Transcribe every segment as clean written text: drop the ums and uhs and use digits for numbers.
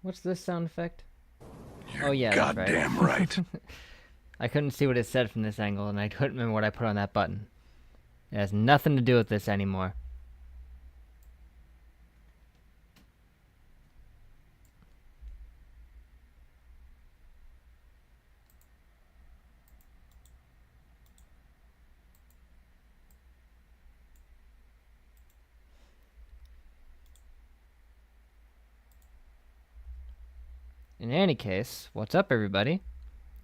What's this sound effect? You're Oh yeah, that's right. goddamn right. I couldn't see what it said from this angle, and I couldn't remember what I put on that button. It has nothing to do with this anymore. In any case, what's up, everybody?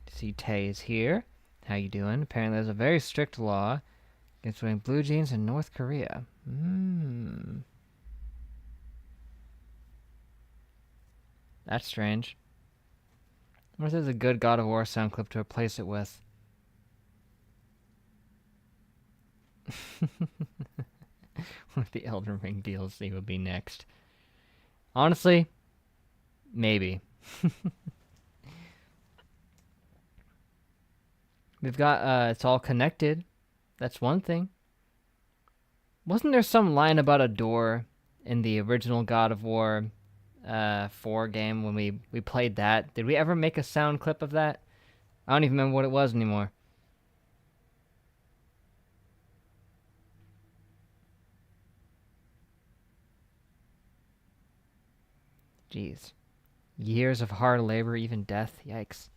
See, Tay is here. How you doing? Apparently, there's a very strict law against wearing blue jeans in North Korea. That's strange. What if there's a good God of War sound clip to replace it with? What if the Elden Ring DLC would be next? Honestly, maybe. We've got, it's all connected. That's one thing. Wasn't there some line about a door in the original God of War 4 game when we played that? Did we ever make a sound clip of that? I don't even remember what it was anymore. Jeez. Years of hard labor, even death. Yikes.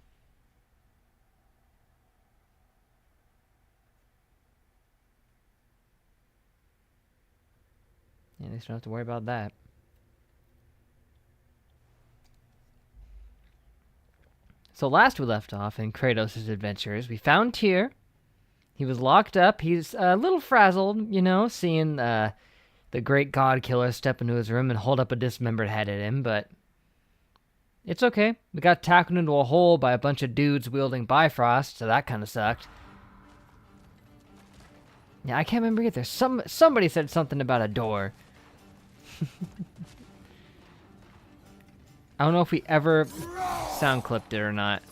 Yeah, at least don't have to worry about that. So last we left off in Kratos' adventures, we found Tyr. He was locked up. He's a little frazzled, you know, seeing the great god killer step into his room and hold up a dismembered head at him, but it's okay. We got tackled into a hole by a bunch of dudes wielding Bifrost, so that kind of sucked. Yeah, I can't remember either. Somebody said something about a door. I don't know if we ever sound clipped it or not.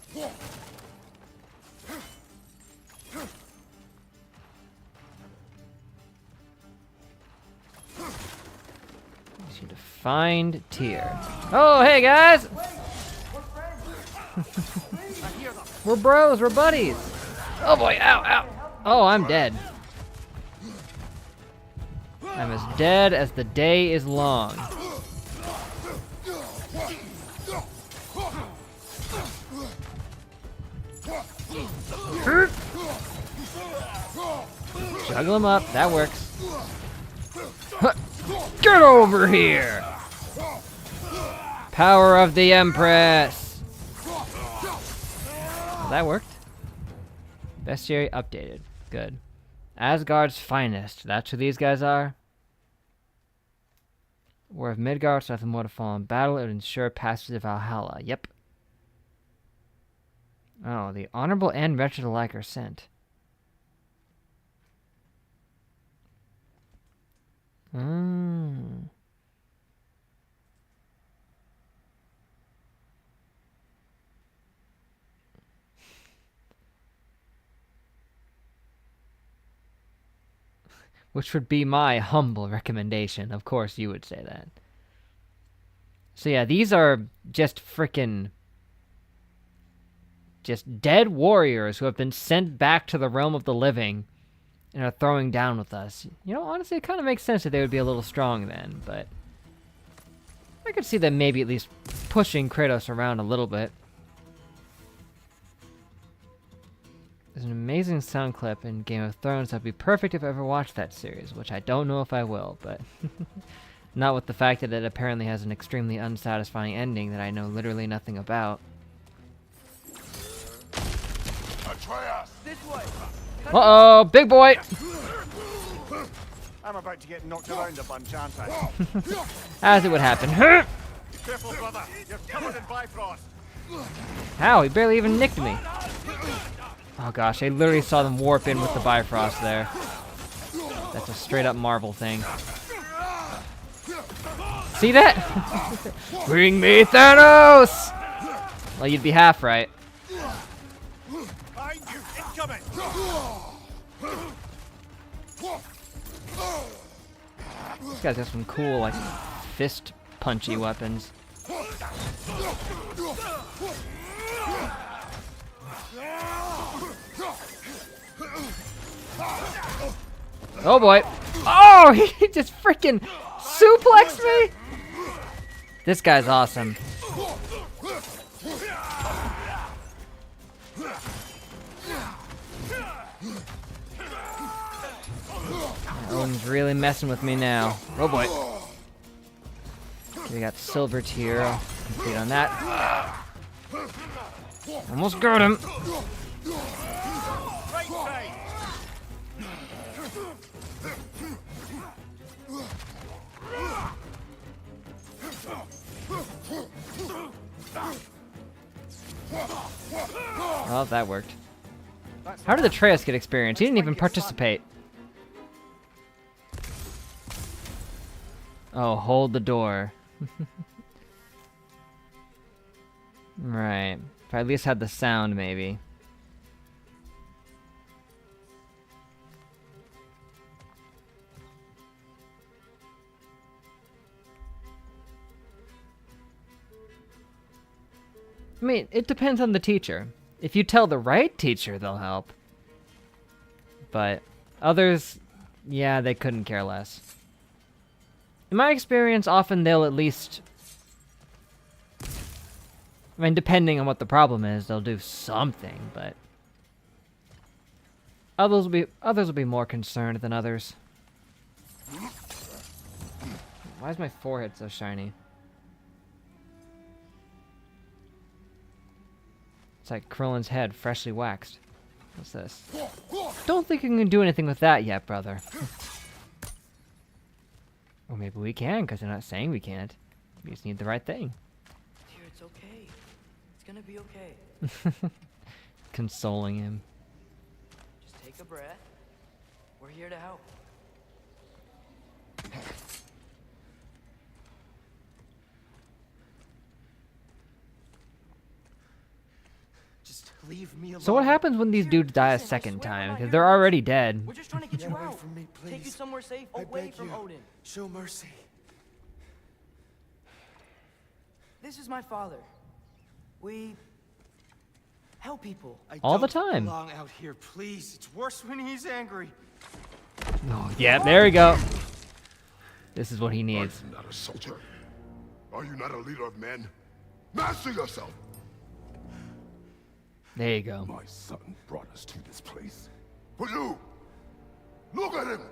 Just need to find Tyr. Oh, hey guys! We're bros, we're buddies! Oh boy, ow, ow! Oh, I'm dead. I'm as dead as the day is long. Juggle him up, that works. Get over here! Power of the Empress! Well, that worked. Bestiary updated. Good. Asgard's finest. That's who these guys are? War of Midgard, so nothing more to fall in battle. It would ensure passage to Valhalla. Yep. Oh, the honorable and wretched alike are sent. Which would be my humble recommendation. Of course you would say that. So yeah, these are just frickin' just dead warriors who have been sent back to the realm of the living and are throwing down with us. You know, honestly, it kind of makes sense that they would be a little strong then, but I could see them maybe at least pushing Kratos around a little bit. There's an amazing sound clip in Game of Thrones that'd be perfect if I ever watched that series, which I don't know if I will, but not with the fact that it apparently has an extremely unsatisfying ending that I know literally nothing about. Atreus! This way! Uh-oh, big boy! I'm about to get knocked around a bunch, aren't I? As it would happen. Be careful, brother. You're covered in Bifrost. How? He barely even nicked me. Oh gosh, I literally saw them warp in with the Bifrost there. That's a straight up Marvel thing. See that? Bring me Thanos! Well, you'd be half right. Behind you, incoming! These guys have some cool, like, fist punchy weapons. Oh boy. Oh, he just freaking suplexed me. This guy's awesome. Owen's really messing with me now. Oh boy. We got silver tier. I'll complete on that. Almost got him. Right side. Well, that worked. How did Atreus get experience? He didn't even participate. Oh, hold the door. Right. If I at least had the sound, maybe. I mean, it depends on the teacher. If you tell the right teacher, they'll help. But others, yeah, they couldn't care less. In my experience, often they'll at least... I mean, depending on what the problem is, they'll do something, but... Others will be more concerned than others. Why is my forehead so shiny? It's like Krillin's head, freshly waxed. What's this? Don't think you can do anything with that yet, brother. Or maybe we can, because they're not saying we can't. We just need the right thing. Dear, it's okay. It's gonna be okay. Consoling him. Just take a breath. We're here to help. Just leave me alone. So what happens when these dudes die a Listen, I second swear I'm time? not Because here they're to already hurt dead. We're just trying to get you Get away out. from me, Take you please. somewhere safe, I away beg from you. Odin. Show mercy. This is my father. We help people. I All the don't time. belong out here, please. It's worse when he's angry. Oh, yeah, there we go. This is what he Are needs. you not a soldier? Are you not a leader of men? Master yourself! There you go. My son brought us to this place. For you! Look at him!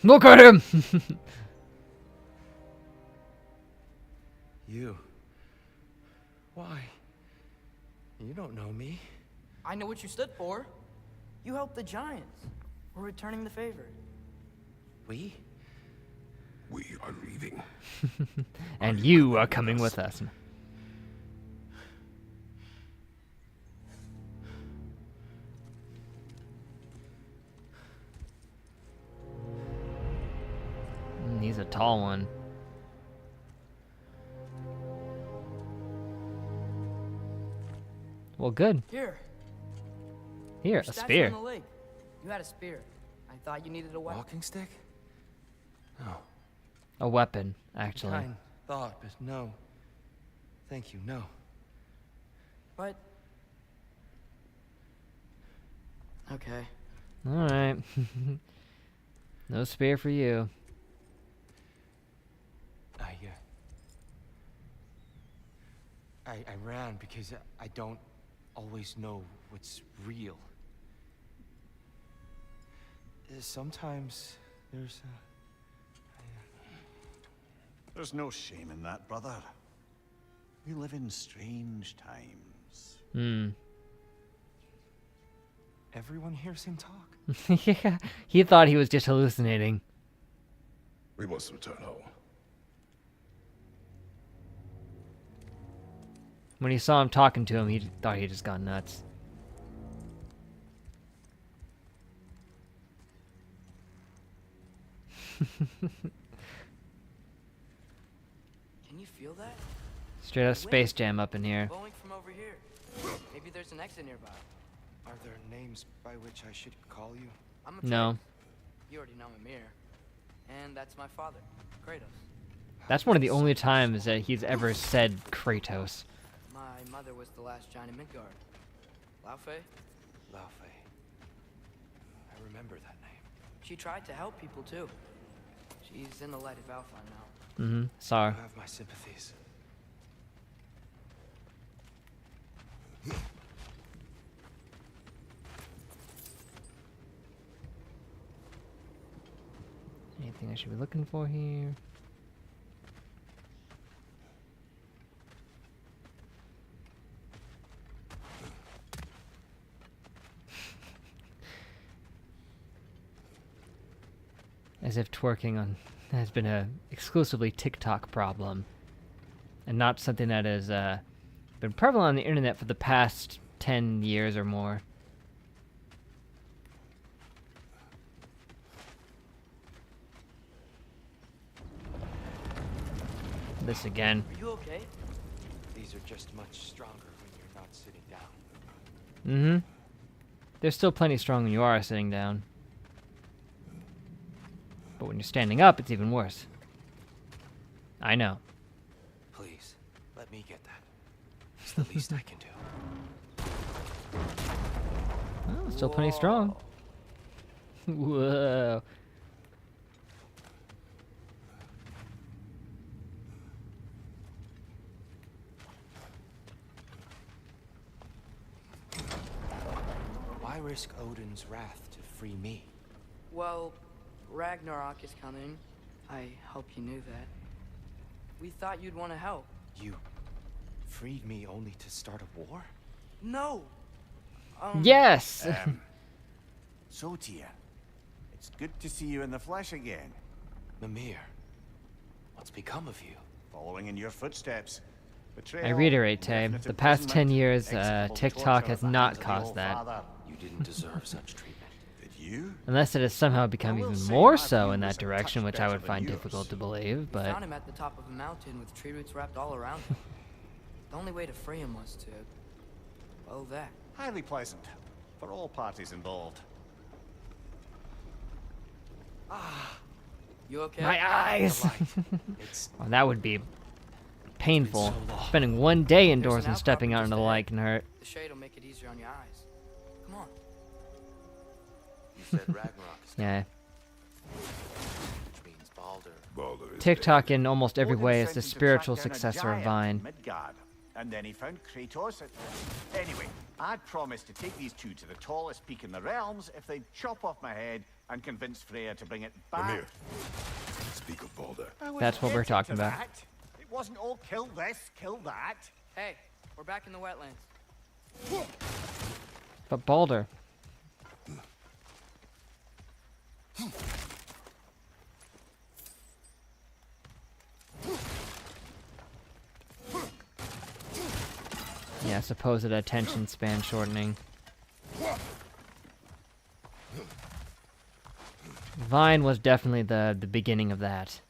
Look at him! You. Why? You don't know me. I know what you stood for. You helped the giants. We're returning the favor. We? We are leaving. And you are coming with us. He's a tall one. Well, good. Here. Here, your a statue spear. on the lake. You had a spear. I thought you needed a weapon. Walking stick? No. A weapon, actually. Kind thought, but no. Thank you, no. But okay. Alright. No spear for you. I ran because I don't always know what's real. Sometimes there's There's no shame in that, brother. We live in strange times. Hmm. everyone hears him talk. Yeah, he thought he was just hallucinating. We must return home. When he saw him talking to him, he thought he just gone nuts. Can you feel that? Straight up Space Jam up in here. Blowing from over here. Maybe there's an exit nearby. Are there names by which I should call you? I'm No. Atreus. You already know Mimir. And that's my father, Kratos. That's one of the only times that he's ever said Kratos. mother was the last giant in Midgard. Laufey? Laufey. I remember that name. She tried to help people too. She's in the light of Alpha now. Sorry. You have my sympathies. Anything I should be looking for here? As if twerking on has been a exclusively TikTok problem, and not something that has been prevalent on the internet for the past 10 years or more. This again. Are you okay? These are just much stronger when you're not sitting down. There's still plenty strong when you are sitting down. But when you're standing up, it's even worse. I know. Please, let me get that. It's the least I can do. Oh, still plenty strong. Whoa. Why risk Odin's wrath to free me? Well, Ragnarok is coming. I hope you knew that. We thought you'd want to help. You freed me only to start a war? No! Yes! So, Tyr, it's good to see you in the flesh again. Mimir, what's become of you? Following in your footsteps. I Betrayal, reiterate, Tay, indefinite the past 10 imprisonment, years, executable TikTok torture has at the not hands of the caused that. All-Father. You didn't deserve such treatment. Did you? Unless it has somehow become I will even say more my so view in was that a direction, touch which I would better find than difficult yours. to believe, We but... found him at the top of a mountain with tree roots wrapped all around him. The only way to free him was to... well, that. Highly pleasant for all parties involved. You okay? My eyes! It's Well, that would be painful. so long. Spending one day indoors There's an and stepping out outcrop into the just light ahead. can hurt. The shade will make it easier on your eyes. Come on. You said Ragnarok is Yeah. which means Baldur. Baldur is TikTok in almost every Odin way is sent the him to spiritual track down a successor of giant Vine. in Midgard, and then he found Kratos. Anyway, I'd promised to take these two to the tallest peak in the realms if they'd chop off my head and convince Freya to bring it back. Mimir, speak of Baldur. I was That's what we're getting talking to about. that. It wasn't all kill this, kill that. Hey, we're back in the wetlands. But Baldur. Yeah, supposed attention span shortening. Vine was definitely the beginning of that.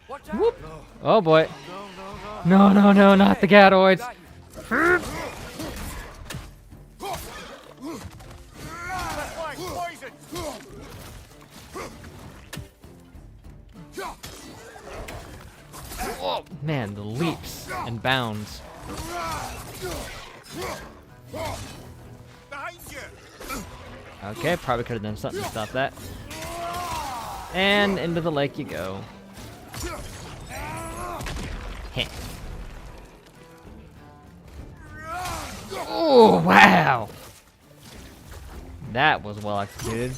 Watch out! Oh boy. No, no, no, not the Gadoids. Got you. That's like poison. Man, the leaps and bounds. Behind you. Okay, probably could have done something to stop that. And into the lake you go. Heh. Oh, wow! That was well executed.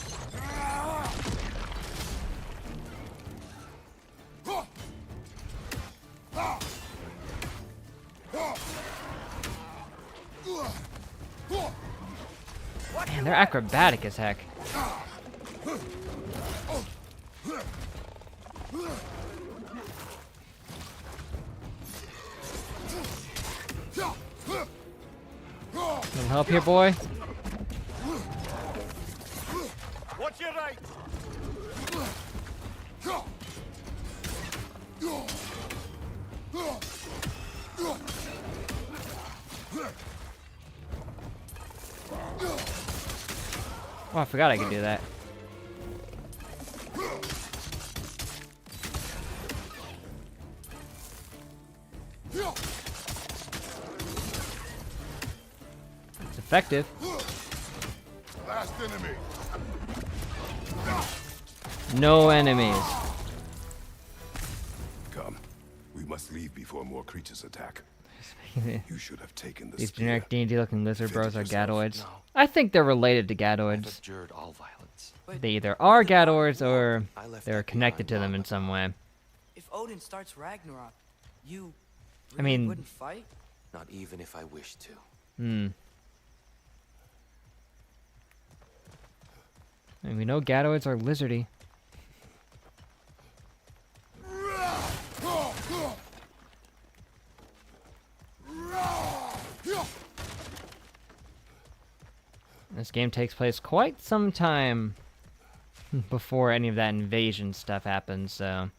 Man, they're acrobatic as heck. Some help here, boy? Watch your right. Oh, I forgot I could do that. It's effective. Last enemy. No enemies. Come. We must leave before more creatures attack. You should have taken the These spear. generic D&D looking lizard bros are Defended yourself. gadoids. No. I think they're related to I've gadoids. abjured all violence. They either are gadoids or I left they're that connected to behind them in long some way. If Odin starts Ragnarok, you I really mean- wouldn't fight? Not even if I wished to. Hmm. I mean, we know gadoids are lizardy. This game takes place quite some time before any of that invasion stuff happens, so...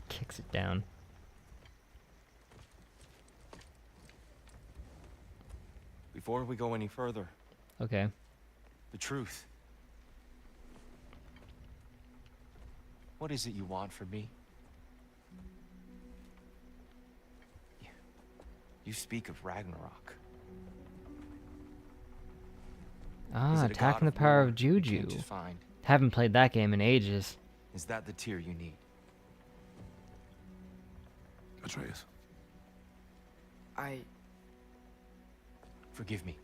Kicks it down. Before we go any further, Okay. the truth. What is it you want from me? You speak of Ragnarok. Is Ah, it a attacking god the power war of we Juju. can't just find? Haven't played that game in ages. Is that the tear you need? Atreus. Forgive me.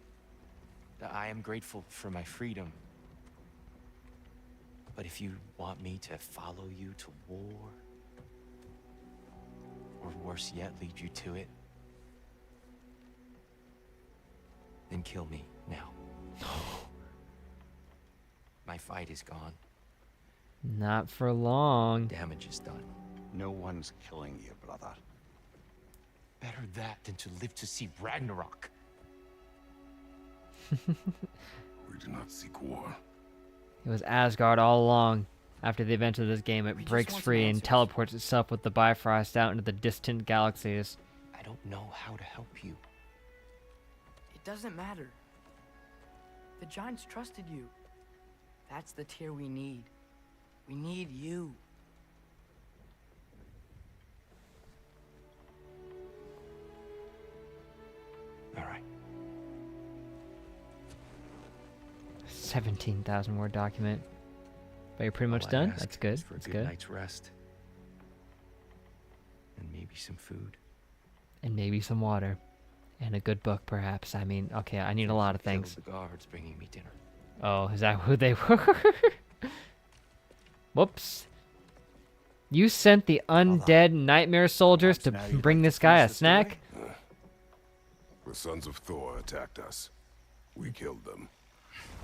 I am grateful for my freedom. But if you want me to follow you to war, or worse yet, lead you to it, then kill me now. My fight is gone. Not for long. Damage is done. No one's killing you, brother. Better that than to live to see Ragnarok. We do not seek war. It was Asgard all along. After the events of this game, We it just breaks want some free and answers. teleports itself with the Bifrost out into the distant galaxies. I don't know how to help you. It doesn't matter. The giants trusted you. That's the tear we need. We need you. All right. 17,000 word document. But you're pretty much All I done? ask That's good. is for a That's good good. night's rest. And maybe some food. And maybe some water. And a good book, perhaps. I mean, okay, I need a lot of Killed things. the guards bringing me dinner. Oh, is that who they were? Whoops. You sent the undead nightmare soldiers to Perhaps now you'd bring like to this guy a finish the story? snack? The sons of Thor attacked us. We killed them.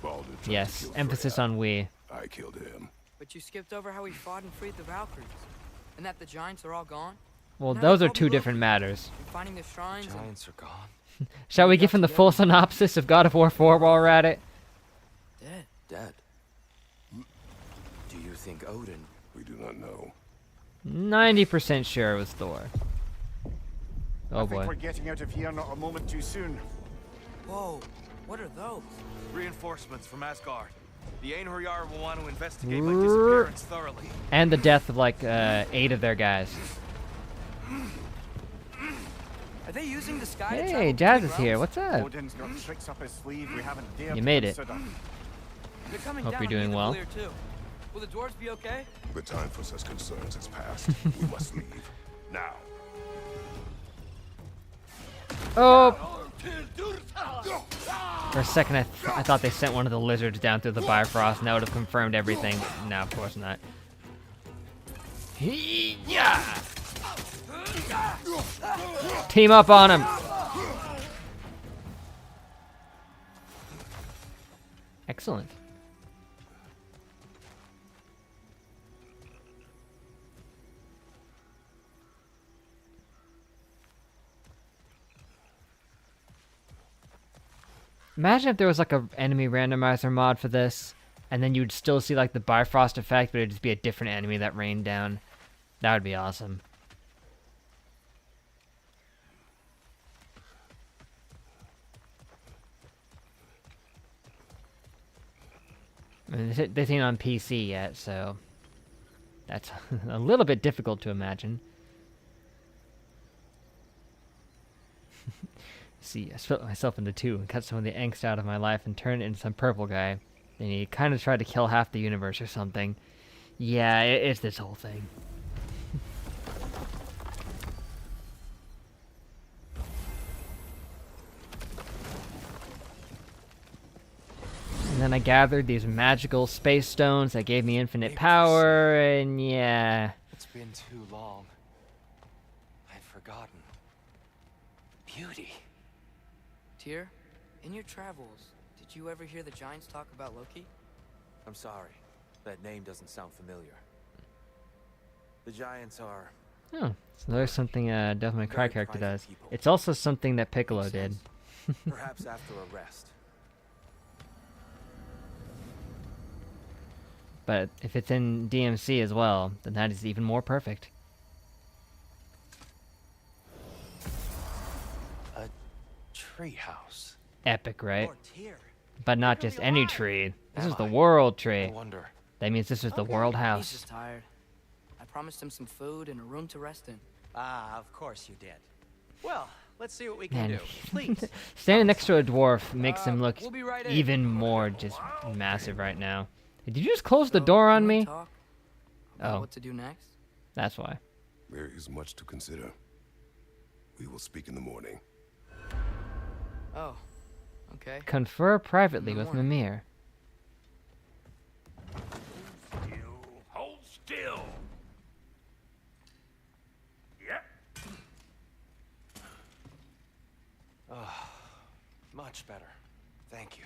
Baldur tried to Yes, kill emphasis Freya. on we. I killed him. But you skipped over how we fought and freed the Valkyries. And that the giants are all gone. Well, Now those they've are all two been different broken. matters. And finding the shrines and Giants are gone. Shall we got give him the full together. synopsis of God of War 4 while we're at it? dead. Dead. Do you think Odin? We do not know. 90% sure it was Thor. Oh I think boy. we're getting out of here not a moment too soon. Whoa, what are those? Reinforcements from Asgard. The Einherjar will want to investigate my Rrrr. disappearance thoroughly. And the death of like 8 of their guys. Are they using the sky to Hey, travel Jazz between is here. realms? What's up? Odin's got tricks up his sleeve we haven't dared You to made it. consider. They're coming Hope down you're doing on well. Nidavellir, too. Will the dwarves be okay? The time for such concerns has passed. We must leave. Now. Oh! For a second, I thought they sent one of the lizards down through the Bifrost, and that would have confirmed everything. No, of course not. Yeah! Team up on him! Excellent. Imagine if there was like a enemy randomizer mod for this, and then you'd still see like the Bifrost effect, but it'd just be a different enemy that rained down. That would be awesome. I mean, this ain't on PC yet, so that's a little bit difficult to imagine. See, I split myself into two and cut some of the angst out of my life and turned it into some purple guy. And he kind of tried to kill half the universe or something. Yeah, it's this whole thing. And then I gathered these magical space stones that gave me infinite power, and yeah. It's been too long. I'd forgotten. Beauty. Tyr, in your travels, did you ever hear the Giants talk about Loki? I'm sorry. That name doesn't sound familiar. The Giants are... Oh, so there's something Devil May Cry Very character private does. people. It's also something that Piccolo Makes did. sense. Perhaps after a rest. But if it's in DMC as well, then that is even more perfect. A treehouse. Epic, right? Lord Tyr. But not You're just really any alive. tree. This Am is the I? world I tree. wonder. That means this is the Okay. world He's house. just tired. I promised him some food and a room to rest in. Ah, of course you did. Well, let's see what we can Man, do. Please. standing next to a dwarf makes him look we'll be right in. even more just massive right now. Did you just close the So, door on you wanna me? talk about Oh. what to do next? That's why. There is much to consider. We will speak in the morning. Oh, okay. Confer privately In the with morning. Mimir. Hold still. Yep. Much better. Thank you.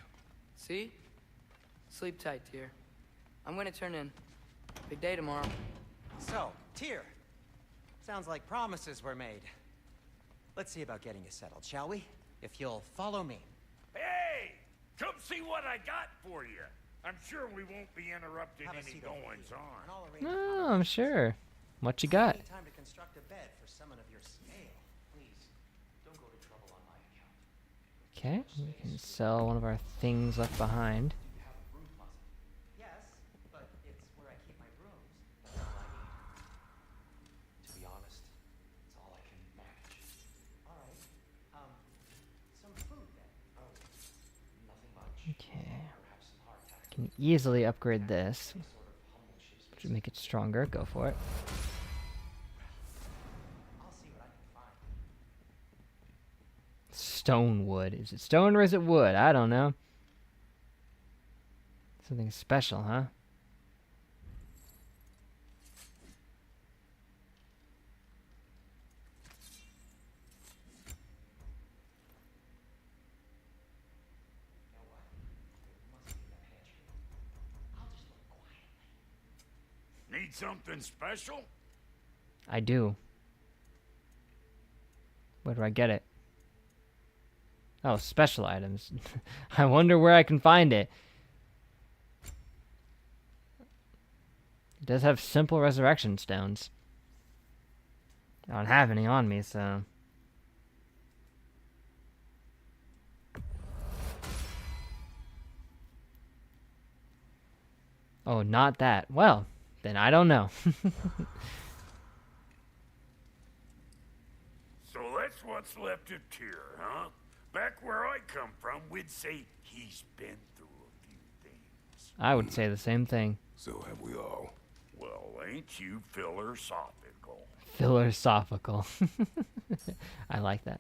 See? Sleep tight, Tyr. I'm gonna turn in. Big day tomorrow. So, Tyr. Sounds like promises were made. Let's see about getting you settled, shall we? If you'll follow me. Hey, come see what I got for you. I'm sure we won't be interrupting Have a any seat over goings here, on. and I'll arrange Oh, I'm sure. What you got? any time to construct a bed for someone of your scale. Please, don't go to trouble on my account. Okay, we can sell one of our things left behind. You have a broom closet. Yes, but it's where I keep my brooms. That's all I need. To be honest, it's all I can manage. All right. Some food then. Oh, nothing much. Okay. Perhaps some hardtack. Can easily upgrade this, Sort of humble ship's which would make it stronger. Go for it. I'll see what I can find. Stone wood. Is it stone or is it wood? I don't know. Something special, huh? You know what? It must be in the pantry. I'll just look quietly. Need something special? I do. Where do I get it? Oh, special items. I wonder where I can find it. It does have simple resurrection stones. I don't have any on me, so... Oh, not that. Well, then I don't know. So that's what's left of Tyr, huh? Back where I come from, we'd say he's been through a few things. I would say the same thing. So have we all. Well, ain't you philosophical? Philosophical. I like that.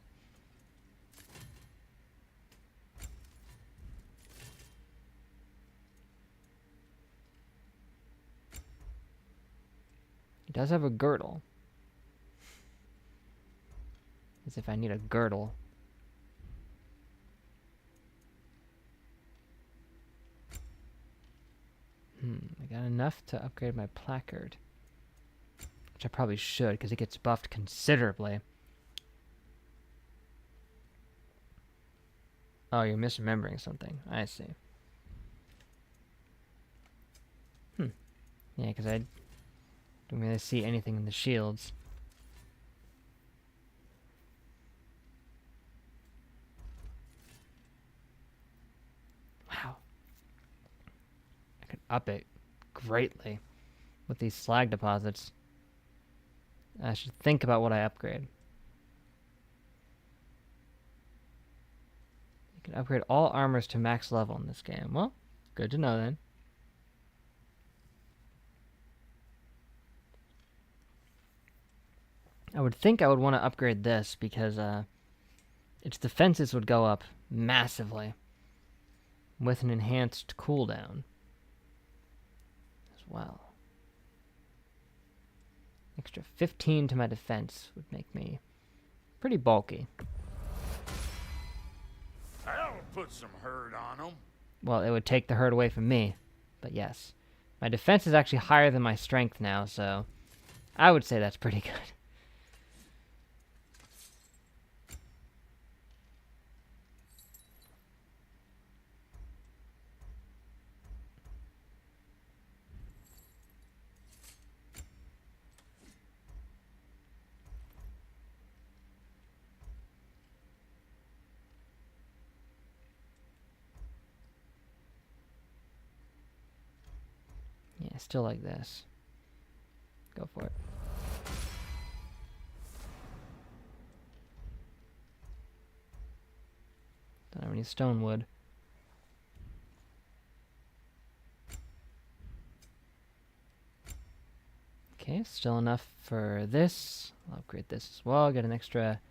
It does have a girdle. As if I need a girdle. I got enough to upgrade my placard. Which I probably should, because it gets buffed considerably. Oh, you're misremembering something. I see. Don't really see anything in the shields. Wow. I could up it greatly with these slag deposits. I should think about what I upgrade. You can upgrade all armors to max level in this game. Well, good to know then. I would think I would want to upgrade this because its defenses would go up massively with an enhanced cooldown as well. Extra 15 to my defense would make me pretty bulky. That'll put some hurt on them. Well, it would take the hurt away from me, but yes. My defense is actually higher than my strength now, so I would say that's pretty good. Yeah, still like this. Go for it. Don't have any stone wood. Okay, still enough for this. I'll upgrade this as well. Get an extra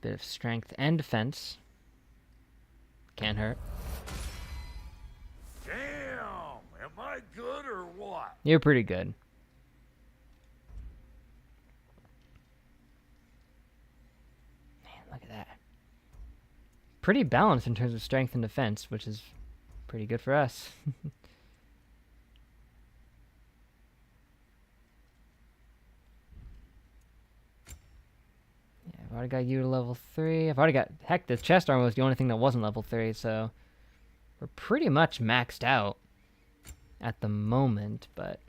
bit of strength and defense. Can't hurt. Damn! Am I good or what? You're pretty good. Man, look at that. Pretty balanced in terms of strength and defense, which is pretty good for us. Yeah, I've already got you to level 3. I've already got... Heck, this chest armor was the only thing that wasn't level 3, so... We're pretty much maxed out at the moment, but...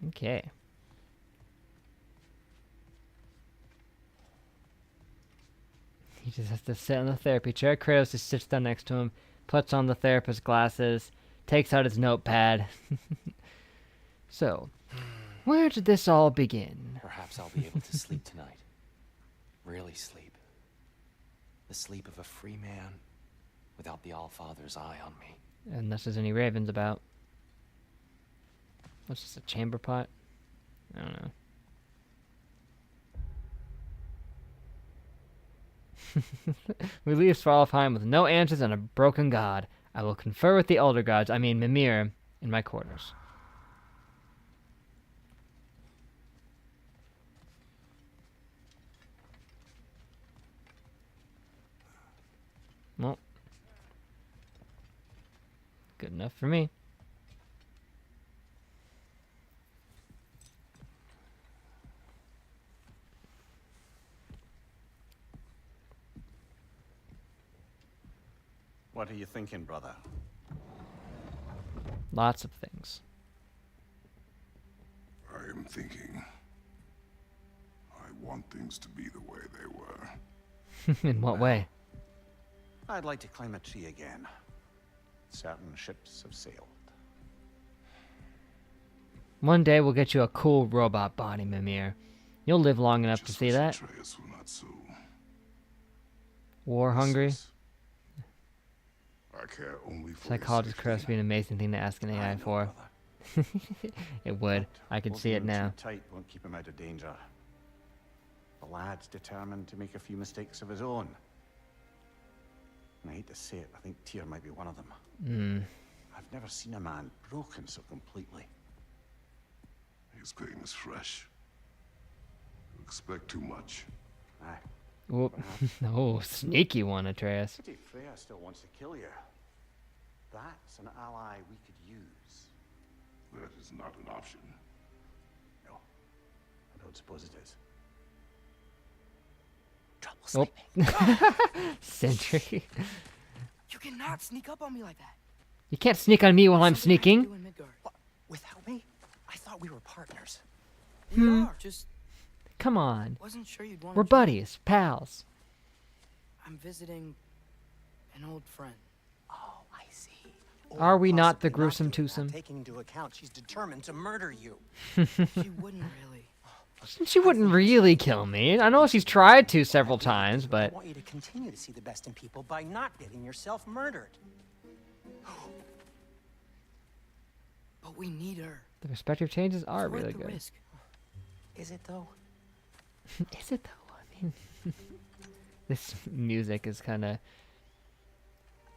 Okay. He just has to sit on the therapy chair. Kratos just sits down next to him, puts on the therapist's glasses, takes out his notepad. So, where did this all begin? Perhaps I'll be able to sleep tonight. Really sleep. The sleep of a free man without the Allfather's eye on me. Unless there's any ravens about. What's this, a chamber pot? I don't know. We leave Svartalfheim with no answers and a broken god. I will confer with the elder gods, I mean Mimir, in my quarters. Well, good enough for me. What are you thinking, brother? Lots of things. I am thinking. I want things to be the way they were. In what way? I'd like to climb a tree again. Certain ships have sailed. One day we'll get you a cool robot body, Mimir. You'll live long enough to Just see wish that. Atreus were not so War hungry. restless. I care only for his Psychologist safety. Kratos would be an amazing thing to ask an I AI know, for. brother. It would. But I could see holding it him now. Too tight won't keep him out of danger. The lad's determined to make a few mistakes of his own. And I hate to say it, I think Tyr might be one of them. I've never seen a man broken so completely. His pain is fresh. You expect too much. Aye. Whoop. Oh, sneaky one, Atreus. Pity Freya still wants to kill you. That's an ally we could use. That is not an option. No, I don't suppose it is. Trouble Oh. Sentry. You cannot sneak up on me like that. You can't sneak on me while I'm Something I have to sneaking. do in Midgard. What? Without me? I thought we were partners. We are. Just Come on. wasn't sure you'd want We're buddies, pals. I'm visiting an old friend. Oh, I see. Are we not the Possibly gruesome doing that, twosome? Taking into account she's determined to murder you. She wouldn't really. She wouldn't really kill me. I know she's tried to several times, I but want you to continue to see the best in people by not getting yourself murdered. But we need her. the perspective changes are It's worth really the good. risk. Is it though? Is it though? I mean, this music is kind of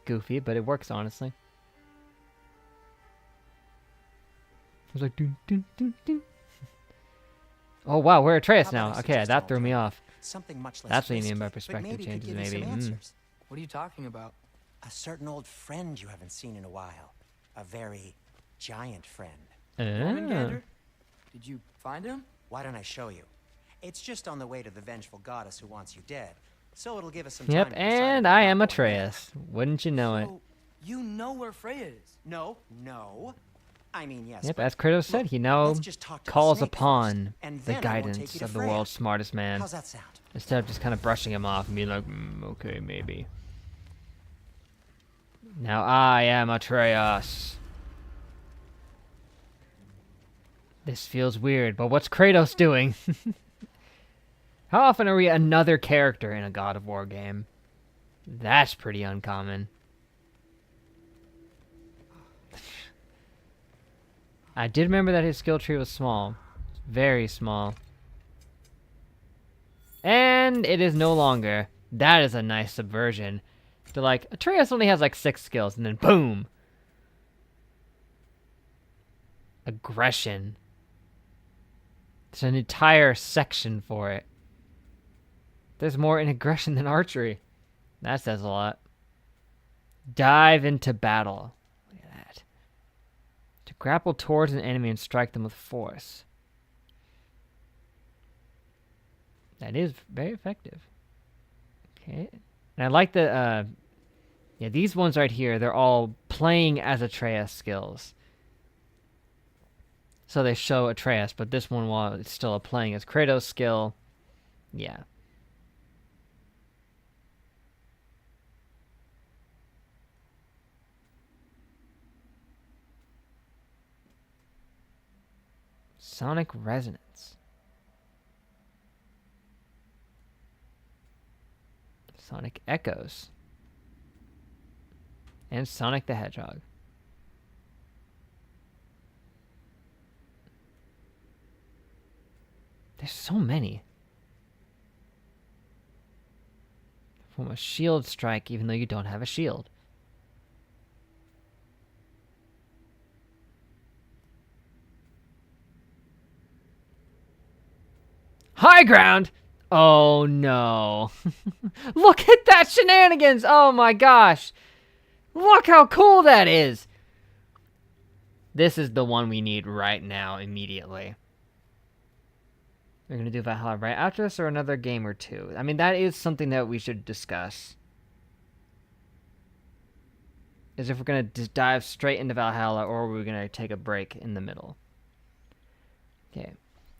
goofy, but it works honestly. It's like dun, dun, dun, dun. Oh wow, we're Atreus How about now. I Okay, suggest that an threw me off. Something much less That's what you mean risky, by but perspective maybe could changes, give you some maybe. answers. What are you talking about? A certain old friend you haven't seen in a while. A very giant friend. Ah. Jormungandr? Did you find him? Why don't I show you? It's just on the way to the vengeful goddess who wants you dead. So it'll give us some Yep, time to decide and if we're I not am going there. Atreus. Wouldn't you know it? So, you know where Freya is. No. I mean, yes. Yep, but as Kratos said, look, he now let's just talk to the calls snake upon first, and the then I won't take guidance you to of the Freya. world's smartest man. How's that sound? Instead of just kind of brushing him off and being like, okay, maybe. Now I am Atreus. This feels weird, but what's Kratos doing? How often are we another character in a God of War game? That's pretty uncommon. I did remember that his skill tree was small. Very small. And it is no longer. That is a nice subversion. They're like, Atreus only has like 6 skills, and then boom! Aggression. There's an entire section for it. There's more in aggression than archery. That says a lot. Dive into battle. Look at that. To grapple towards an enemy and strike them with force. That is very effective. Okay. And I like the, yeah, these ones right here, they're all playing as Atreus skills. So they show Atreus, but this one, while it's still a playing as Kratos skill, yeah. Sonic resonance. Sonic echoes. And Sonic the Hedgehog. There's so many. From a shield strike, even though you don't have a shield. High ground! Oh no. Look at that shenanigans! Oh my gosh! Look how cool that is! This is the one we need right now, immediately. We're gonna do Valhalla right after this, or another game or two? I mean, that is something that we should discuss. Is if we're gonna just dive straight into Valhalla, or are we gonna take a break in the middle? Okay.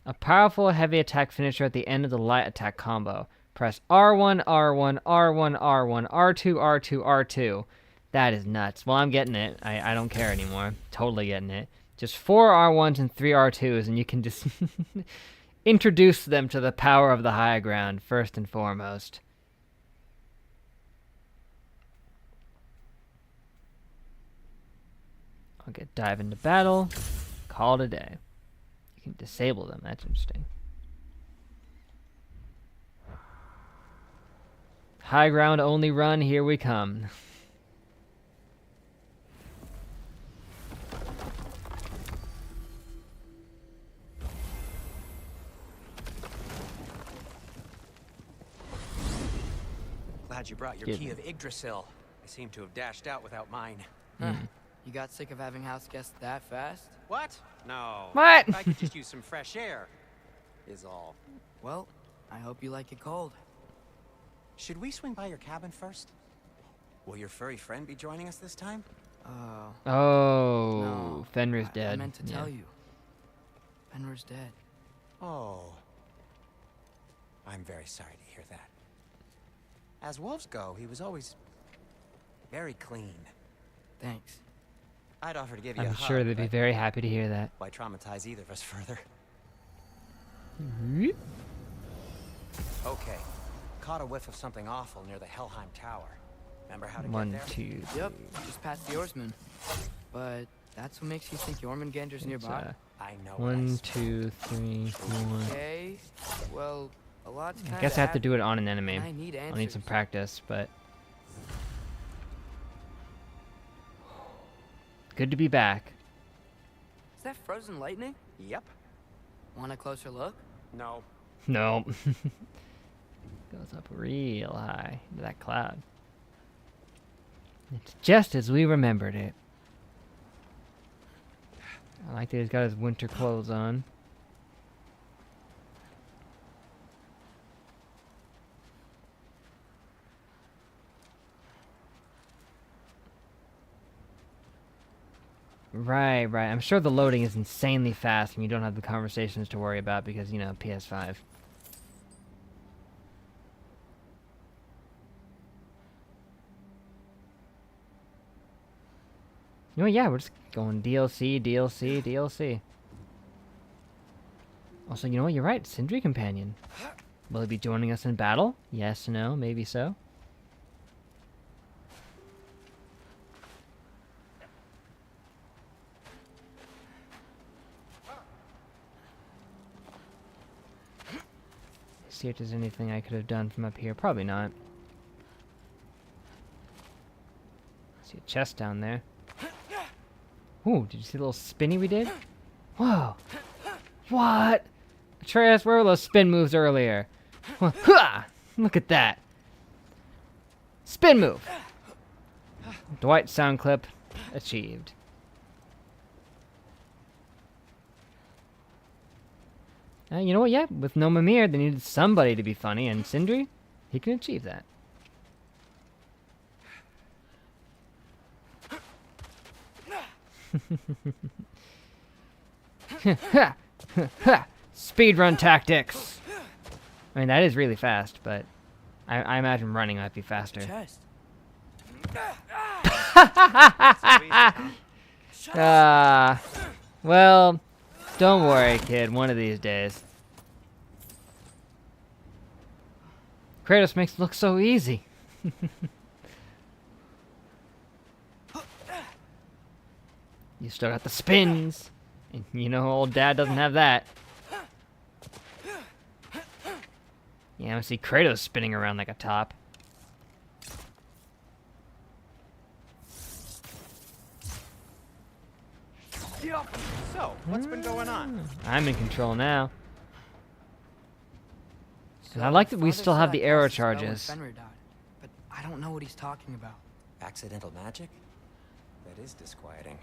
A powerful heavy attack finisher at the end of the light attack combo. Press R1, R1, R1, R1, R2, R2, R2. That is nuts. Well, I'm getting it. I don't care anymore. Totally getting it. Just 4 R1s and 3 R2s, and you can just introduce them to the power of the high ground, first and foremost. I'll get dive into battle. Call it a day. You can disable them. That's interesting. High ground only run. Here we come. Glad you brought your Excuse key me. of Yggdrasil. I seem to have dashed out without mine. You got sick of having house guests that fast? What? No. What? I could just use some fresh air. Is all. Well, I hope you like it cold. Should we swing by your cabin first? Will your furry friend be joining us this time? Oh, No. Fenrir's I dead. meant to tell you. Fenrir's dead. Oh. I'm very sorry to hear that. As wolves go, he was always very clean. Thanks. I'd offer to give you a I'm hug, sure they'd be but very happy to hear that. why traumatize either of us further? Okay. Caught a whiff of something awful near the Helheim Tower. Remember how to One, get there? two. Yep, just past the oarsman. But that's what makes you think Jormungandr's It's, nearby? I know. what I 1, said. 2, 3, 4. Okay. Well, a lot's kind I of guess I have to do it on an enemy. I need answers. I'll need some practice, but good to be back. Is that frozen lightning? Yep. Want a closer look? No. No. Goes up real high into that cloud. It's just as we remembered it. I like that he's got his winter clothes on. Right, right. I'm sure the loading is insanely fast and you don't have the conversations to worry about because, you know, PS5. You know, yeah, we're just going DLC, DLC, DLC. Also, you know what? You're right. Sindri Companion. Will he be joining us in battle? Yes, no, maybe so. See if there's anything I could have done from up here. Probably not. See a chest down there. Ooh, did you see the little spinny we did? Whoa. What? Atreus, where were those spin moves earlier? Look at that. Spin move. Dwight sound clip achieved. You know what? Yeah, with no Mimir, they needed somebody to be funny, and Sindri, he can achieve that. Speedrun tactics. I mean, that is really fast, but I imagine running might be faster. Chest. Well, don't worry, kid. One of these days. Kratos makes it look so easy. You still got the spins. And you know old dad doesn't have that. Yeah, I see Kratos spinning around like a top. So, what's been going on? I'm in control now. So I like that we Father still have said the I arrow cast a spell when charges. Fenrir died, but I don't know what he's talking about. Accidental magic? That is disquieting.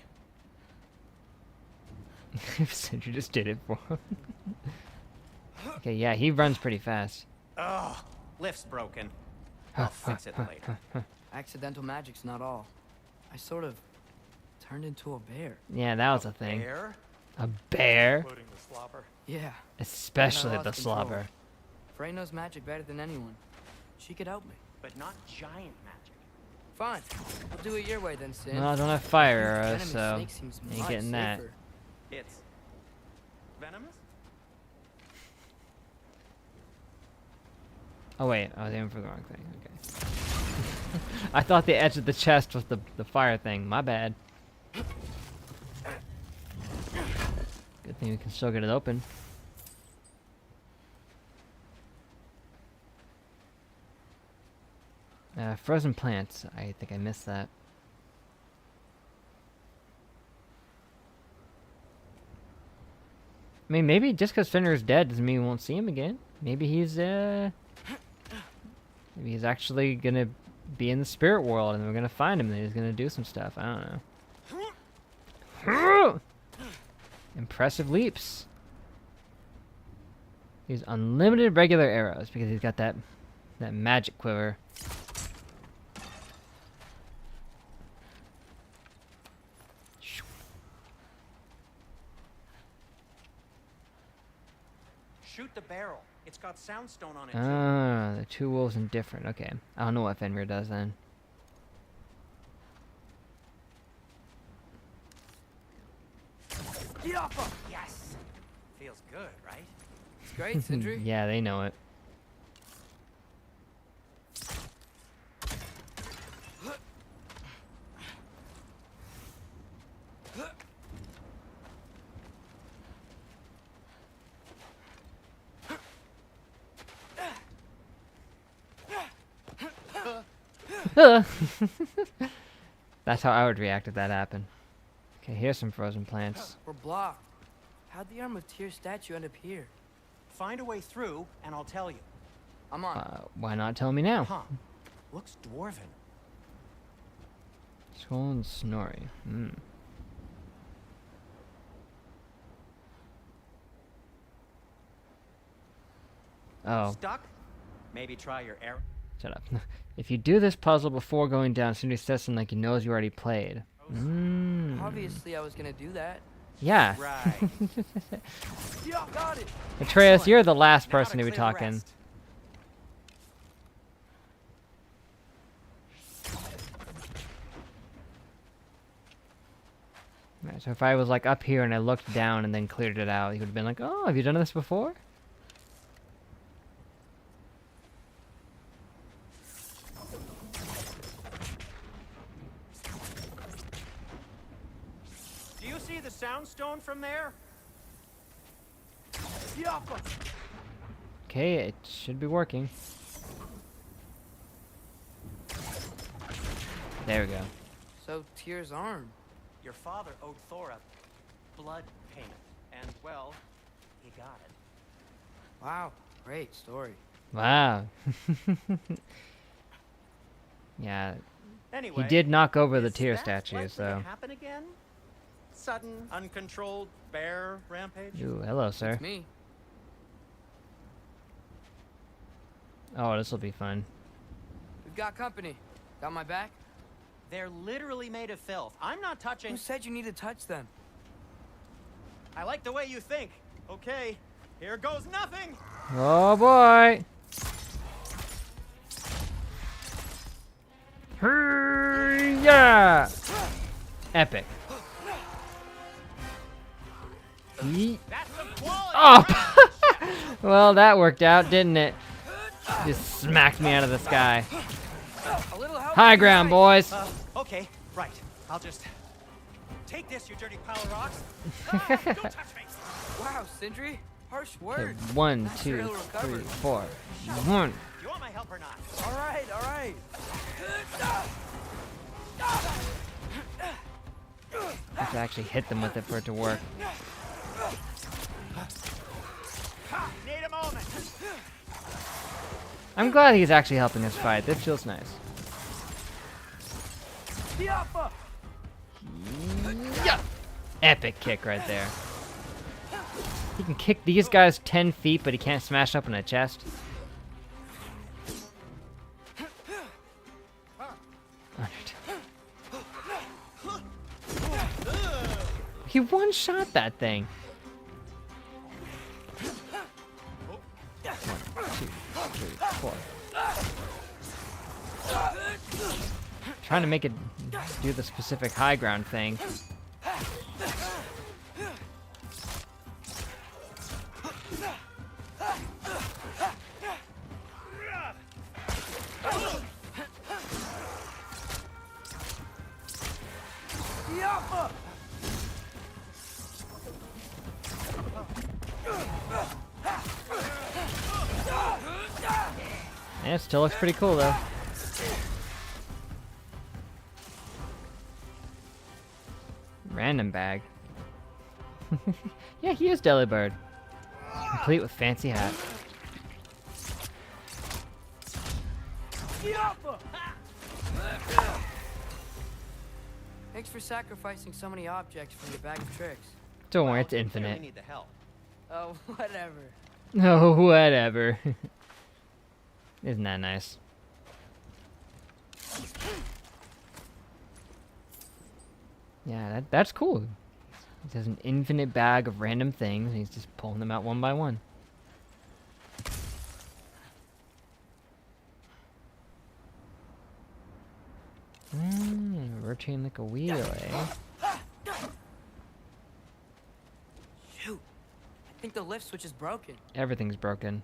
Sindri just did it for him. Okay, yeah, he runs pretty fast. Ugh, lift's broken. I'll fix it later. Accidental magic's not all. I sort of turned into a bear. Yeah, that was a thing. Bear? A bear? Including the slobber. Yeah. Especially lost the control. slobber. Frey knows magic better than anyone. She could help me. But not giant magic. Fine. We'll do it your way then, Sin. Well, I don't have fire arrows, Venomous so snake seems ain't much getting that. safer. It's venomous? Oh wait, I was aiming for the wrong thing. Okay. I thought the edge of the chest was the fire thing. My bad. Good thing we can still get it open. Frozen plants. I think I missed that. I mean, maybe just because Fenrir's dead doesn't mean we won't see him again. Maybe he's actually gonna be in the spirit world, and we're gonna find him, and he's gonna do some stuff. I don't know. Impressive leaps. He's unlimited regular arrows because he's got that That magic quiver. Shoot the barrel. It's got soundstone on it too. Ah, the two wolves and different. Okay. I don't know what Fenrir does then. Yes. Feels good, right? It's great, Sindri. Yeah, they know it. That's how I would react if that happened. Okay, here's some frozen plants. We're blocked. How'd the arm of Tyr's statue end up here? Find a way through, and I'll tell you. I'm on. Why not tell me now? Huh. Looks dwarven. Skull and Snorri. Hmm. Oh, Stuck? Maybe try your arrow. shut up. If you do this puzzle before going down, Sindri says something like he knows you already played. Obviously, I was gonna do that. Yeah. Right. Yeah, got it. Atreus, you're the last Now person to be clear the talking. rest. Right, so if I was like up here and I looked down and then cleared it out, he would have been like, "Oh, have you done this before?" Do you see the soundstone from there? Okay, it should be working. There we go. So Tyr's arm. Your father owed Thor a blood payment, and well, he got it. Wow, great story. Wow. Yeah, Anyway, he did knock over the is Tyr that statue, likely to so. happen again? Sudden, uncontrolled bear rampage? Ooh, hello, sir. It's me. Oh, this will be fun. We've got company. Got my back? They're literally made of filth. I'm not touching. Who said you need to touch them? I like the way you think. Okay, here goes nothing. Oh boy! Yeah! Epic. Yeet. That's some quality. Oh! Well, that worked out, didn't it? Just smacked me out of the sky. A little help. High would be ground, nice. boys. Okay, right. I'll just take this, you dirty pile of rocks. Don't touch me. Wow, Sindri. Harsh Okay, words. 1, Not 2, sure he'll 3, recover. 4. 1. Do you want my help or not? All right, all right. I have to actually hit them with it for it to work. Need a moment. I'm glad he's actually helping us fight. This feels nice. Yeah! Epic kick right there. He can kick these guys 10 feet, but he can't smash up in a chest. He one-shot that thing. 1, 2, 3, 4. Trying to make it do the specific high ground thing. Yeah, it still looks pretty cool though. Random bag. Yeah, he is Delibird. Complete with fancy hat. Thanks for sacrificing so many objects from your bag of tricks. Don't worry, it's You clearly infinite. need the help. Oh, whatever. No, whatever. Isn't that nice? Yeah, that's cool. He has an infinite bag of random things, and he's just pulling them out one by one. Rotating like a wheel, eh? Shoot. I think the lift switch is broken. Everything's broken.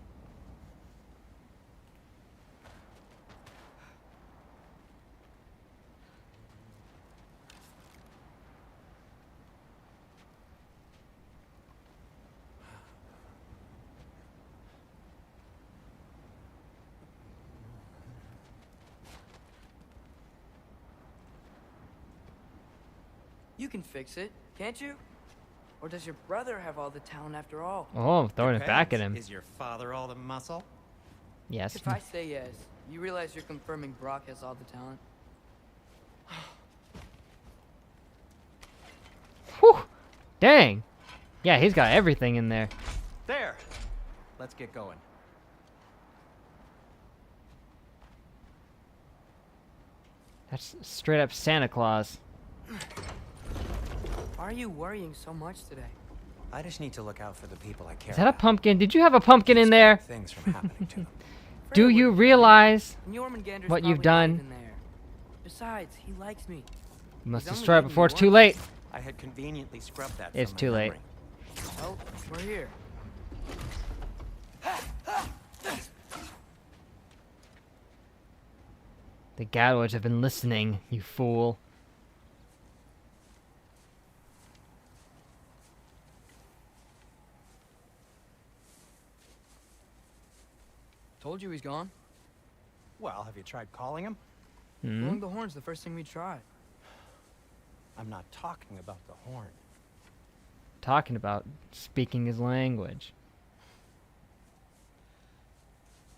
You can fix it, can't you? Or does your brother have all the talent after all? Oh, I'm throwing it back at him. Is your father all the muscle? Yes. If I say yes, you realize you're confirming Brock has all the talent? Whew! Dang! Yeah, he's got everything in there. There. Let's get going. That's straight up Santa Claus. Why are you worrying so much today? I just need to look out for the people I care Is that a about. pumpkin? Did you have a pumpkin in there? Things from happening to them. Do you realize Jormungandr's what you've probably not done? even there. Besides, he likes me. You must He's only destroy it leaving before me it's too once. late. I had conveniently scrubbed that. It's from my too late. memory. Oh, we're here. The Gadwoods have been listening, you fool. Told you he's gone. Well, have you tried calling him? Blowing the horn's the first thing we tried. I'm not talking about the horn. Talking about speaking his language.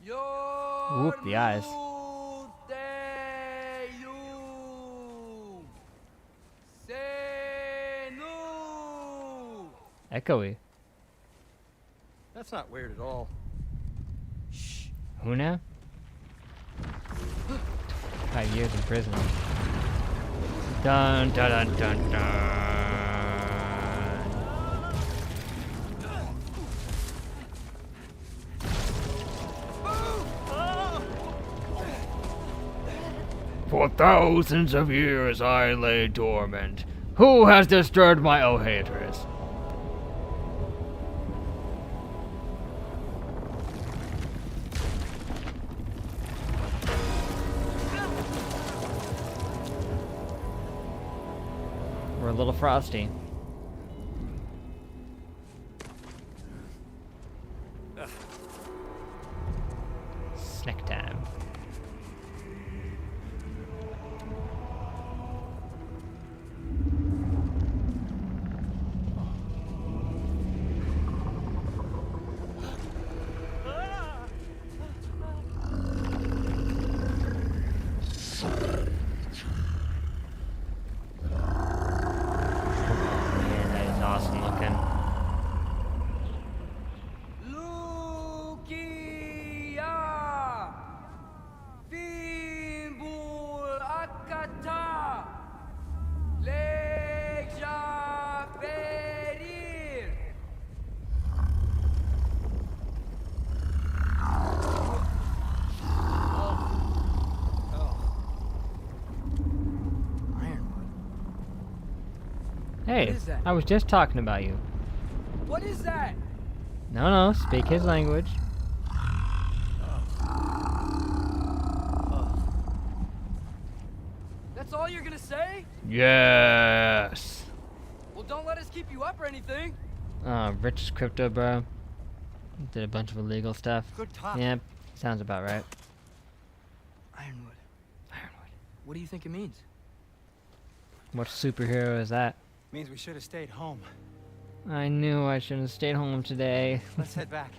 Whoop, the eyes. Echoey. That's not weird at all. Who now? 5 years in prison. Dun dun dun dun dun. For thousands of years I lay dormant. Who has disturbed my Atreus? We're a little frosty. Snack time. Man, that is awesome looking. Ironwood. Hey, is that? I was just talking about you. What is that? No, speak his language. That's all you're gonna say? Yes. Well, don't let us keep you up or anything. Rich crypto bro. Did a bunch of illegal stuff. Good talk. Yep, sounds about right. Ironwood. Ironwood. What do you think it means? What superhero is that? Means we should have stayed home. I knew I shouldn't have stayed home today. Let's head back.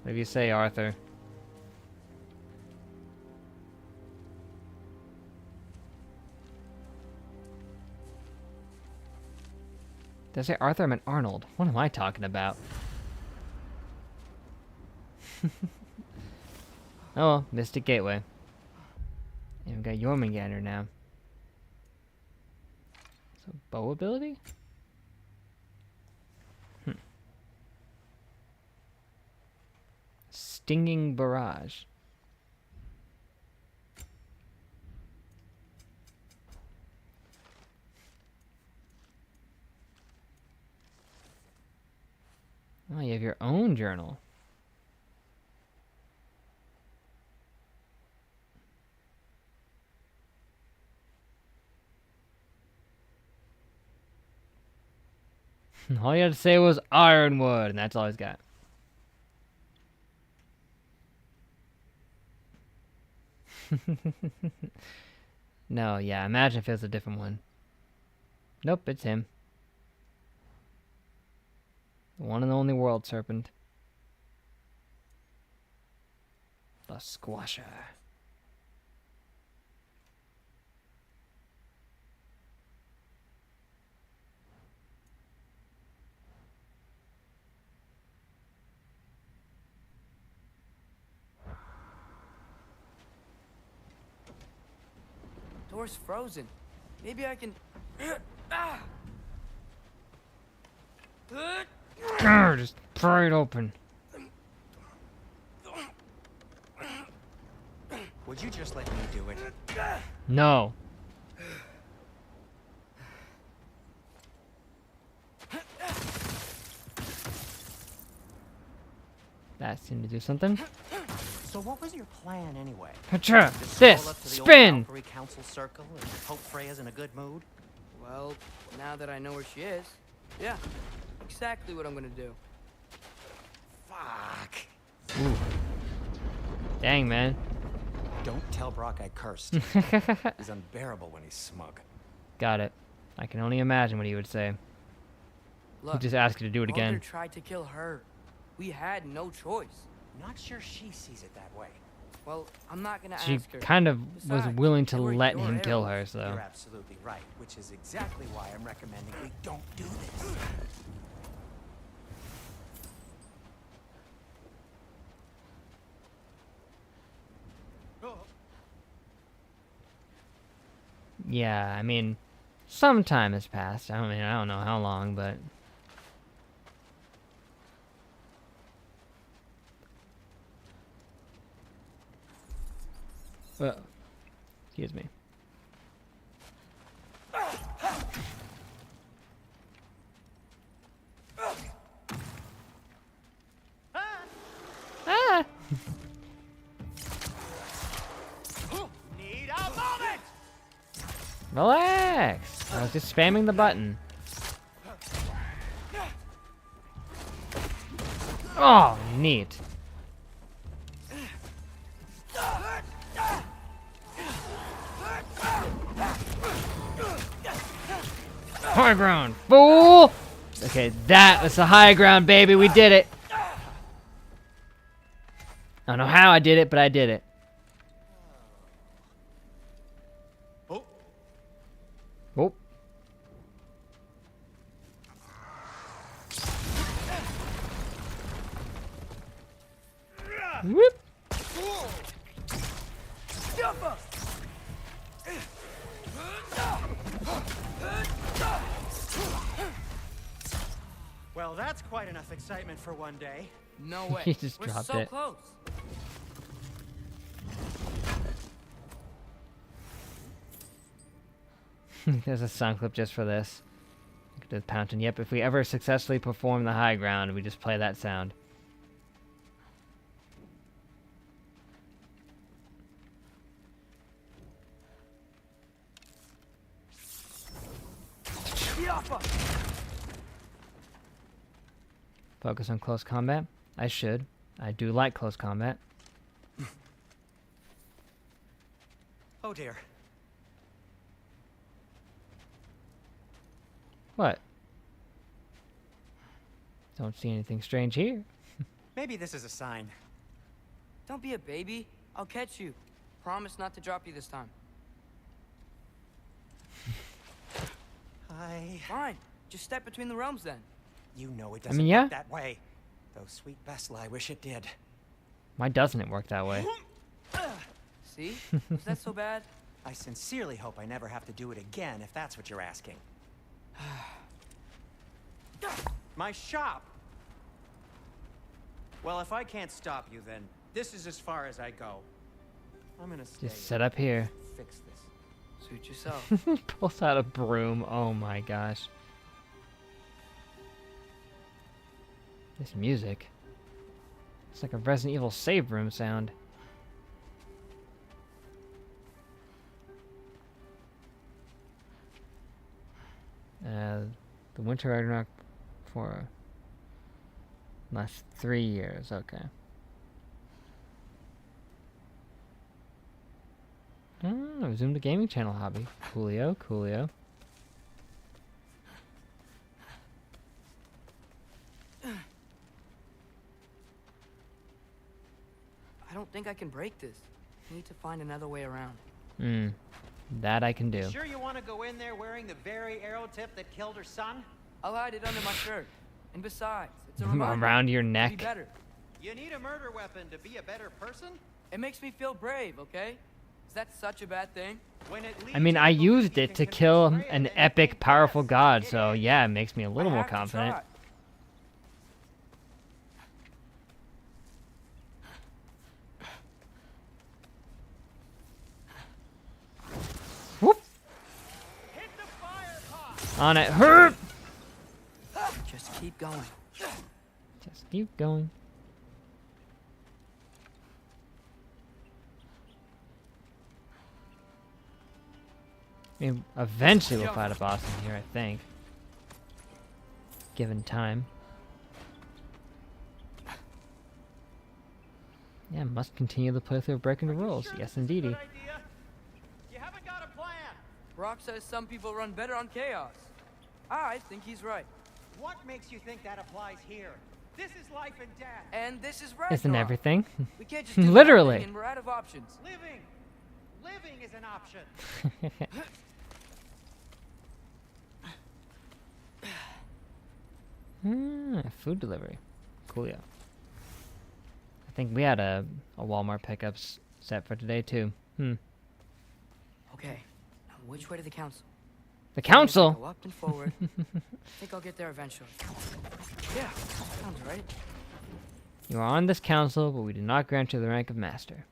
What do you say, Arthur? Did I say Arthur? I meant Arnold. What am I talking about? Oh well, Mystic Gateway. And we've got Jormungandr now. So, bow ability? Stinging Barrage. Oh, you have your own journal. All you had to say was Ironwood, and that's all he's got. No, yeah, imagine if it was a different one. Nope, it's him. The one and only World Serpent. The Squasher. Door's frozen. Maybe I can. Ah! Grr, just pry it open. Would you just let me do it? No. That seemed to do something. So what was your plan anyway? Petra, Just this, stroll up to the old spin! Valkyrie Council circle and hope Freya's in a good mood? Well, now that I know where she is, yeah, exactly what I'm gonna do. Fuck. Ooh. Dang, man. Don't tell Brock I cursed. He's unbearable when he's smug. Got it. I can only imagine what he would say. Look, He'd just ask you to do it again. Mother tried to kill her. We had no choice. Not sure she sees it that way. Well, I'm not gonna She ask her. kind of was Besides, willing to they were let your him kill arrows. her, so. You're absolutely right, which is exactly why I'm recommending we don't do this. Yeah, I mean, some time has passed. I don't know how long, but. Excuse me. Ah! Need a moment! Relax. I was just spamming the button. Oh, neat. High ground, fool! Okay, that was the high ground, baby. We did it. I don't know how I did it, but I did it. Oh. Oh. Whoop. Well, that's quite enough excitement for one day. No way. He just We're dropped so it. close. There's a sound clip just for this. The Pountain. Yep, if we ever successfully perform the high ground, we just play that sound. Focus on close combat. I should. I do like close combat. Oh dear. What? Don't see anything strange here. Maybe this is a sign. Don't be a baby. I'll catch you. Promise not to drop you this time. Fine. Just step between the realms then. You know it I doesn't mean, yeah. work that way. Though sweet Bessel, I wish it did. Why doesn't it work that way? See? Was that so bad? I sincerely hope I never have to do it again, if that's what you're asking. My shop! Well, if I can't stop you, then this is as far as I go. I'm gonna stay. Just set up here. Fix this. Suit yourself. Pulls out a broom. Oh my gosh. This music. It's like a Resident Evil save room sound. The Winter Ragnarök for last 3 years. Okay. Resume the gaming channel hobby. Coolio, coolio. I don't think I can break this. Need to find another way around. That I can do. Sure you want to go in there wearing the very arrow tip that killed her son? I'll hide it under my shirt. And besides, it's a reminder. Around your to be neck. better. You need a murder weapon to be a better person? It makes me feel brave, okay? Is that such a bad thing? When it I mean, I used it to kill an epic, powerful god, so yeah, it makes me a little I more have to confident. try. Whoop! On it. Hurt! Just keep going. Just keep going. I mean, eventually we'll fight a boss in here, I think. Given time. Yeah, must continue the playthrough of breaking the rules. Yes, indeedy. You haven't got a plan. Brock says some people run better on chaos. I think he's right. What makes you think that applies here? This is life and death. And this is Ragnarök. Isn't everything? We can't just do Literally. nothing and we're out of options. Living is an option. Food delivery. Coolio. I think we had a Walmart pickups set for today too. Okay. Now which way to the council? The I guess I council? Go up and forward. I think I'll get there eventually. Yeah, sounds right. You are on this council, but we do not grant you the rank of master.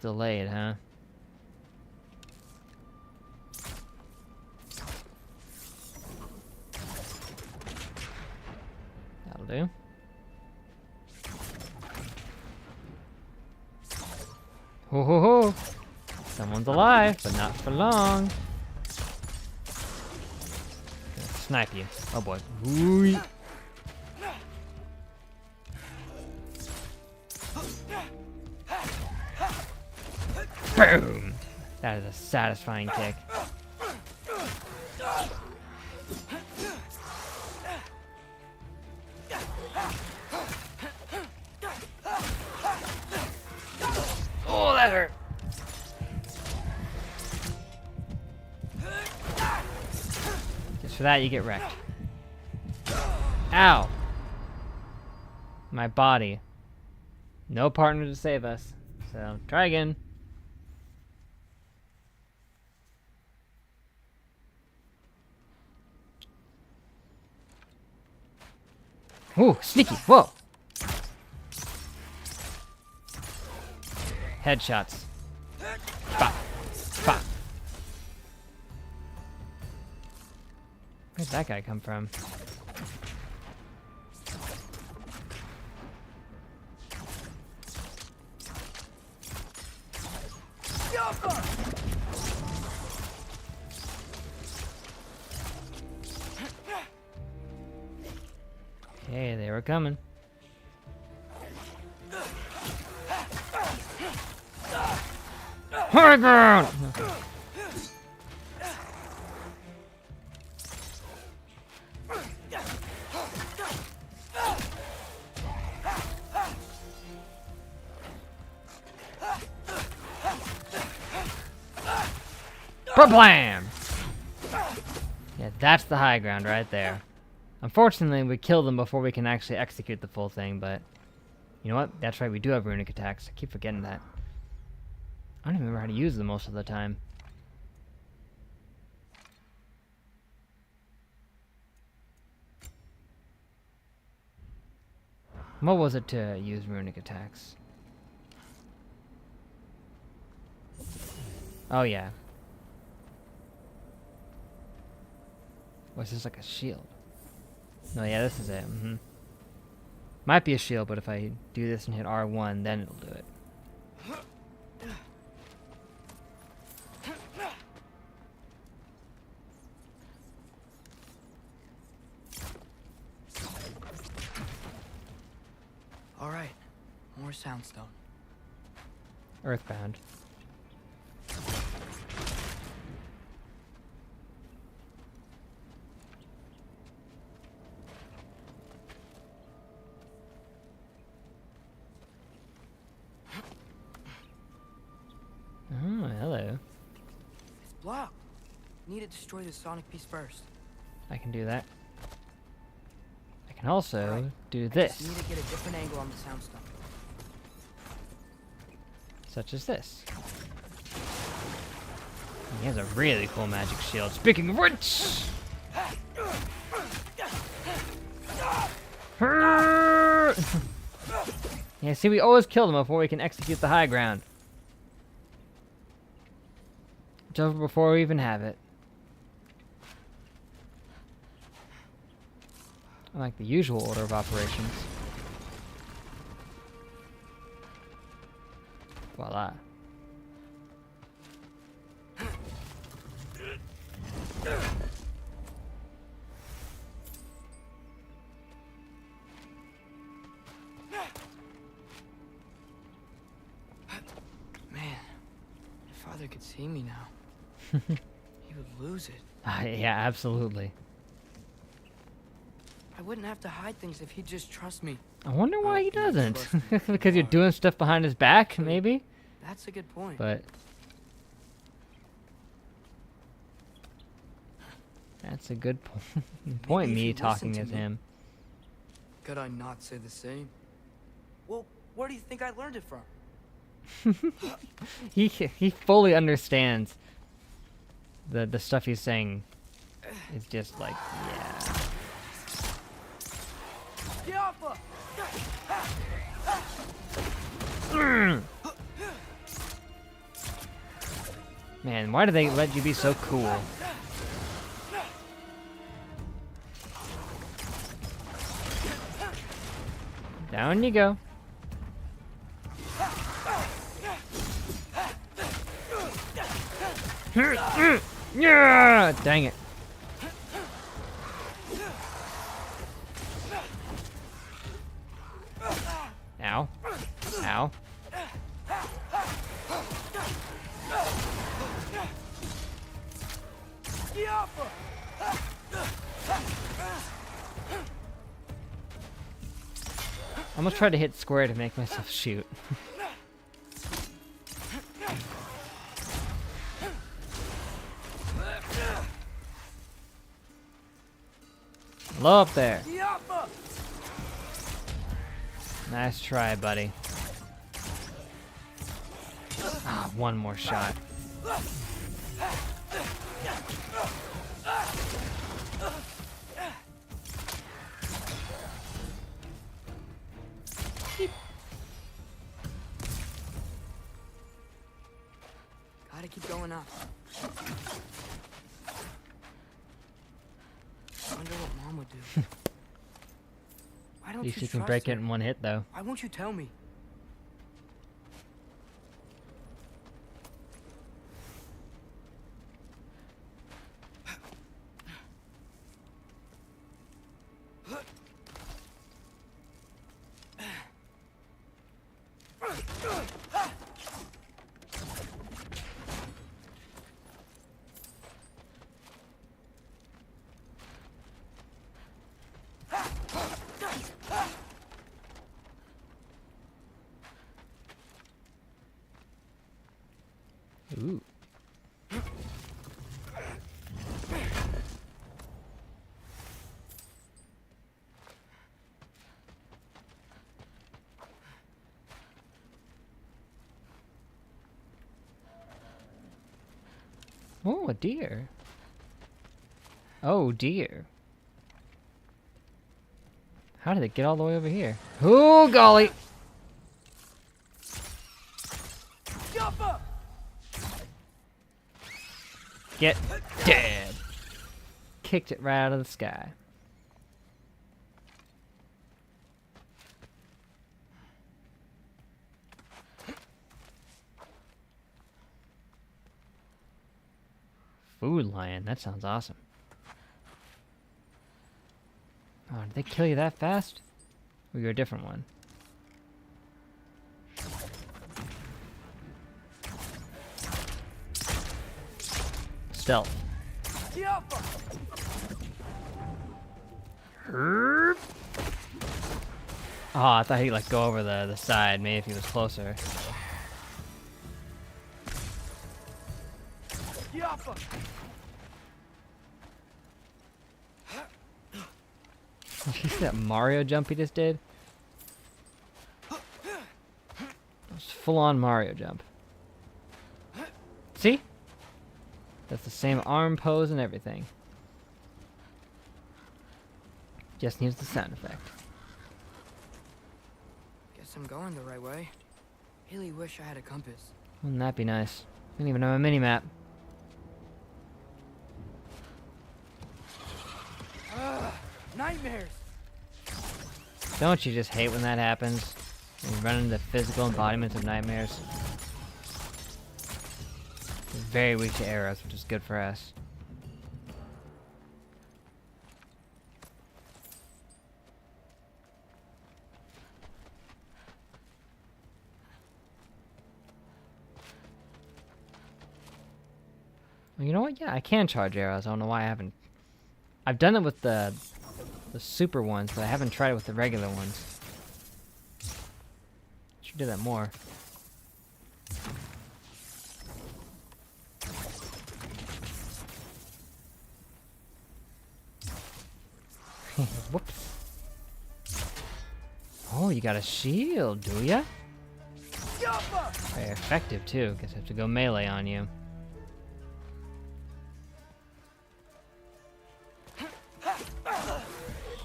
Delayed, huh? That'll do. Ho ho ho! Someone's alive, but not for long. Gonna snipe you. Oh boy. Ooh. Boom! That is a satisfying kick. Oh, that hurt. Just for that, you get wrecked. Ow! My body. No partner to save us. So, try again. Ooh, sneaky. Whoa. Headshots. Bop. Bop. Where'd that guy come from? Okay, they were coming. High ground! Kablam! Yeah, that's the high ground right there. Unfortunately, we kill them before we can actually execute the full thing, but... You know what? That's right, we do have runic attacks. I keep forgetting that. I don't even remember how to use them most of the time. What was it to use runic attacks? Oh, yeah. Was this like a shield? No, yeah, this is it. Might be a shield, but if I do this and hit R1, then it'll do it. All right, more soundstone. Earthbound. Oh, hello. It's blocked. Need to destroy the sonic piece first. I can do that. I can also Alright, do I this, just need to get a different angle on the soundstone. such as this. He has a really cool magic shield. Speaking of which... Yeah, see, we always kill them before we can execute the high ground. It's over before we even have it. Unlike the usual order of operations. Voila. Man, if Father could see me now, he would lose it. Yeah, absolutely. I wouldn't have to hide things if he'd just trust me. I wonder why he you doesn't. trust me. Because you're doing stuff behind his back, maybe? That's a good point. But... That's a good point, Maybe if me you'd talking listen as to me. him. Could I not say the same? Well, where do you think I learned it from? He fully understands the stuff he's saying is just like, yeah. Get off Man, why do they let you be so cool? Down you go. Yeah! Dang it. Ow. Ow. I almost tried to hit square to make myself shoot. Low up there. Nice try, buddy. Ah, one more shot. Gotta keep going up. I wonder what Mom would do. Why At don't least you you can trust break her? it in one hit, though. Why won't you tell me? Oh, a deer. Oh, dear. How did it get all the way over here? Oh, golly! Get dead. Kicked it right out of the sky. Food lion, that sounds awesome. Oh, did they kill you that fast? Or you're a different one? Stealth. Herp. Oh, I thought he'd like go over the side, maybe if he was closer. Did you see that Mario jump he just did? That was full-on Mario jump. See? That's the same arm pose and everything. Just needs the sound effect. Guess I'm going the right way. Really wish I had a compass. Wouldn't that be nice? I didn't even have a mini-map. Nightmares! Don't you just hate when that happens? When you run into physical embodiments of nightmares? We're very weak to arrows, which is good for us. Well, you know what? Yeah, I can charge arrows. I don't know why I haven't. I've done it with the super ones, but I haven't tried it with the regular ones. Should do that more. Whoops. Oh, you got a shield, do ya? Very effective too. Guess I have to go melee on you.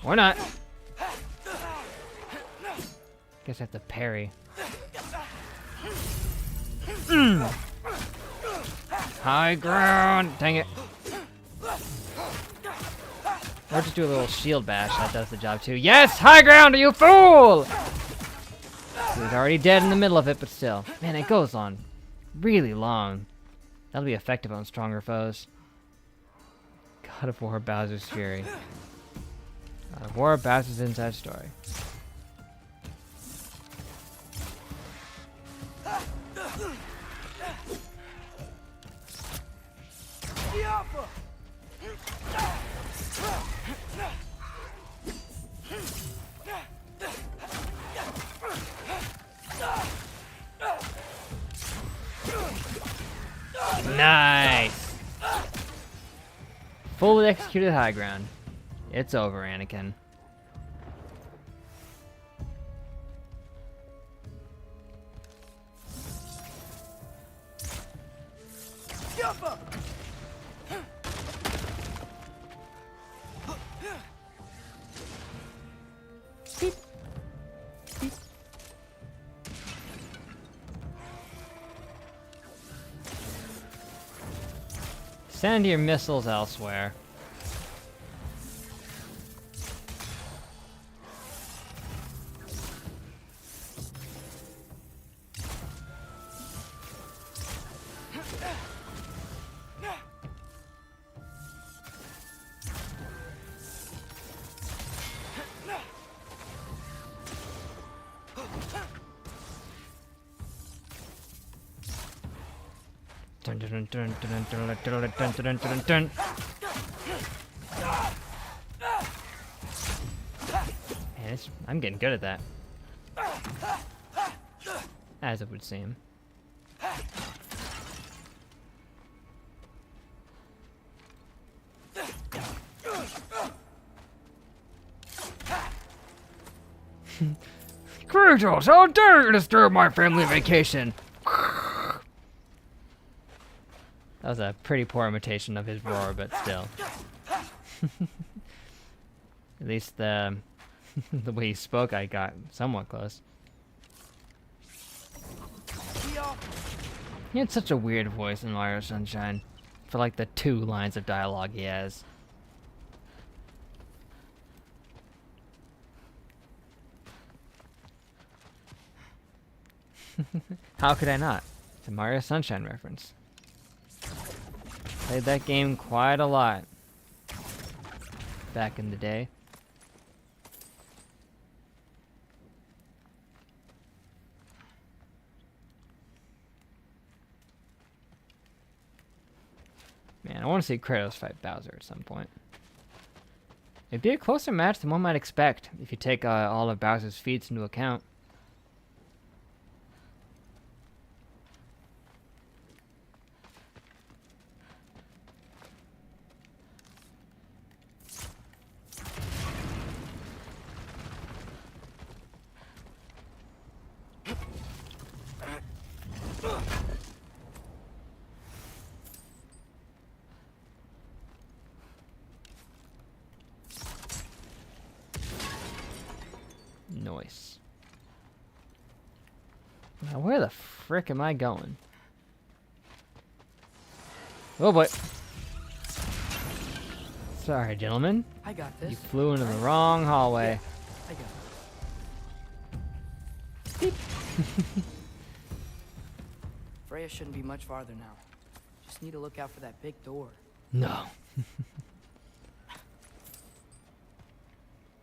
Or not. Guess I have to parry. High ground! Dang it. Or just do a little shield bash. That does the job too. Yes! High ground, you fool! He was already dead in the middle of it, but still. Man, it goes on really long. That'll be effective on stronger foes. God of War Bowser's Fury. God of War Bowser's Inside Story. Nice! Fully executed high ground. It's over, Anakin. Beep. Beep. Send your missiles elsewhere. Dun, dun, dun, dun, dun, dun, dun, dun, dun, dun, dun. Man, I'm getting good at that. As it would seem. Kratos, how dare you disturb my family vacation! That was a pretty poor imitation of his roar, but still. At least the the way he spoke, I got somewhat close. He had such a weird voice in Mario Sunshine for like the 2 lines of dialogue he has. How could I not? It's a Mario Sunshine reference. Played that game quite a lot back in the day. Man, I want to see Kratos fight Bowser at some point. It'd be a closer match than one might expect if you take all of Bowser's feats into account. Nice. Now where the frick am I going? Oh boy. Sorry, gentlemen. I got this. You flew into the wrong hallway. I got it. Beep. Freya shouldn't be much farther now. Just need to look out for that big door. No.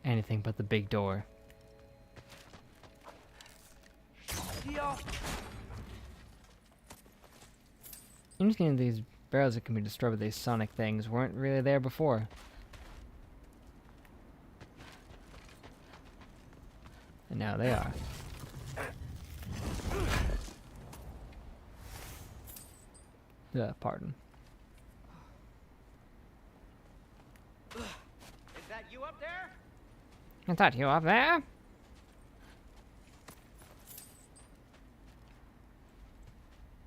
Anything but the big door. Interesting, these barrels that can be destroyed with these sonic things weren't really there before. And now they are. Pardon. Is that you up there? I thought you were up there.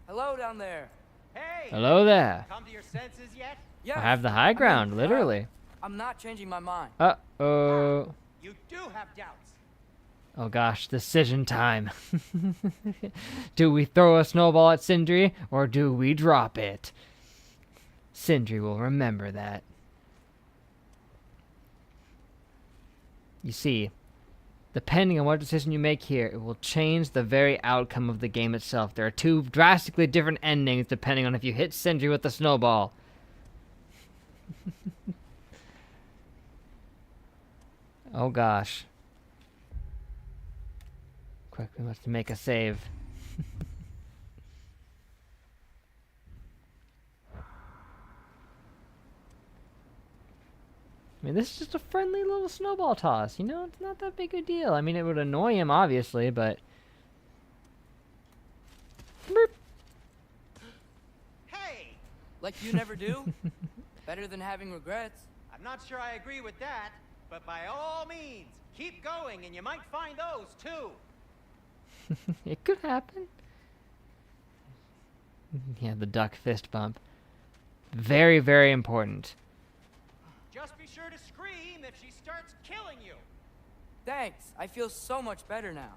Hello down there. Hey! Hello there. Come to your senses yet? Yeah. I have the high ground, literally. I'm not changing my mind. Uh-oh. You do have doubts. Oh gosh, decision time. Do we throw a snowball at Sindri, or do we drop it? Sindri will remember that. You see, depending on what decision you make here, it will change the very outcome of the game itself. There are 2 drastically different endings depending on if you hit Sindri with the snowball. Oh gosh. Quick, we must make a save. I mean, this is just a friendly little snowball toss, you know? It's not that big a deal. I mean, it would annoy him, obviously, but... Boop. Hey! Like you never do? Better than having regrets. I'm not sure I agree with that, but by all means, keep going and you might find those too. It could happen. Yeah, the duck fist bump. Very, very important. Just be sure to scream if she starts killing you. Thanks. I feel so much better now.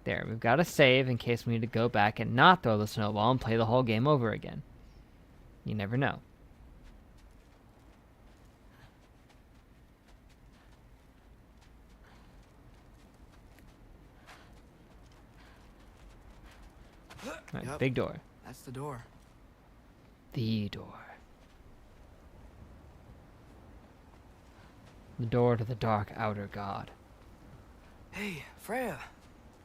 There, we've got a save in case we need to go back and not throw the snowball and play the whole game over again. You never know. Right, Yep. big door. That's the door. The door. The door to the dark outer god. Hey, Freya.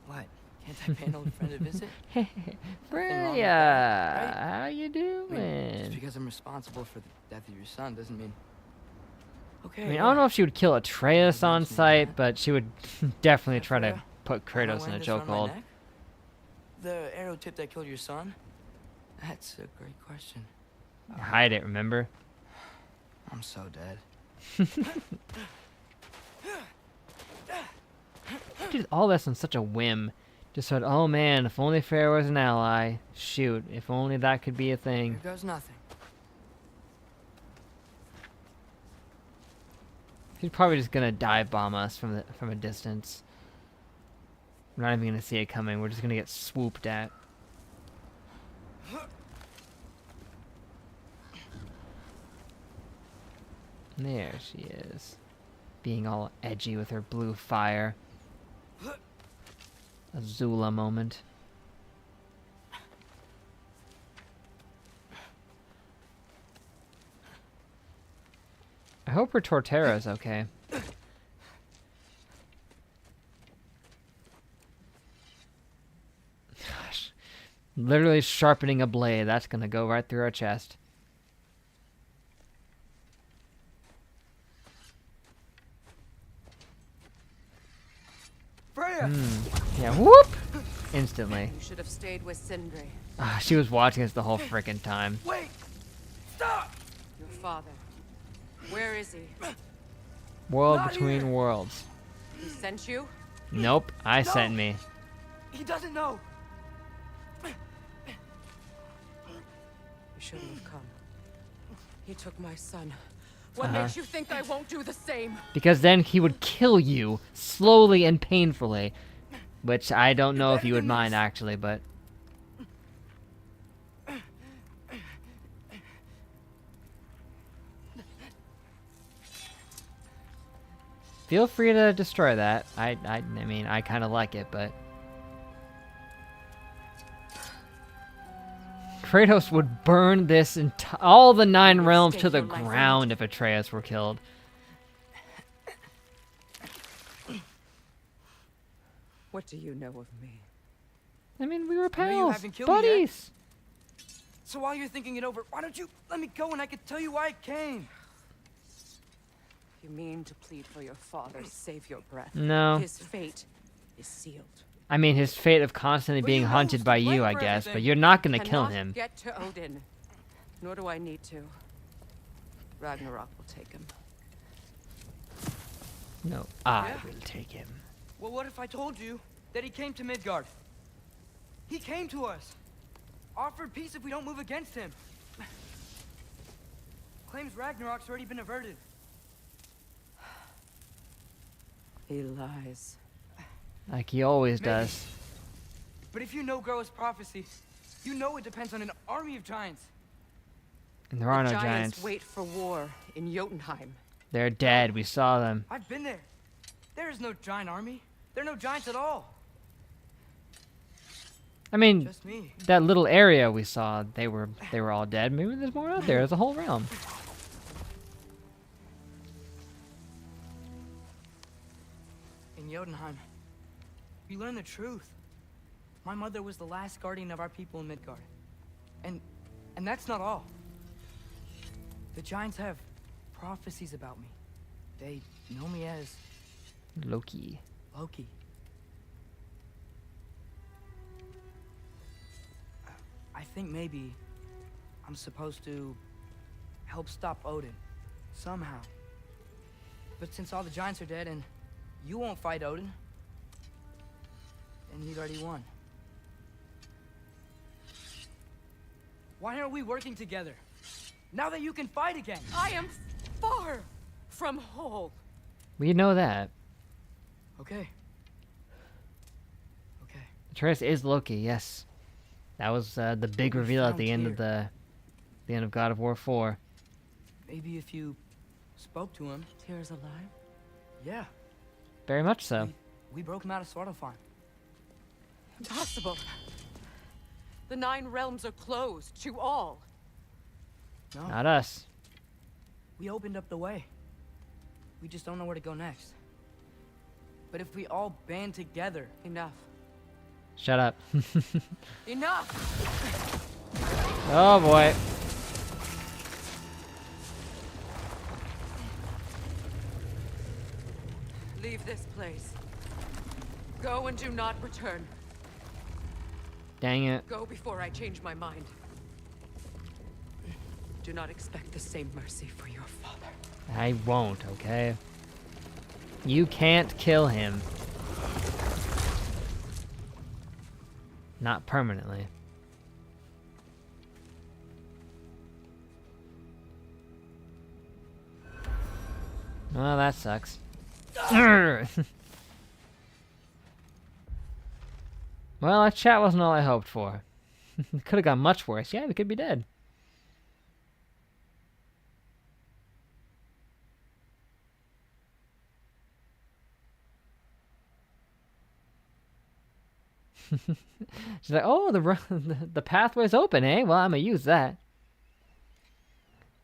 What? Can't I pay an old friend a visit? Hey, wrong with Freya, that, right? how you I mean, just doing? because I'm responsible for the death of your son doesn't mean... Okay. I mean, I don't know if she would kill Atreus on mention sight, that. but she would definitely Yeah, try to Freya, put am I Kratos in wearing a this around my chokehold. neck? The arrow tip that killed your son? That's a great question. Hide it, remember? I'm so dead. Did all this on such a whim. Just thought, oh man, if only Freya was an ally. Shoot, if only that could be a thing. Here goes nothing. He's probably just gonna dive bomb us from a distance. We're not even gonna see it coming. We're just gonna get swooped at. There she is, being all edgy with her blue fire. A Zula moment. I hope her Torterra's okay. Gosh. Literally sharpening a blade. That's gonna go right through our chest. Freya! Yeah, whoop! Instantly. You should have stayed with Sindri, Ah, she was watching us the whole frickin' time. Wait! Stop! your father. Where is he? World Not between here. worlds. He sent you? Nope, I No. sent me. He doesn't know. You shouldn't have come. He took my son. What makes you think I won't do the same? Because then he would kill you slowly and painfully. Which I don't know if you would mind actually, but feel free to destroy that. I mean, I kind of like it, but Kratos would burn this all the 9 realms to the Stake your life ground if Atreus were killed. What do you know of me? I mean, we were I know you pals, haven't killed me yet. buddies. So while you're thinking it over, why don't you let me go and I can tell you why I came? You mean to plead for your father, save your breath. No. His fate is sealed. I mean, his fate of constantly But being you know hunted who's to by you, blame I for guess, but everything. you're not gonna kill Cannot him. Get to Odin. Nor do I need to. Ragnarok will take him. No, I Yeah? will take him. Well, what if I told you that he came to Midgard? He came to us. Offered peace if we don't move against him. Claims Ragnarok's already been averted. He lies. Like he always Maybe. does. But if you know Groa's prophecy, you know it depends on an army of giants. And there are The no giants giants. wait for war in Jotunheim. They're dead. We saw them. I've been there. There is no giant army. There are no giants at all. I mean, Just me. that little area we saw, they were all dead. Maybe there's more out there. There's a whole realm. In Jotunheim, we learn the truth. My mother was the last guardian of our people in Midgard. And that's not all. The giants have prophecies about me. They know me as Loki. Loki. I think maybe I'm supposed to help stop Odin. Somehow. But since all the giants are dead and you won't fight Odin, then he's already won. Why aren't we working together? Now that you can fight again! I am far from whole. We know that. Okay. Okay. Atreus is Loki. Yes, that was the big We reveal at found the end of Tyr. the end of God of War 4. Maybe if you spoke to him. Tyr's alive? Yeah. Very much so. We broke him out of Svartalfheim. Impossible. The 9 realms are closed to all. No. Not us. We opened up the way. We just don't know where to go next. But if we all band together, Enough. Shut up. Enough! Oh boy. Leave this place. Go and do not return. Dang it. Go before I change my mind. Do not expect the same mercy for your father. I won't, okay? You can't kill him. Not permanently. Well, that sucks. Well, that chat wasn't all I hoped for. Could have gone much worse. Yeah, we could be dead. She's like, oh, the pathway's open, eh? Well, I'm gonna use that.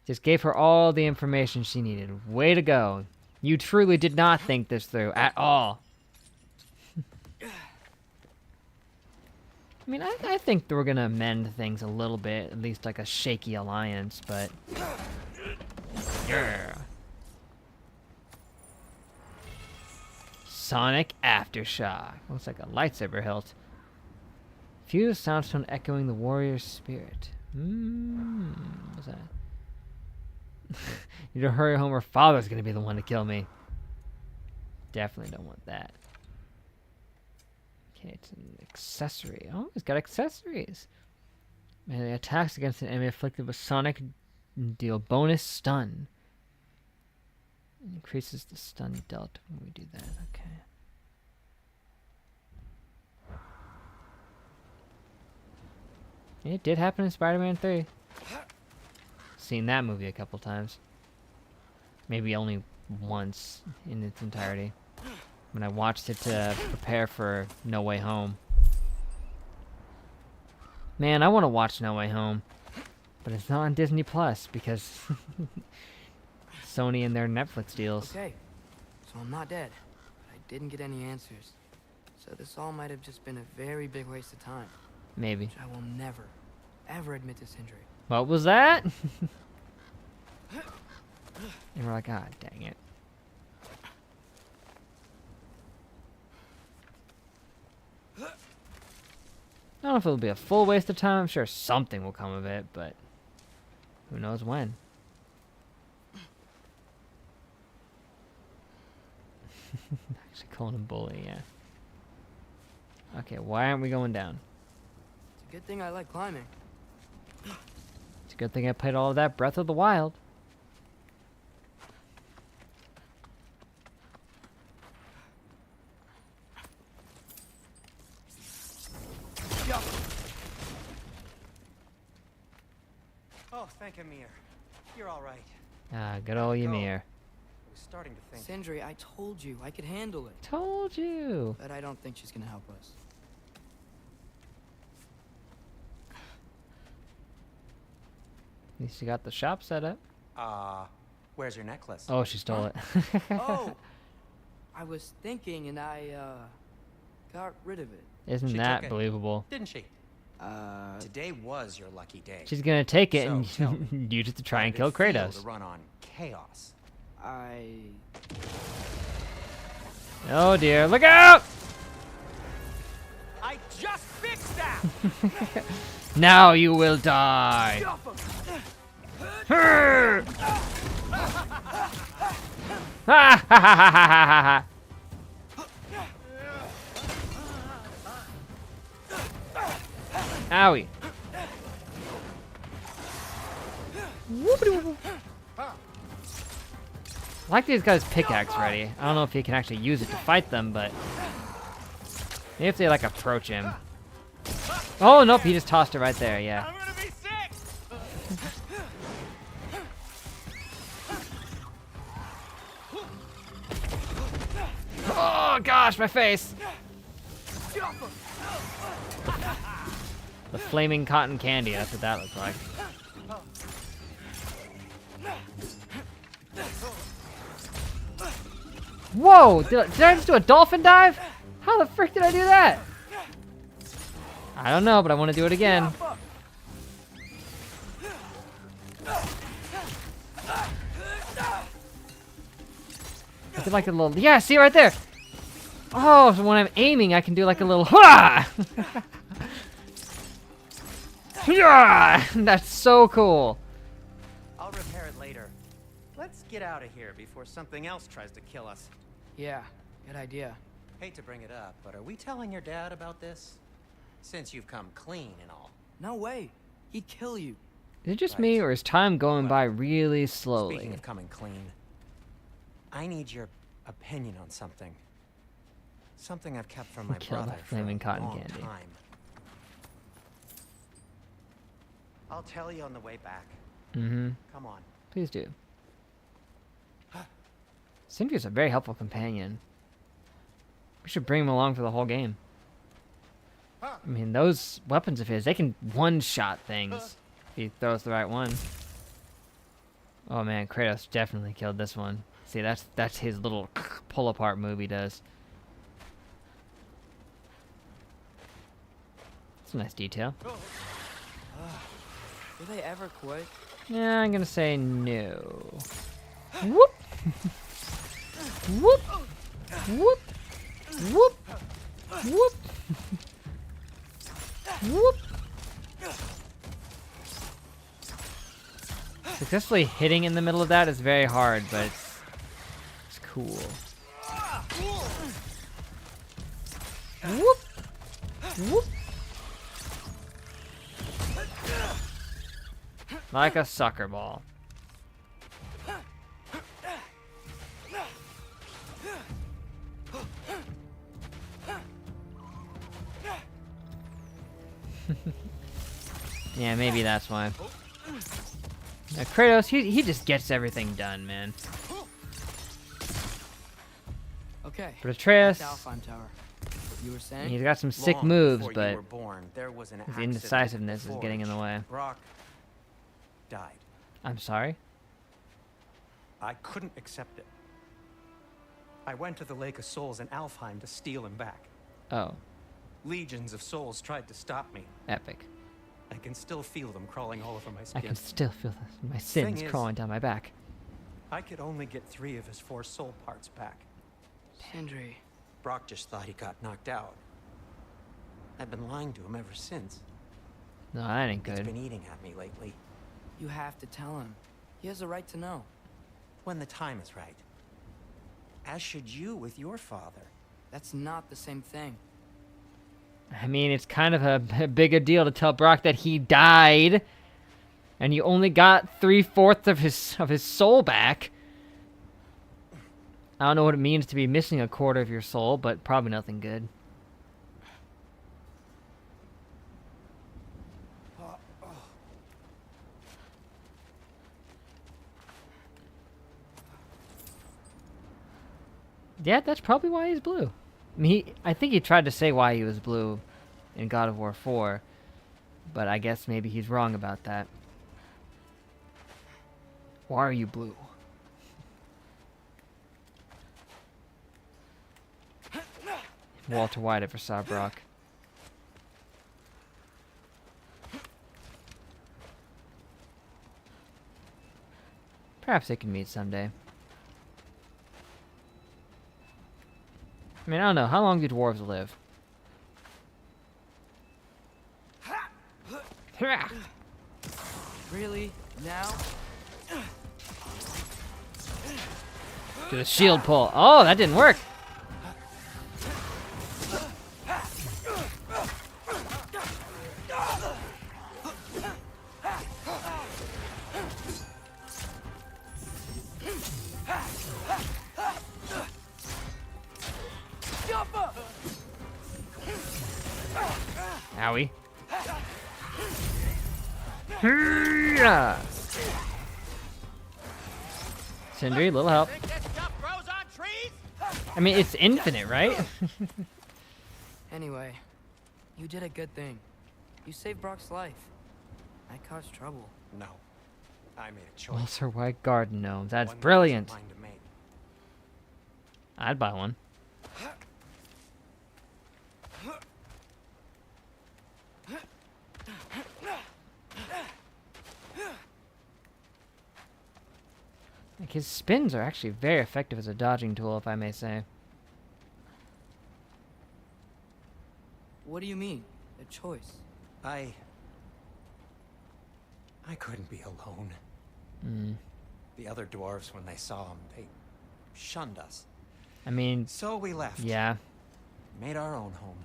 Just gave her all the information she needed. Way to go. You truly did not think this through at all. I mean, I think we're gonna amend things a little bit, at least like a shaky alliance, but... Yeah. Sonic Aftershock. Looks like a lightsaber hilt. Fuse soundstone echoing the warrior's spirit. What's that? You don't hurry home or father's gonna be the one to kill me. Definitely don't want that. Okay, it's an accessory. Oh, it's got accessories. Melee attacks against an enemy afflicted with sonic deal bonus stun. It increases the stun dealt when we do that. Okay. It did happen in Spider-Man 3. Seen that movie a couple times. Maybe only once in its entirety. When I watched it to prepare for No Way Home. Man, I want to watch No Way Home. But it's not on Disney Plus because Sony and their Netflix deals. Okay, so I'm not dead. But I didn't get any answers. So this all might have just been a very big waste of time. Maybe. Which I will never, ever admit to Sindri. What was that? And we're like, ah, dang it. I don't know if it'll be a full waste of time. I'm sure something will come of it, but who knows when. Actually calling him bully, yeah. Okay, why aren't we going down? It's a good thing I like climbing. It's a good thing I played all of that Breath of the Wild. Oh, thank Amir. You're all right. Ah, good old Ymir. I was starting to think. Sindri, I told you I could handle it. Told you. But I don't think she's gonna help us. At least you got the shop set up. Where's your necklace? Oh, she stole it. Oh! I was thinking and I, got rid of it. Isn't She that took it. believable? Didn't she? Today was your lucky day. She's gonna take it So, tell and use it to try How and did kill it feel Kratos. to run on chaos. Oh dear, look out! I just fixed that! Now you will die! Ha ha ha ha ha ha! Owie. I like these guys' pickaxe ready. I don't know if he can actually use it to fight them, but maybe if they like approach him. Oh nope, he just tossed it right there. Yeah. I'm gonna be sick! Oh gosh, my face. The flaming cotton candy. That's what that looks like. Whoa! Did I just do a dolphin dive? How the frick did I do that? I don't know, but I want to do it again. I did like a little... Yeah, see right there! Oh, so when I'm aiming, I can do like a little... Hua! Yeah! That's so cool. I'll repair it later. Let's get out of here before something else tries to kill us. Yeah, good idea. Hate to bring it up, but are we telling your dad about this? Since you've come clean and all. No way. He'd kill you. Is it just Right. me, or is time going Well, by really Speaking slowly? of coming clean, I need your opinion on something. Something I've kept from my Kill the brother for flaming a cotton long candy. time. I'll tell you on the way back. Mm-hmm. Come on. Please do. Sindri's a very helpful companion. We should bring him along for the whole game. I mean, those weapons of his, they can one-shot things if he throws the right one. Oh man, Kratos definitely killed this one. See, that's his little pull-apart move he does. It's a nice detail. Will they ever quit? Yeah, I'm gonna say no. Whoop! Whoop! Whoop! Whoop! Whoop! Whoop! Successfully hitting in the middle of that is very hard, but it's cool. Whoop! Whoop! Like a soccer ball. Yeah, maybe that's why. Now, Kratos, he just gets everything done, man. Okay. But Atreus, back to Alfheim Tower. You were saying? he's got some sick Long moves, before but you were born, there was an his accident at the indecisiveness is getting in the forge. way. Brock died. I'm sorry? I couldn't accept it. I went to the Lake of Souls in Alfheim to steal him back. Oh, Legions of souls tried to stop me. epic. I can still feel them crawling all over my I skin. can still feel my sins Thing is- crawling down my back. I could only get 3 of his 4 soul parts back. Sindri. Brock just thought he got knocked out. I've been lying to him ever since. No, that ain't It's good. been eating at me lately. You have to tell him. He has a right to know. When the time is right. As should you with your father. That's not the same thing. I mean, it's kind of a bigger deal to tell Brock that he died, and you only got 3/4 of his soul back. I don't know what it means to be missing 1/4 of your soul, but probably nothing good. Yeah, that's probably why he's blue. I mean, I think he tried to say why he was blue in God of War 4, but I guess maybe he's wrong about that. Why are you blue? If Walter White ever saw Brock. Perhaps they can meet someday. I mean, I don't know. How long do dwarves live? Really? Now? Do the shield pull. Oh, that didn't work. Owie. Hyah! Sindri, little help. I mean, it's infinite, right? Anyway, you did a good thing. You saved Brock's life. I caused trouble. No. I made a choice. Walter White garden gnome. That's One that brilliant. wasn't mine to make. I'd buy one. Like, his spins are actually very effective as a dodging tool, if I may say. What do you mean? A choice? I couldn't be alone. Mm. The other dwarves, when they saw him, they shunned us. I mean, So we left. yeah. Made our own home.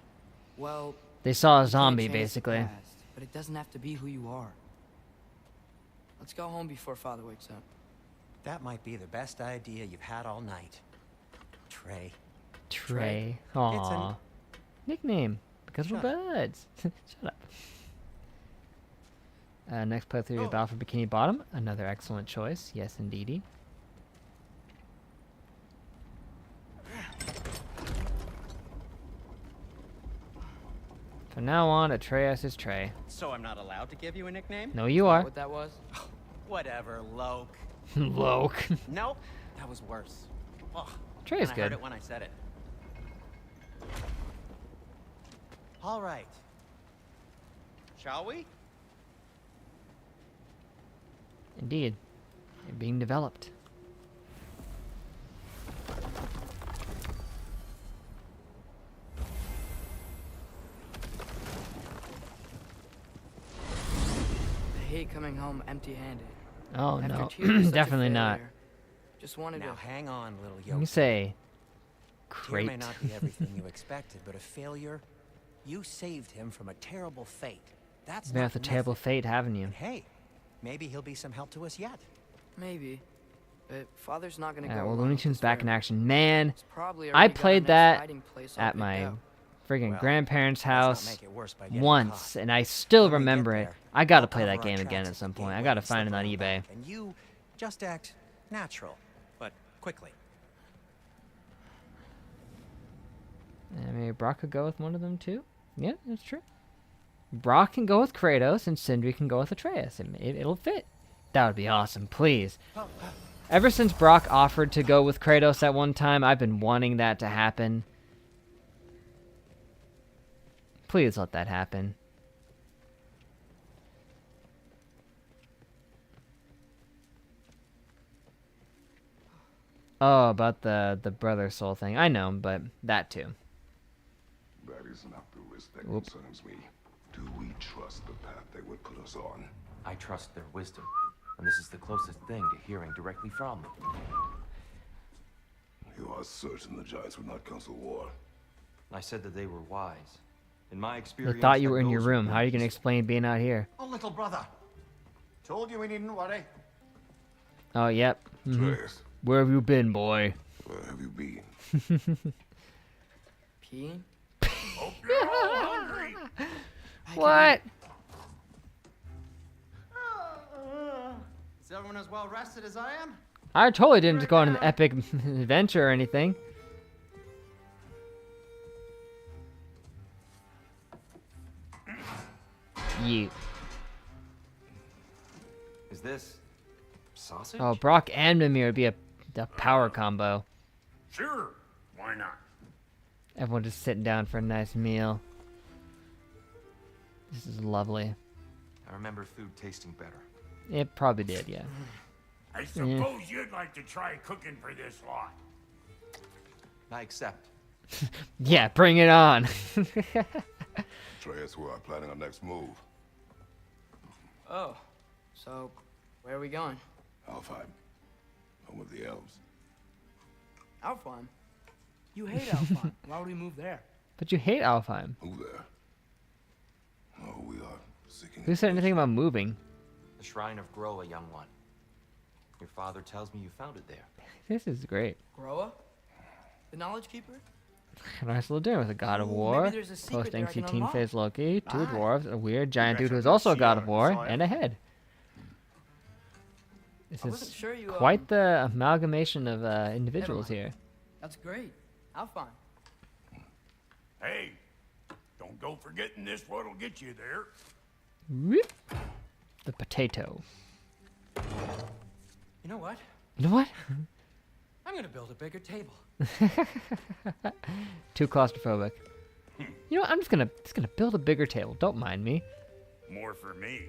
Well, They saw a You can't zombie, change the basically. past, but it doesn't have to be who you are. Let's go home before Father wakes up. That might be the best idea you've had all night. Trey. Trey. It's Aww. Nickname. Because we're Shut up. buds. Shut up. Next playthrough of Battle for Bikini Bottom. Another excellent choice. Yes, indeedy. From now on, Atreus is Trey. So I'm not allowed to give you a nickname? No, you are. What that was? Whatever, Loke. Loke. Nope, that was worse. Ugh, Trey's and I good. heard it when I said it. All right. Shall we? Indeed. You're being developed. I hate coming home empty-handed. Oh, After no. Tyr was such a Definitely not. failure, Just wanted Now to. hang on, little Let me Yoke. say, Tyr may great. not be everything you expected, but a failure. You saved him from a terrible fate. That's Been not with a terrible nothing. fate, haven't you? And hey, maybe he'll be some help to us yet. Maybe. But Father's not gonna Alright, go well, along Looney with Tunes this back in forever. action. Man, He's probably I already got our played next that hiding place all at picked my out. friggin' Well, grandparents' let's not house make it worse by getting once, caught. and I still When we get remember it. there, I gotta I'll play cover that our game again tracks at some the point. I gateway gotta and find it slip on around eBay. back, And you just act natural, but quickly. And maybe Brock could go with one of them too? Yeah, that's true. Brock can go with Kratos, and Sindri can go with Atreus. It'll fit. That would be awesome, please. Ever since Brock offered to go with Kratos at one time, I've been wanting that to happen. Please let that happen. Oh, about the brother soul thing. I know, but that too. That is not the risk that Whoop. concerns me. Do we trust the path they would put us on? I trust their wisdom, and this is the closest thing to hearing directly from them. You are certain the giants would not counsel war? I said that they were wise. In my I experience, thought you that were in your those who room. How are you know gonna this- explain being out here? Oh, little brother. Told you we needn't worry. Oh, yep. Atreus, Where have you been, boy? where have you been? Peeing? Hope you're all hungry. What? Is everyone as well rested as I am? I totally didn't go on an epic adventure or anything. Yeet. Is this sausage? Oh, Brock and Mimir would be a power combo. Sure, why not? Everyone just sitting down for a nice meal. This is lovely. I remember food tasting better. It probably did, yeah. I suppose you'd like to try cooking for this lot. I accept. Yeah, bring it on. Atreus, we are planning our next move. Oh. So, where are we going? Alfheim. Home of the elves. Alfheim? You hate Alfheim. Why would we move there? But you hate Alfheim. Who there? Oh, we are seeking... Who said anything about moving? The Shrine of Groa, young one. Your father tells me you found it there. This is great. Groa? The Knowledge Keeper? What am I still doing with a god of Ooh, war, maybe there's a secret post there I can NC-10 unlock. phase Loki, two Aye. dwarves, a weird giant dude better who's also a see god her of war, and saw it. and a head. This I wasn't is sure you, quite the amalgamation of individuals here. That's great. Alfheim. Hey, don't go forgetting this what'll get you there. Whoop. The potato. You know what? You know what? I'm gonna build a bigger table. Too claustrophobic. You know what? I'm just gonna build a bigger table. Don't mind me. More for me.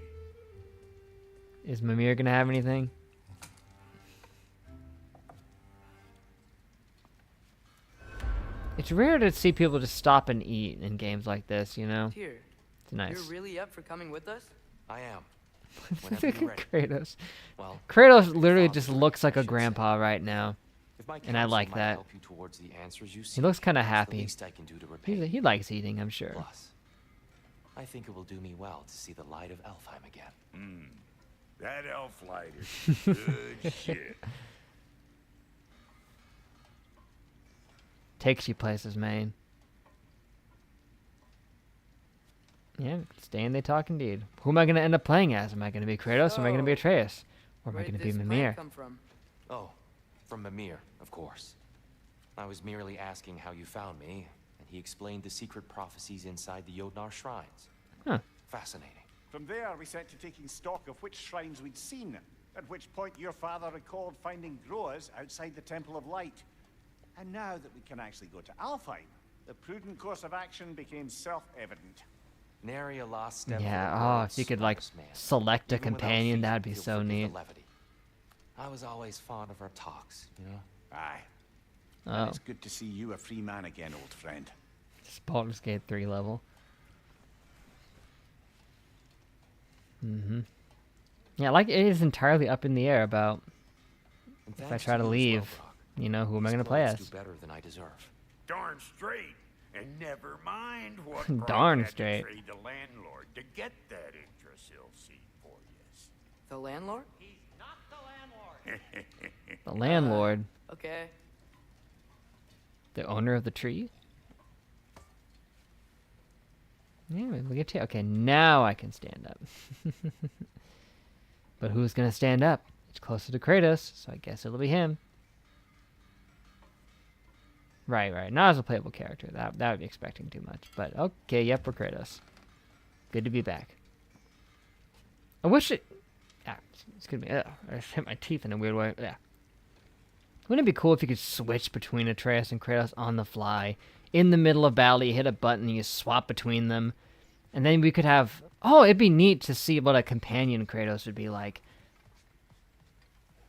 Is Mimir gonna have anything? It's rare to see people just stop and eat in games like this, you know? Tyr, It's nice. you're really up for coming with us? I am. Whenever Look you're at ready. Kratos. Well, Kratos literally father, just looks like I a should grandpa right now. if my And I counsel like might that. help you towards the answers you He seek, looks kind of it's happy. The least I can do to repay you. He likes eating, I'm sure. Plus, I think it will do me well to see the light of Elfheim again. That elf light is good shit. Takes you places, man. Yeah, staying they talk indeed. Who am I going to end up playing as? Am I going to be Kratos or am I going to be Atreus? Or am I Where going did to be this Mimir? plan come from? Oh, from Mimir, of course. I was merely asking how you found me, and he explained the secret prophecies inside the Jotnar shrines. Huh. Fascinating. From there, we set to taking stock of which shrines we'd seen, at which point your father recalled finding growers outside the Temple of Light. And now that we can actually go to Alfheim, the prudent course of action became self-evident. Nary a lost step. Yeah, for the oh, world's if you could, like, smartest man. select a Even without companion, feet, that'd be you'll so forgive the neat. levity. I was always fond of our talks, you know? Aye. Oh, And it's good to see you a free man again, old friend. it's Baldur's Gate 3 level. Yeah, like, it is entirely up in the air about And if I thanks try to you as well, leave, Brock. you know, who am I These going to play clothes as? do better than I deserve. Darn straight. And never mind what Darn Brock had straight. to trade the landlord to get that Yggdrasil seed for you. The landlord? He's not the landlord. The landlord, Okay. the owner of the tree? Yeah, we get to. Okay, now I can stand up. But who's going to stand up? It's closer to Kratos, so I guess it'll be him. Right. Not as a playable character. That would be expecting too much. But okay, yep, we're Kratos. Good to be back. I wish it. Excuse me. I just hit my teeth in a weird way. Yeah. Wouldn't it be cool if you could switch between Atreus and Kratos on the fly? In the middle of battle, you hit a button, you swap between them. And then we could have... Oh, it'd be neat to see what a companion Kratos would be like.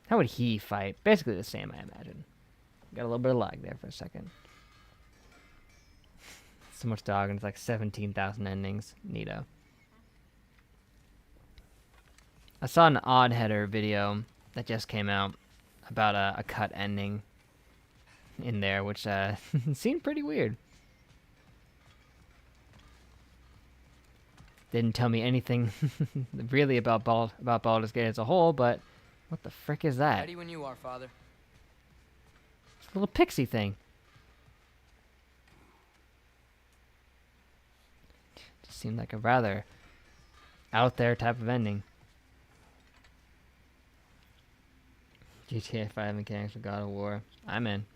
How would he fight? Basically the same, I imagine. Got a little bit of lag there for a second. So much dog, and it's like 17,000 endings. Neato. I saw an Odd Header video that just came out about a cut ending in there, which seemed pretty weird. Didn't tell me anything really about Baldur's Gate as a whole, but what the frick is that? Ready when you are, Father. It's a little pixie thing. Just seemed like a rather out there type of ending. GTA 5 mechanics for God of War. I'm in.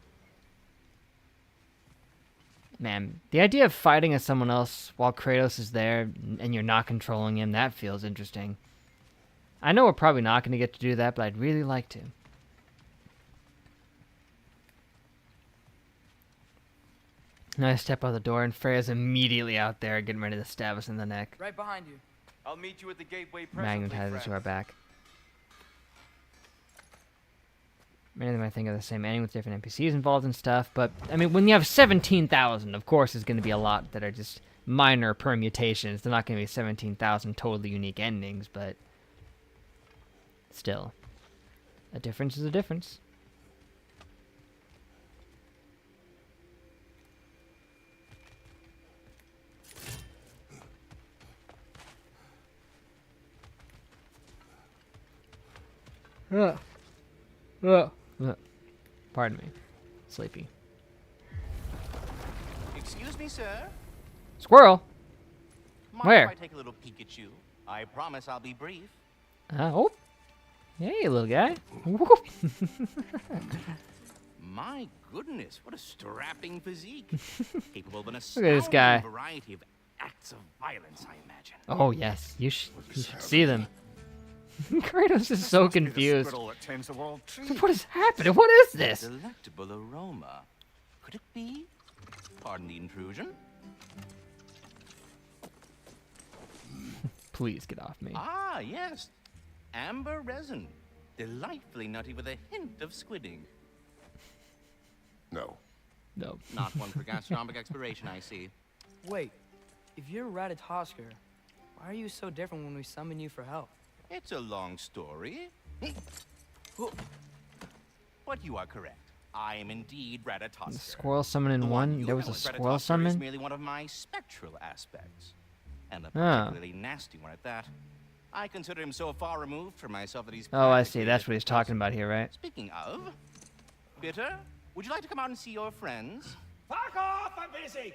Man, the idea of fighting as someone else while Kratos is there and you're not controlling him, that feels interesting. I know we're probably not going to get to do that, but I'd really like to. And I step out the door and Freya's immediately out there getting ready to stab us in the neck. Right behind you. I'll meet you at the gateway presently, Magnetizes to our friends. back. Many of them I think are the same ending with different NPCs involved and stuff, but I mean when you have 17,000, of course there's going to be a lot that are just minor permutations. They're not going to be 17,000 totally unique endings, but still, a difference is a difference. Pardon me. Sleepy. Excuse me, sir. Squirrel! Mind Where? if I take a little peek at you? I promise I'll be brief. Oh. Hey, little guy. My goodness, what a strapping physique. Capable of an Look at this guy. astounding variety of acts of violence, I imagine. Oh, yes. You should see them. Kratos is so Must be the confused. squirrel that tends the world tree. What is happening? What is this? Delectable aroma. Could it be? Pardon the intrusion. Please get off me. Ah, yes. Amber resin. Delightfully nutty with a hint of squidding. No. No. Not one for gastronomic exploration, I see. Wait, if you're Ratatoskr, why are you so different when we summon you for help? It's a long story. But you are correct. I am indeed Ratatoskr. Squirrel summon in The one. you There was know a as squirrel Ratatoskr is summon. merely one of my spectral aspects. and a particularly nasty one at that. I consider him so far removed from myself that he's Oh, I see. practically That's a what he's cousin. talking about here, right? Speaking of, Bitter, would you like to come out and see your friends? Fuck off! I'm busy!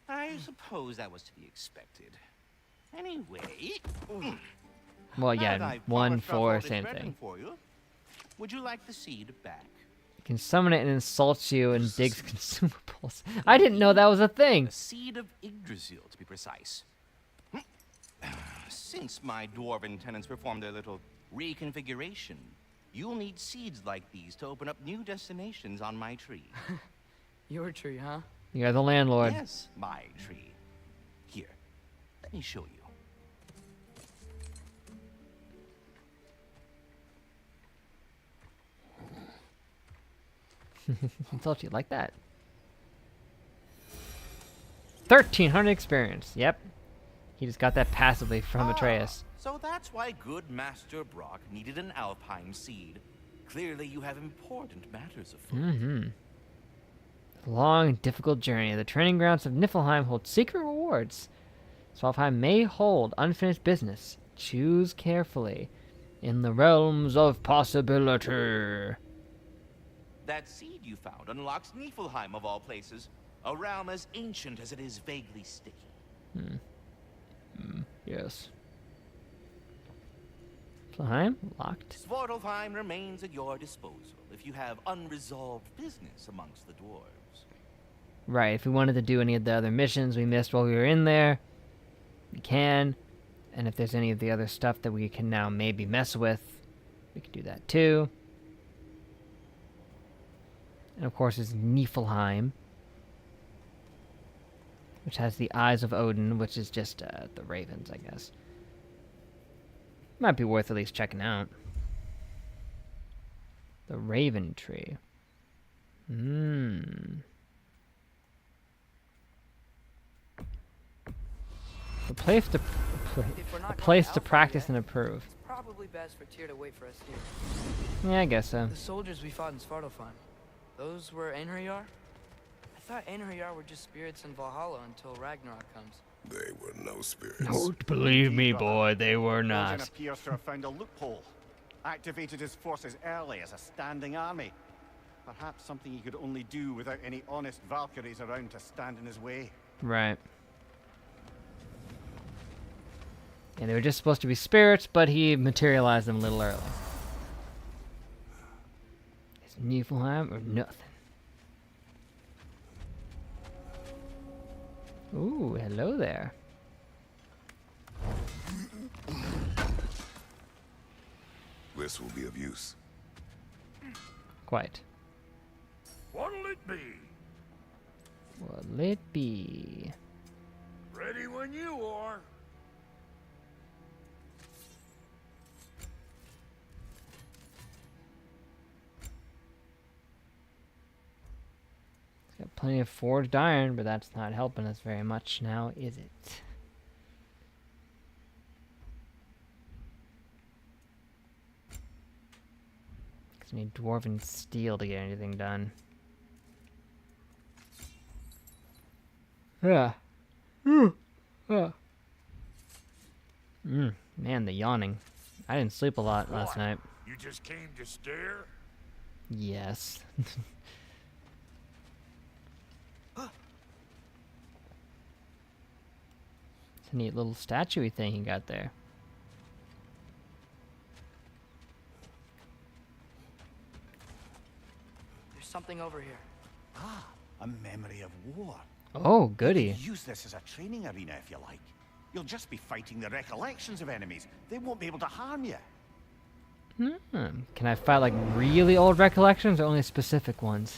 I suppose that was to be expected. Anyway, Well, now that yeah, I've 1, polished off 4, all this same resin thing. for you, would you like the seed back? You can summon it and insults you and digs consumables. I didn't know that was a thing. The seed of Yggdrasil, to be precise. Since my dwarven tenants performed their little reconfiguration, you'll need seeds like these to open up new destinations on my tree. Your tree, huh? You're the landlord. Yes, my tree. Here, let me show you. I thought you'd like that. 1,300 experience. Yep. He just got that passively from Atreus. So that's why good Master Brock needed an Alpine seed. Clearly you have important matters afoot. Mm-hmm. Long and difficult journey. The training grounds of Niflheim hold secret rewards. Svalheim may hold unfinished business. Choose carefully. In the realms of possibility. That seed you found unlocks Niflheim of all places. A realm as ancient as it is vaguely sticky. Yes. Niflheim? Locked. Svartalfheim remains at your disposal if you have unresolved business amongst the dwarves. Right, if we wanted to do any of the other missions we missed while we were in there, we can. And if there's any of the other stuff that we can now maybe mess with, we can do that too. And of course it's Niflheim, which has the Eyes of Odin, which is just the ravens, I guess. Might be worth at least checking out. The Raven Tree. A place to If we're not a going place to Alpha practice yet, and improve. It's probably best for Tyr to wait for us here. Yeah, I guess so. The soldiers we fought in Svartalfheim, those were Einherjar? I thought Einherjar were just spirits in Valhalla until Ragnarok comes. They were no spirits. Don't believe me, boy, they were Odin not. appears to have found a loophole. Activated his forces early as a standing army. Perhaps something he could only do without any honest Valkyries around to stand in his way. Right. And they were just supposed to be spirits, but he materialized them a little early. Is Niflheim or nothing? Ooh, hello there. This will be of use. Quite. What'll it be? What'll it be? Ready when you are. Got plenty of forged iron, but that's not helping us very much now, is it? Because we need dwarven steel to get anything done. Yeah. Man, the yawning. I didn't sleep a lot last What? night. You just came to stare? Yes. It's a neat little statue-y thing he got there. There's something over here. Ah, a memory of war. Oh, goody. Use this as a training arena if you like. You'll just be fighting the recollections of enemies. They won't be able to harm you. Can I fight like really old recollections or only specific ones?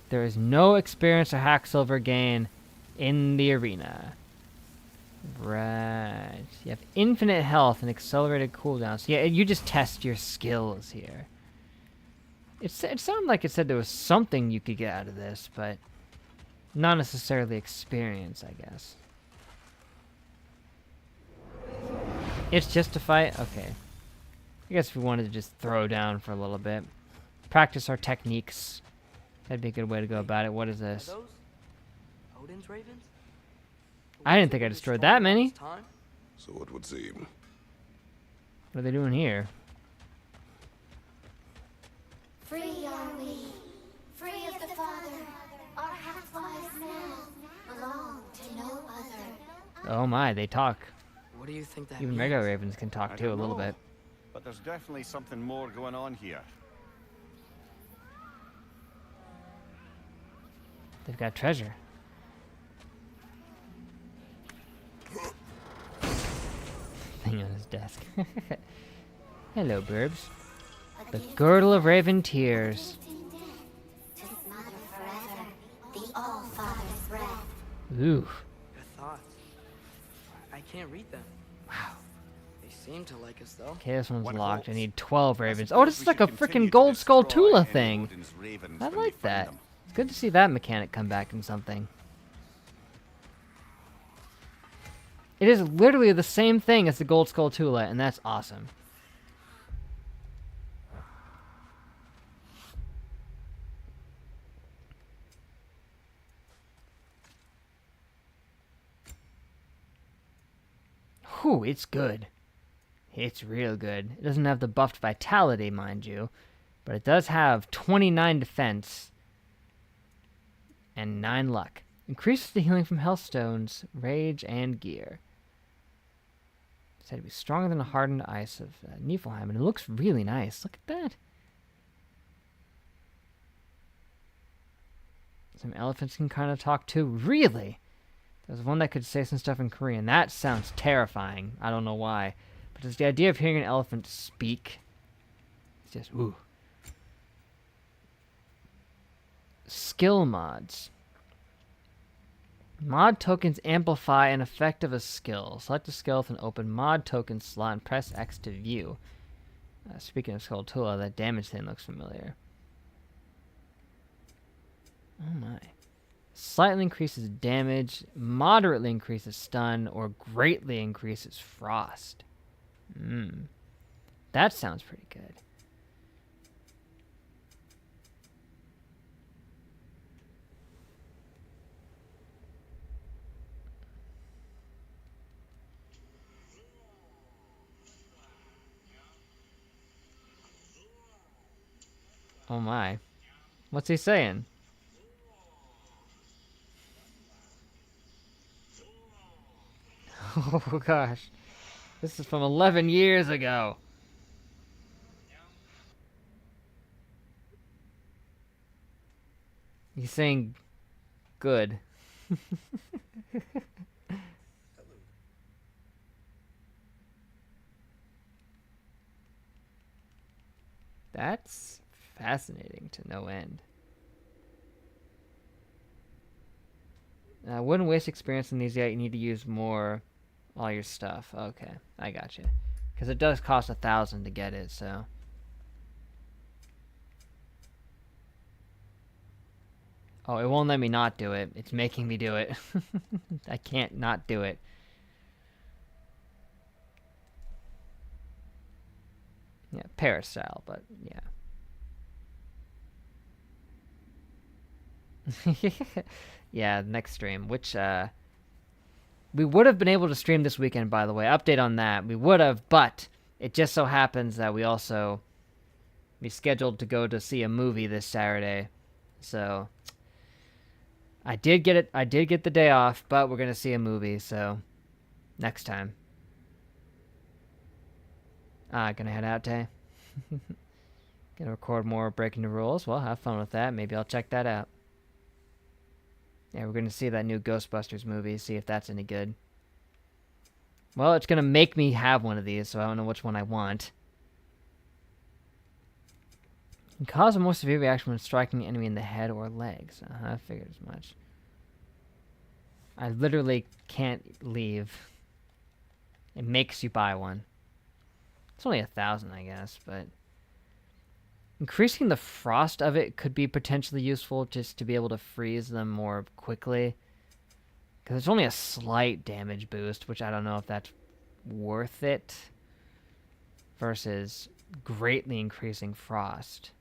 There is no experience or hack silver gain in the arena. Right. You have infinite health and accelerated cooldowns. So yeah, you just test your skills here. It sounded like it said there was something you could get out of this, but not necessarily experience, I guess. It's just a fight? Okay. I guess if we wanted to just throw down for a little bit. Practice our techniques. That'd be a good way to go about it. What is Are this? those Odin's ravens? I didn't think I destroyed that many. Time? So it would seem. What are they doing here? Free are we, free of the Father. Our half-wise now belong to no other. Oh my, they talk. What do you think that Even means? regular ravens can talk I too, a don't little know, bit. But there's definitely something more going on here. They've got treasure. Thing on his desk. Hello, burbs. The girdle of raven tears. To smother forever the All-Father's breath. Ooh. Good thoughts. I can't read them. Wow. They seem to like us, though. Okay, this one's What locked. I hopes? need 12 ravens. I Oh, this is suppose like we a should continue freaking to Gold Skull destroy Tula any thing. Odin's ravens I when we like find that. them. It's good to see that mechanic come back in something. It is literally the same thing as the Gold Skull Tula, and that's awesome. Whew, it's good. It's real good. It doesn't have the buffed vitality, mind you, but it does have 29 defense and 9 luck. Increases the healing from Hellstones, Rage, and Gear. Said to be stronger than the hardened ice of Niflheim, and it looks really nice. Look at that. Some elephants can kind of talk too. Really? There's one that could say some stuff in Korean. That sounds terrifying. I don't know why. But just the idea of hearing an elephant speak. It's just, ooh. Skill mods. Mod tokens amplify an effect of a skill. Select a skill with an open mod token slot and press X to view. Speaking of Skull Tula, that damage thing looks familiar. Oh my. Slightly increases damage, moderately increases stun, or greatly increases frost. That sounds pretty good. Oh my. What's he saying? Oh gosh. This is from 11 years ago. He's saying good. That's fascinating to no end. Wouldn't waste experience in these yet. You need to use more all your stuff. Okay, I got you. Because it does cost 1,000 to get it, so. Oh, it won't let me not do it. It's making me do it. I can't not do it. Yeah, Paris style, but yeah. Yeah, next stream, which we would have been able to stream this weekend, by the way. Update on that. We would have, but it just so happens that we scheduled to go to see a movie this Saturday. So I did get the day off, but we're going to see a movie, so next time. Gonna head out, Tay. Gonna record more Breaking the Rules. Well, have fun with that. Maybe I'll check that out. Yeah, we're gonna see that new Ghostbusters movie, see if that's any good. Well, it's gonna make me have one of these, so I don't know which one I want. Can cause a more severe reaction when striking an enemy in the head or legs. I figured as much. I literally can't leave. It makes you buy one. It's only 1,000, I guess, but increasing the frost of it could be potentially useful just to be able to freeze them more quickly. Because it's only a slight damage boost, which I don't know if that's worth it versus greatly increasing frost.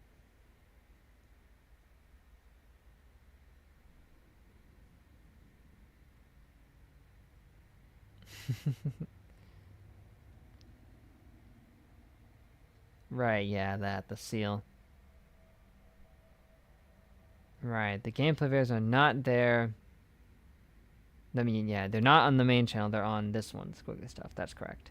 Right, yeah, the seal. Right, the gameplay videos are not there. I mean, yeah, they're not on the main channel, they're on this one, Squiggly Stuff, that's correct.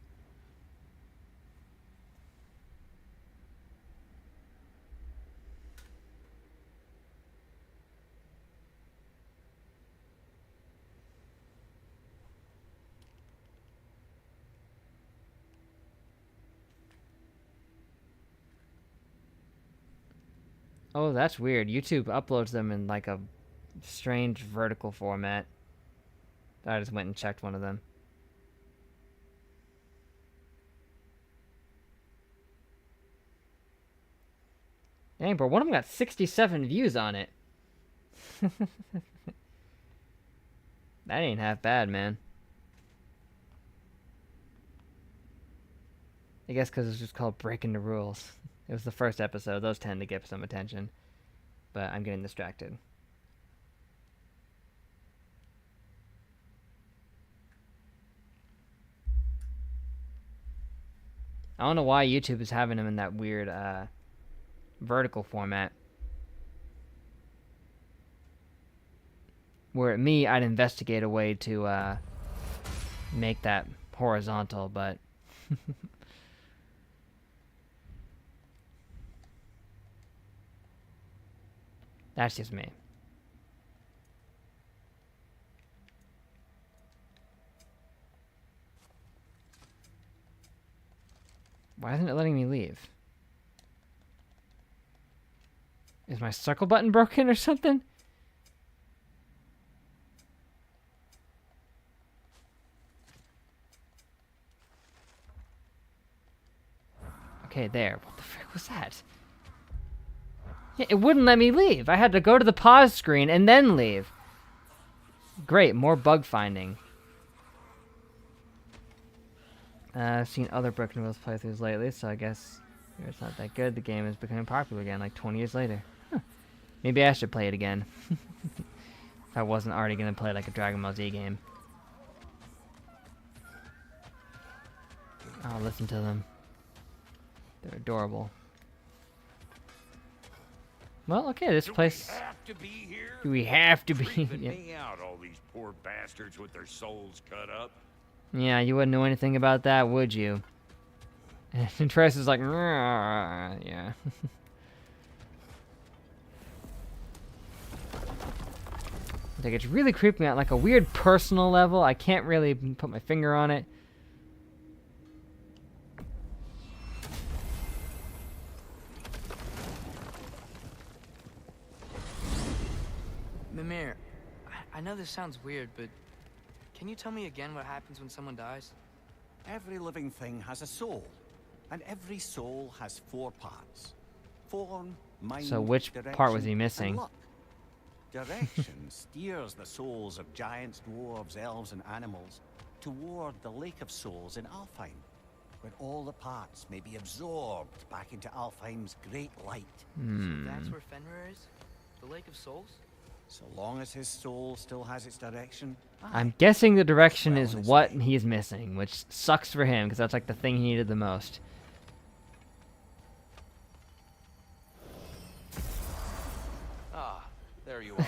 Oh, that's weird. YouTube uploads them in like a strange vertical format. I just went and checked one of them. Dang, bro, one of them got 67 views on it. That ain't half bad, man. I guess because it's just called Breaking the Rules. It was the first episode. Those tend to get some attention. But I'm getting distracted. I don't know why YouTube is having them in that weird vertical format. Where at me, I'd investigate a way to make that horizontal, but... That's just me. Why isn't it letting me leave? Is my circle button broken or something? Okay, there. What the frick was that? Yeah, it wouldn't let me leave. I had to go to the pause screen and then leave. Great, more bug finding. I've seen other Broken Wheels playthroughs lately, so I guess it's not that good. The game is becoming popular again, like 20 years later. Huh. Maybe I should play it again. If I wasn't already going to play like a Dragon Ball Z game. I'll listen to them. They're adorable. Well, okay, this place... have to be here? Do we have to be? Creeping Yeah. me out, all these poor bastards with their souls cut up. Yeah, you wouldn't know anything about that, would you? And Trace is like, yeah. Like, it's really creeping me out, like a weird personal level. I can't really put my finger on it. Mimir, I know this sounds weird, but can you tell me again what happens when someone dies? Every living thing has a soul, and every soul has 4 parts. Form, mind, So which part was he direction, missing? and luck. Direction steers the souls of giants, dwarves, elves, and animals toward the Lake of Souls in Alfheim, where all the parts may be absorbed back into Alfheim's great light. So that's where Fenrir is? The Lake of Souls? So long as his soul still has its direction. I'm guessing the direction Well, is on its what way. he's missing, which sucks for him, because that's like the thing he needed the most. Ah, there you are.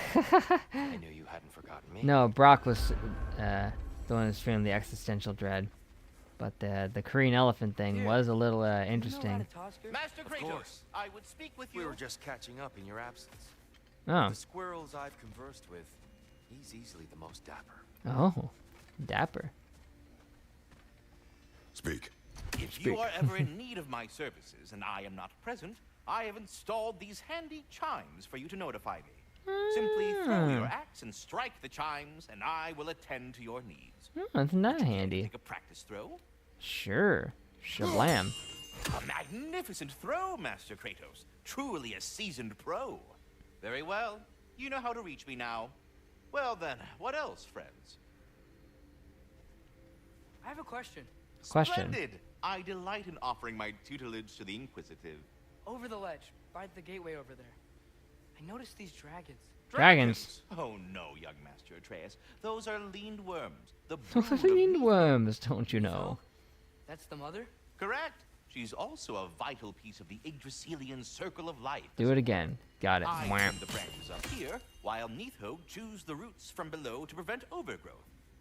I knew you hadn't forgotten me. No, Brock was the one who's feeling the existential dread. But the Korean elephant thing was a little interesting. Master Of Kratos, course. I would speak with you. We were just catching up in your absence. Oh. The squirrels I've conversed with, he's easily the most dapper. Oh. Dapper. Speak. If you are ever in need of my services and I am not present, I have installed these handy chimes for you to notify me. Simply throw your axe and strike the chimes, and I will attend to your needs. Oh, isn't that handy? Take a practice throw. Sure. Shablam. A magnificent throw, Master Kratos. Truly a seasoned pro. Very well. You know how to reach me now. Well then, what else, friends? I have a question. Question. Splendid! I delight in offering my tutelage to the inquisitive. Over the ledge, by the gateway over there. I noticed these dragons. Dragons. Oh no, young Master Atreus. Those are lean worms. The Those brood are of lean Neith. worms, don't you know? That's the mother? Correct. She's also a vital piece of the Yggdrasilian circle of life. Do it again. Got it. I Wham. trim the branches up here, while Neithhog chews the roots from below to prevent overgrowth.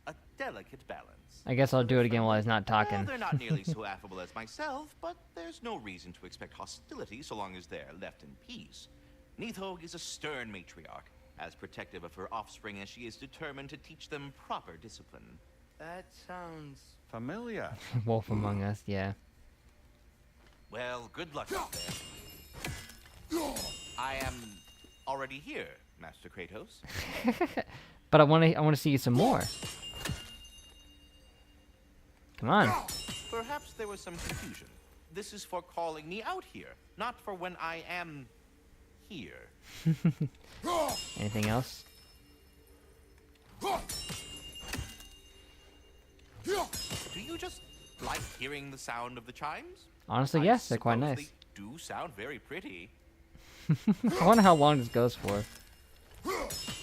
A delicate balance. I guess I'll do it again while he's not Well, talking. they're not nearly so affable as myself, but there's no reason to expect hostility so long as they're left in peace. Neithhog is a stern matriarch, as protective of her offspring as she is determined to teach them proper discipline. That sounds Familiar. Wolf Among Us, yeah. Well, good luck out there. I am already here, Master Kratos. But I want to see you some more. Come on. Perhaps there was some confusion. This is for calling me out here, not for when I am here. Anything else? Do you just like hearing the sound of the chimes? Honestly, I yes, they're quite suppose nice. They do sound very pretty. I wonder how long this goes for.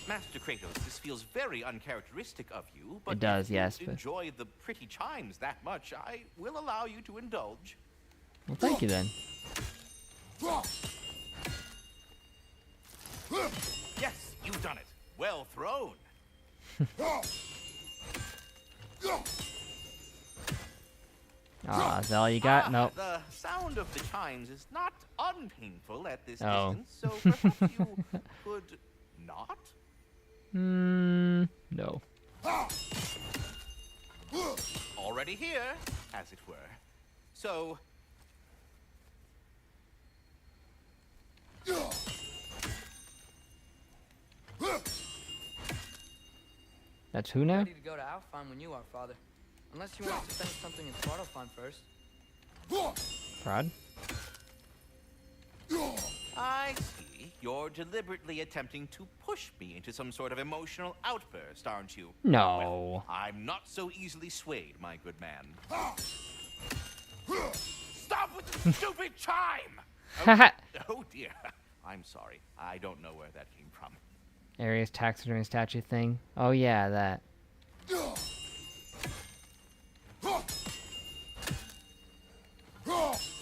Master Kratos, this feels very uncharacteristic of you, but It does, if you yes, but- enjoy the pretty chimes that much, I will allow you to indulge. Well, thank you then. Yes, you've done it. Well thrown. Ah, is that all you got? Nope. The sound of the chimes is not unpainful at this Oh. distance, so perhaps you could not? No. Already here, as it were. So... That's who now? ready to go to Alfheim when you are, Father. Unless you want to finish something in Svartalfheim first. Prod? I see. You're deliberately attempting to push me into some sort of emotional outburst, aren't you? No. Well, I'm not so easily swayed, my good man. Stop with the stupid chime! Oh dear. I'm sorry. I don't know where that came from. Ares taxidermy statue thing. Oh yeah, that.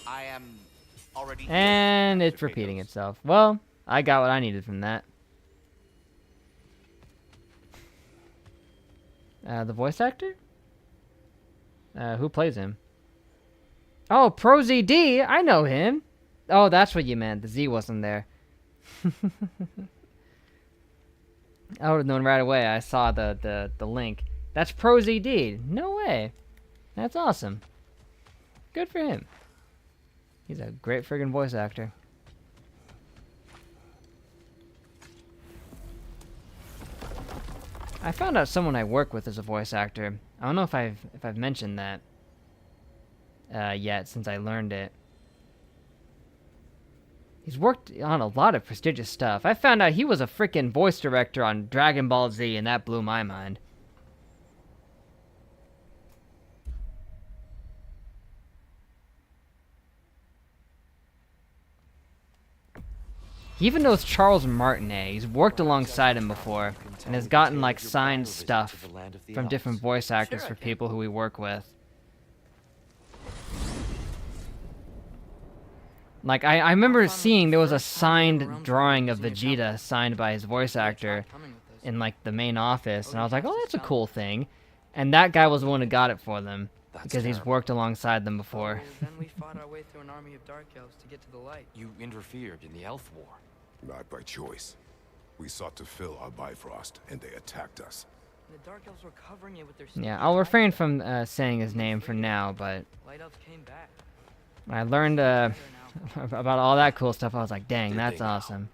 I am already here, And Master it's repeating Kratos. itself. Well, I got what I needed from that. The voice actor? Who plays him? Oh, Pro ZD! I know him! Oh, that's what you meant. The Z wasn't there. I would have known right away. I saw the link. That's Pro ZD. No way. That's awesome. Good for him. He's a great friggin' voice actor. I found out someone I work with is a voice actor. I don't know if I've mentioned that yet since I learned it. He's worked on a lot of prestigious stuff. I found out he was a frickin' voice director on Dragon Ball Z, and that blew my mind. He even knows Charles Martinet. He's worked alongside him before, and has gotten like signed stuff from different voice actors for people who we work with. Like, I remember seeing there was a signed drawing of Vegeta signed by his voice actor in, like, the main office, and I was like, oh, that's a cool thing. And that guy was the one who got it for them, because he's worked alongside them before. Then we fought our way through an army of dark elves to get to the light. You interfered in the Elf War. Not by choice. We sought to fill our Bifrost, and they attacked us. The dark elves were covering it with their Yeah, I'll refrain from saying his name for now, but light elves came back. when I learned about all that cool stuff, I was like, dang, that's awesome.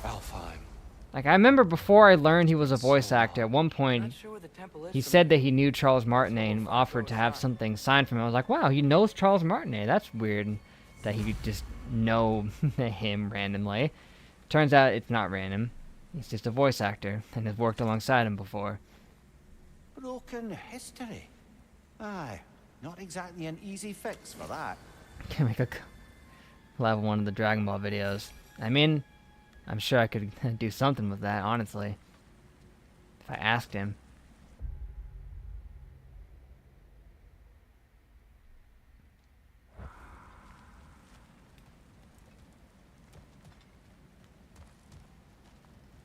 Alfheim. Like, I remember before I learned he was a voice actor, at one point, he said that he knew Charles Martinet and offered to have something signed from him. I was like, wow, he knows Charles Martinet. That's weird that he could just know him randomly. Turns out it's not random. He's just a voice actor and has worked alongside him before. Broken history. Aye, Not exactly an easy fix for that. Can make a level one of the Dragon Ball videos. I mean, I'm sure I could do something with that, honestly. If I asked him.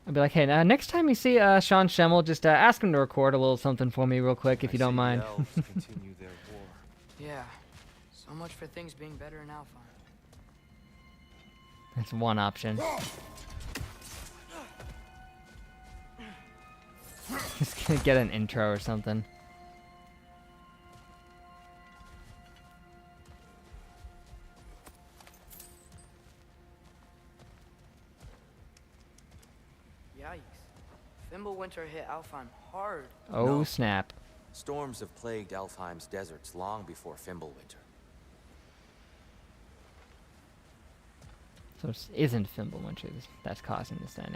I'd be like, hey, next time you see Sean Schemmel, just ask him to record a little something for me real quick, if you don't mind. Continue their war. Yeah. So much for things being better in Alfheim. That's one option. Just gonna get an intro or something. Yikes. Fimbulwinter hit Alfheim hard. Oh, No. snap. Storms have plagued Alfheim's deserts long before Fimbulwinter. So it isn't Fimbulwinter that's causing this then,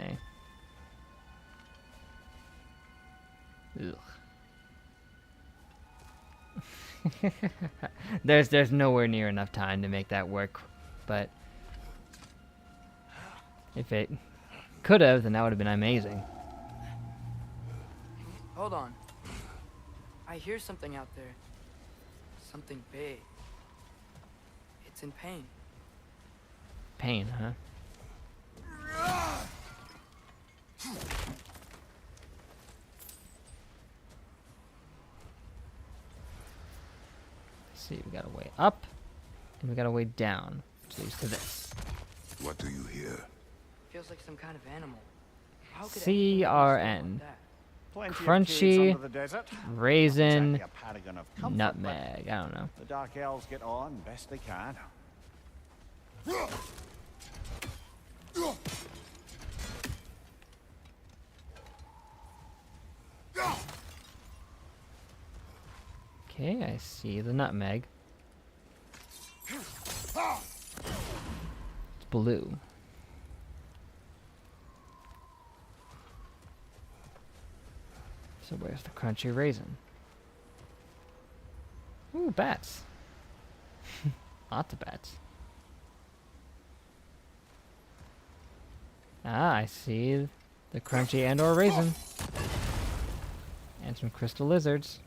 eh? Ugh. There's nowhere near enough time to make that work, but if it could have, then that would have been amazing. Hold on. I hear something out there. Something big. It's in pain. Pain, huh? Let's see, we got a way up, and we got a way down, which leads to this. What do you hear? Feels like some kind of animal. How could anything be CRN. like that? Plenty of Crunchy, caves under the desert. raisin, Exactly a paragon of comfort, nutmeg. I don't know. but the Dark Elves get on best they can. Okay, I see the nutmeg. It's blue. So where's the crunchy raisin? Ooh, bats. Lots of bats. Ah, I see the crunchy and or raisin. And some crystal lizards.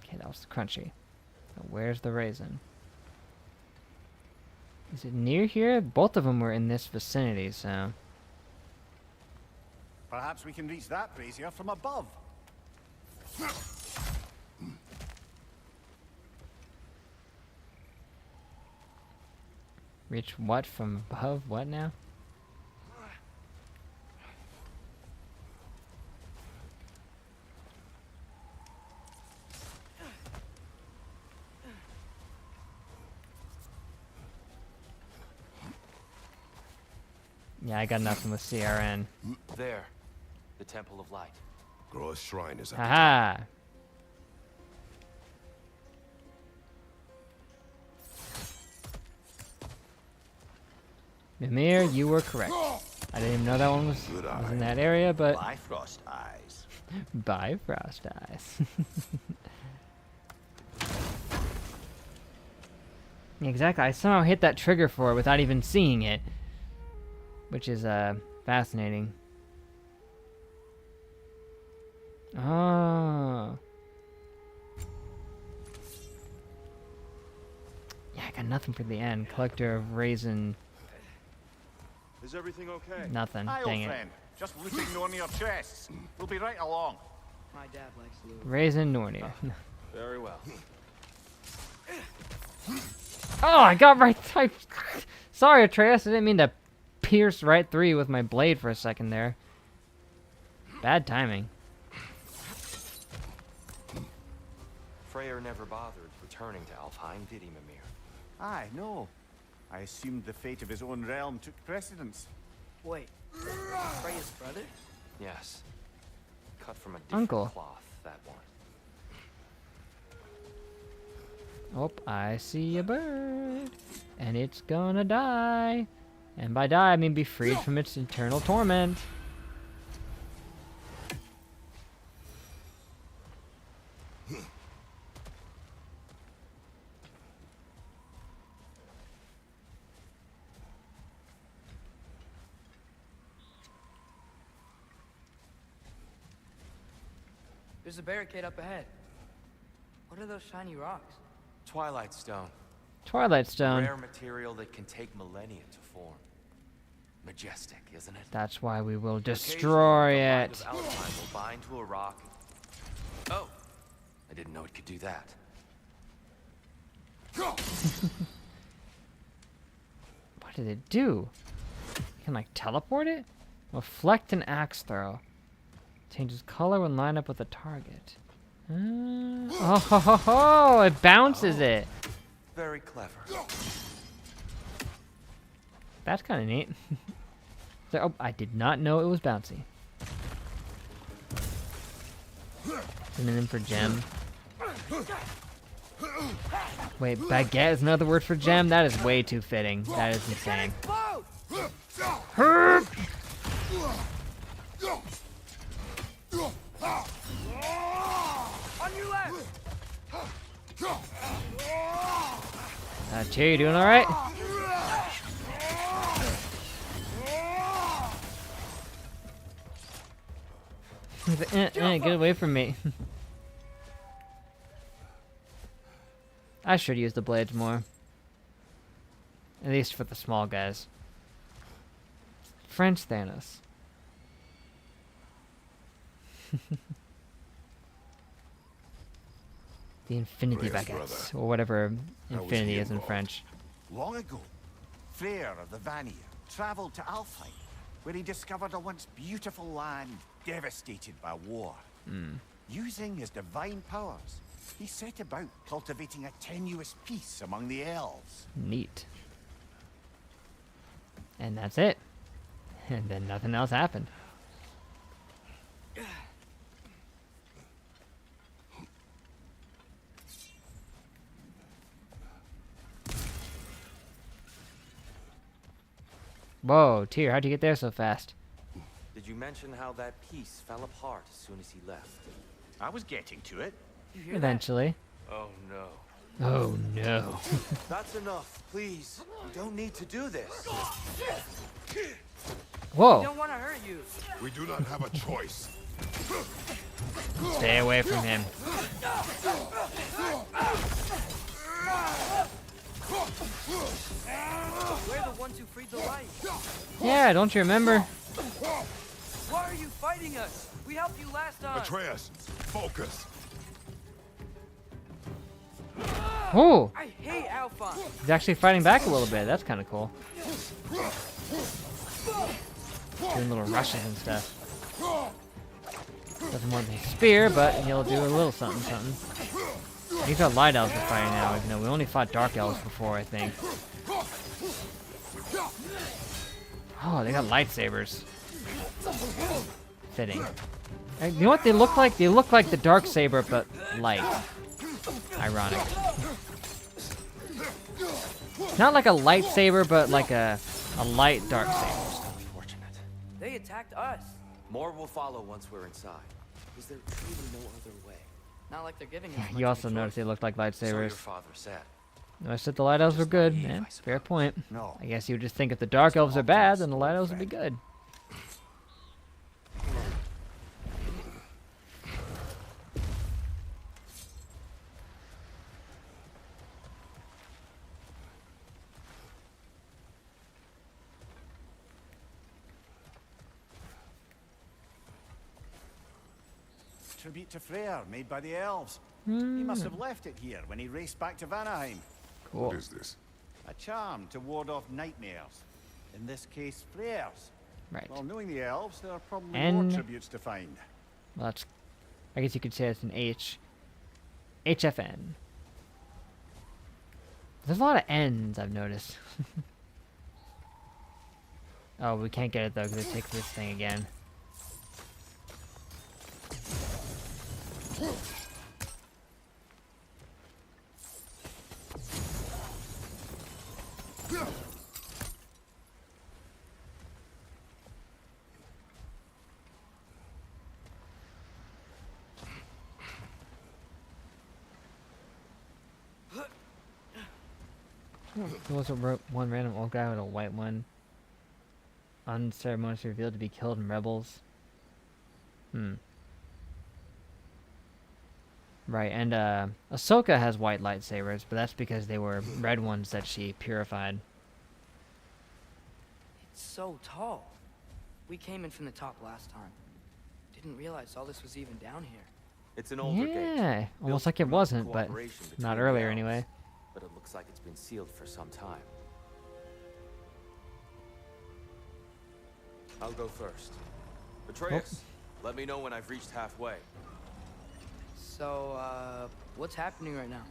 Okay, that was the crunchy. Now where's the raisin? Is it near here? Both of them were in this vicinity, so... Perhaps we can reach that brazier from above. Reach what from above? What now? Yeah, I got nothing with CRN. There, the Temple of Light. Groa's shrine is at Haha! Mimir, you were correct. I didn't even know that one was in that area, but... Bifrost eyes. Bifrost eyes. Exactly, I somehow hit that trigger for it without even seeing it. Which is, fascinating. Oh. Yeah, I got nothing for the end. Collector of raisin. Is everything okay? Nothing. Aye, Dang old it. friend. Just looting one of your chests. We'll be right along. My dad likes loot. Raisin Nornir. Very well. Oh, I got right. Sorry, Atreus. I didn't mean to pierce right through you with my blade for a second there. Bad timing. Freyr never bothered returning to Alfheim, did he, Mimir? Aye, no. I assumed the fate of his own realm took precedence. Wait. Freya's brother? Yes. Cut from a different Uncle. cloth, that one. Oh, I see a bird. And it's gonna die. And by die, I mean be freed from its eternal torment. There's a barricade up ahead. What are those shiny rocks? Twilight Stone. Twilight Stone. Rare material that can take millennia to form. Majestic, isn't it? That's why we will destroy Occasionally, it. the light of Alpine will bind to a rock. Oh, I didn't know it could do that. What did it do? You can like teleport it? Reflect an axe throw. Changes color when lined up with a target. Oh ho ho ho! It bounces it. Very clever. That's kind of neat. So, oh, I did not know it was bouncy. Synonym for gem. Wait, baguette is another word for gem? That is way too fitting. That is insane. Herp! On your left! Tyr, you doing alright? Get away from me. I should use the blades more. At least for the small guys. French Thanos. The Infinity Atreus, Baguettes, brother. or whatever How was Infinity he is in involved? French. Long ago, Freyr of the Vanir traveled to Alfheim, where he discovered a once beautiful land devastated by war. Using his divine powers, he set about cultivating a tenuous peace among the elves. Neat. And that's it. And then nothing else happened. Whoa, Tyr, how'd you get there so fast? Did you mention how that piece fell apart as soon as he left? I was getting to it. Eventually. Oh no. Oh no. That's enough, please. You don't need to do this. We Whoa. don't want to hurt you. We do not have a choice. Stay away from him. We're the ones who freed the light. Yeah, don't you remember? Why are you fighting us? We helped you last time. Atreus, focus. Oh, I hate Alpha. he's actually fighting back a little bit. That's kind of cool. Doing little rushes and stuff. Doesn't more than a spear, but he'll do a little something, something. These are light elves we're fighting now, even though we only fought dark elves before, I think. Oh, they got lightsabers. Fitting. You know what they look like? They look like the dark saber, but light. Ironic. Not like a lightsaber, but like a light dark saber. Unfortunate. They attacked us. More will follow once we're inside. Is there truly no other way? Not like they're giving us much You of also a noticed choice. they looked like So your lightsabers. father said. I said the light elves were good. Yeah, fair point. No. I guess you would just think if the dark elves are bad, then the light elves would be good. Tribute to Freyr, made by the elves. He must have left it here when he raced back to Vanaheim. Cool. What is this? A charm to ward off nightmares. In this case, Freyr's. Right. Well, knowing the elves, there are probably N- more tributes to find. Well, that's, I guess you could say it's an H. HFN. There's a lot of N's, I've noticed. Oh, we can't get it though, because it takes this thing again. There was one random old guy with a white one. Unceremoniously revealed to be killed in rebels. Right, and Ahsoka has white lightsabers, but that's because they were red ones that she purified. It's so tall. We came in from the top last time. Didn't realize all this was even down here. It's an older gate. Yeah, almost built like it through wasn't, but cooperation not between earlier realms, anyway. But it looks like it's been sealed for some time. I'll go first. Atreus, let me know when I've reached halfway. So, what's happening right now?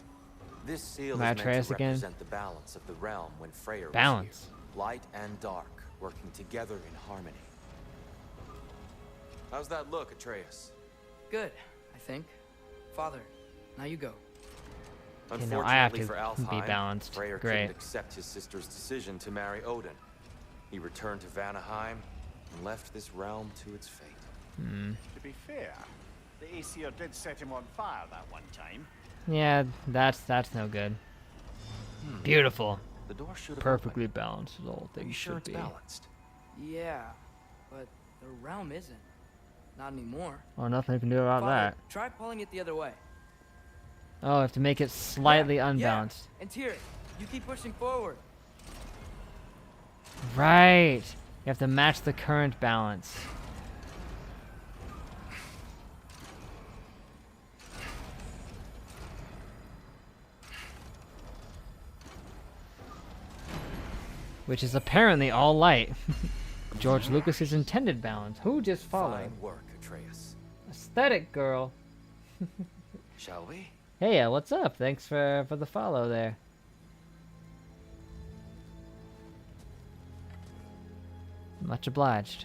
This seal is My meant Atreus to again? represent the balance of the realm when Freyr was Balance. here. Light and dark working together in harmony. How's that look, Atreus? Good, I think. Father, now you go. Okay, now I have Unfortunately to for be Alfheim, balanced. Freyr Great. couldn't accept his sister's decision to marry Odin. He returned to Vanaheim and left this realm to its fate. To be fair, the Aesir did set him on fire that one time. Yeah, that's no good. Beautiful. The door should have Perfectly balanced as all Are you things sure should it's be. balanced? Yeah, but the realm isn't. Not anymore. Well, nothing you can do about Father, that. try pulling it the other way. Oh, I have to make it slightly Yeah, unbalanced. and Tyr, you keep pushing forward. Right. You have to match the current balance. Which is apparently all light. George Lucas's intended balance. Who just followed? Fine work, Atreus. Aesthetic girl. Shall we? Hey, what's up? Thanks for the follow there. Much obliged.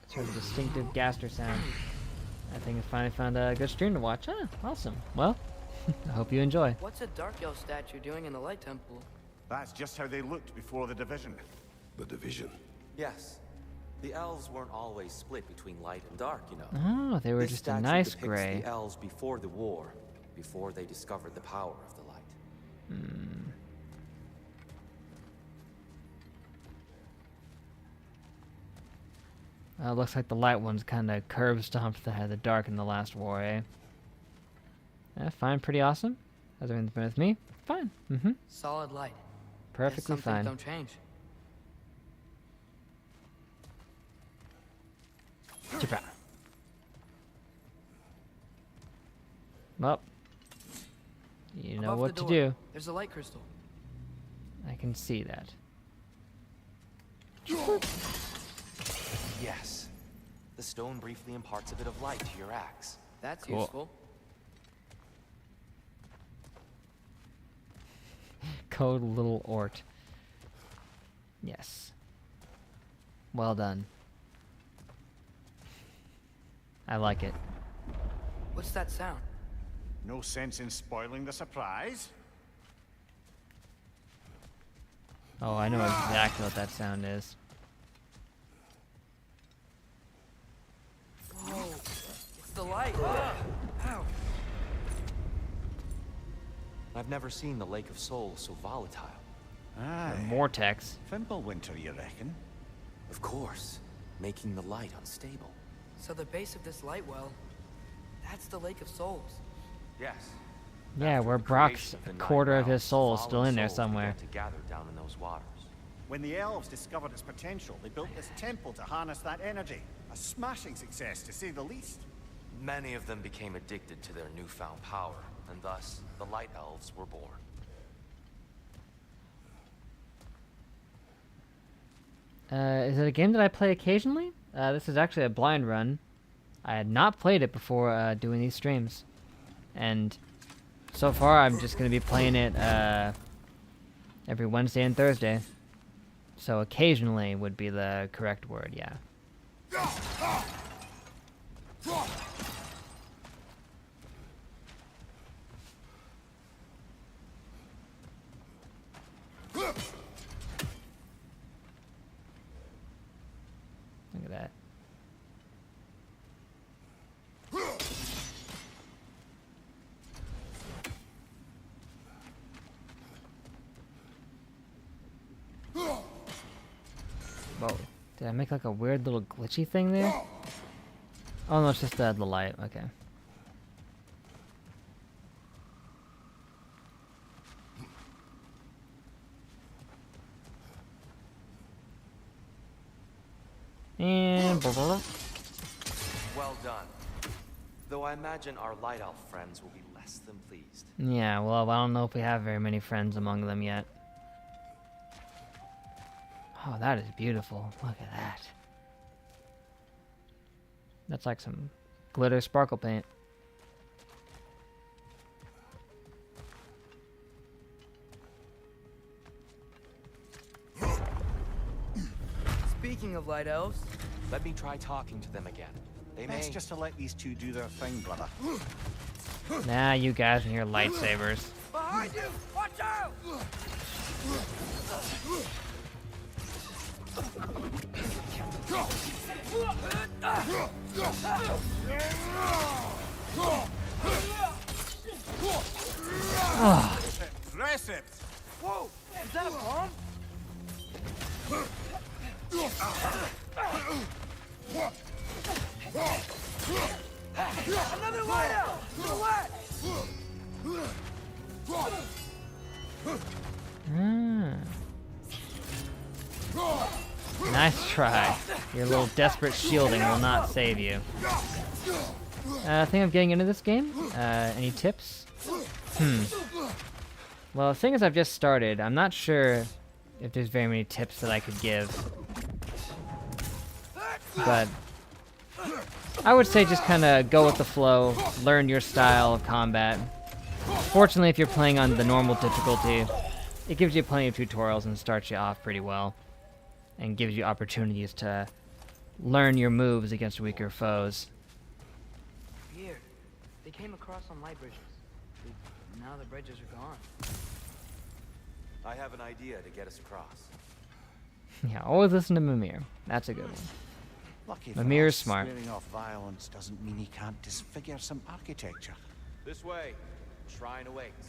It's heard a distinctive gaster sound. I think I finally found a good stream to watch. Ah, awesome. Well, I hope you enjoy. What's a Dark Elf statue doing in the Light Temple? That's just how they looked before the division. The division. Yes. The elves weren't always split between light and dark, you know. Oh, they were This just a statue nice depicts gray. the elves before the war, before they discovered the power of the light. Looks like the light ones kind of curb stomped the dark in the last war, eh? Fine, pretty awesome. How's everything been with me? Fine. Solid light. Guess Perfectly some things fine. don't change. Chippa. Well, you know Above what the to door, do. There's a light crystal. I can see that. Yes. The stone briefly imparts a bit of light to your axe. That's Cool. useful. Code little Ort. Yes. Well done. I like it. What's that sound? No sense in spoiling the surprise. Oh, I know exactly what that sound is. Whoa, it's the light. Ah! Ow. I've never seen the Lake of Souls so volatile. Aye. Vortex. Fimbulwinter, you reckon? Of course, making the light unstable. So the base of this light well, that's the Lake of Souls. Yes. Yeah, After where the Brock's creation of a the Night quarter of his Realms, soul is fallen still in there souls somewhere. began to gather down in those waters. When the elves discovered its potential, they built this temple to harness that energy. A smashing success, to say the least. Many of them became addicted to their newfound power, and thus the Light Elves were born. Is it a game that I play occasionally? This is actually a blind run. I had not played it before doing these streams. And so far I'm just going to be playing it every Wednesday and Thursday. So occasionally would be the correct word, yeah. Look at that. Whoa. Did I make like a weird little glitchy thing there? Oh no, it's just the light. Okay. And Well done. Though I imagine our light elf friends will be less than pleased. yeah, well, I don't know if we have very many friends among them yet. Oh, that is beautiful. Look at that. That's like some glitter sparkle paint. Speaking of light elves, Let me try talking to them again. They may... Best just to let these two do their thing, brother. Nah, you guys and your lightsabers. behind you! Watch out! Impressive! Whoa! Is that a bomb? Another light out! Relax! Nice try. Your little desperate shielding will not save you. I think I'm getting into this game. Any tips? Well, seeing as I've just started, I'm not sure if there's very many tips that I could give. But I would say just kind of go with the flow, learn your style of combat. Fortunately, if you're playing on the normal difficulty, it gives you plenty of tutorials and starts you off pretty well. And gives you opportunities to learn your moves against weaker foes. Here. They came across on light bridges. Now the bridges are gone. I have an idea to get us across. Yeah, always listen to Mimir. That's a good one. Lucky Mimir is for us, smart. swearing off violence doesn't mean he can't disfigure some architecture. This way. Shrine awaits.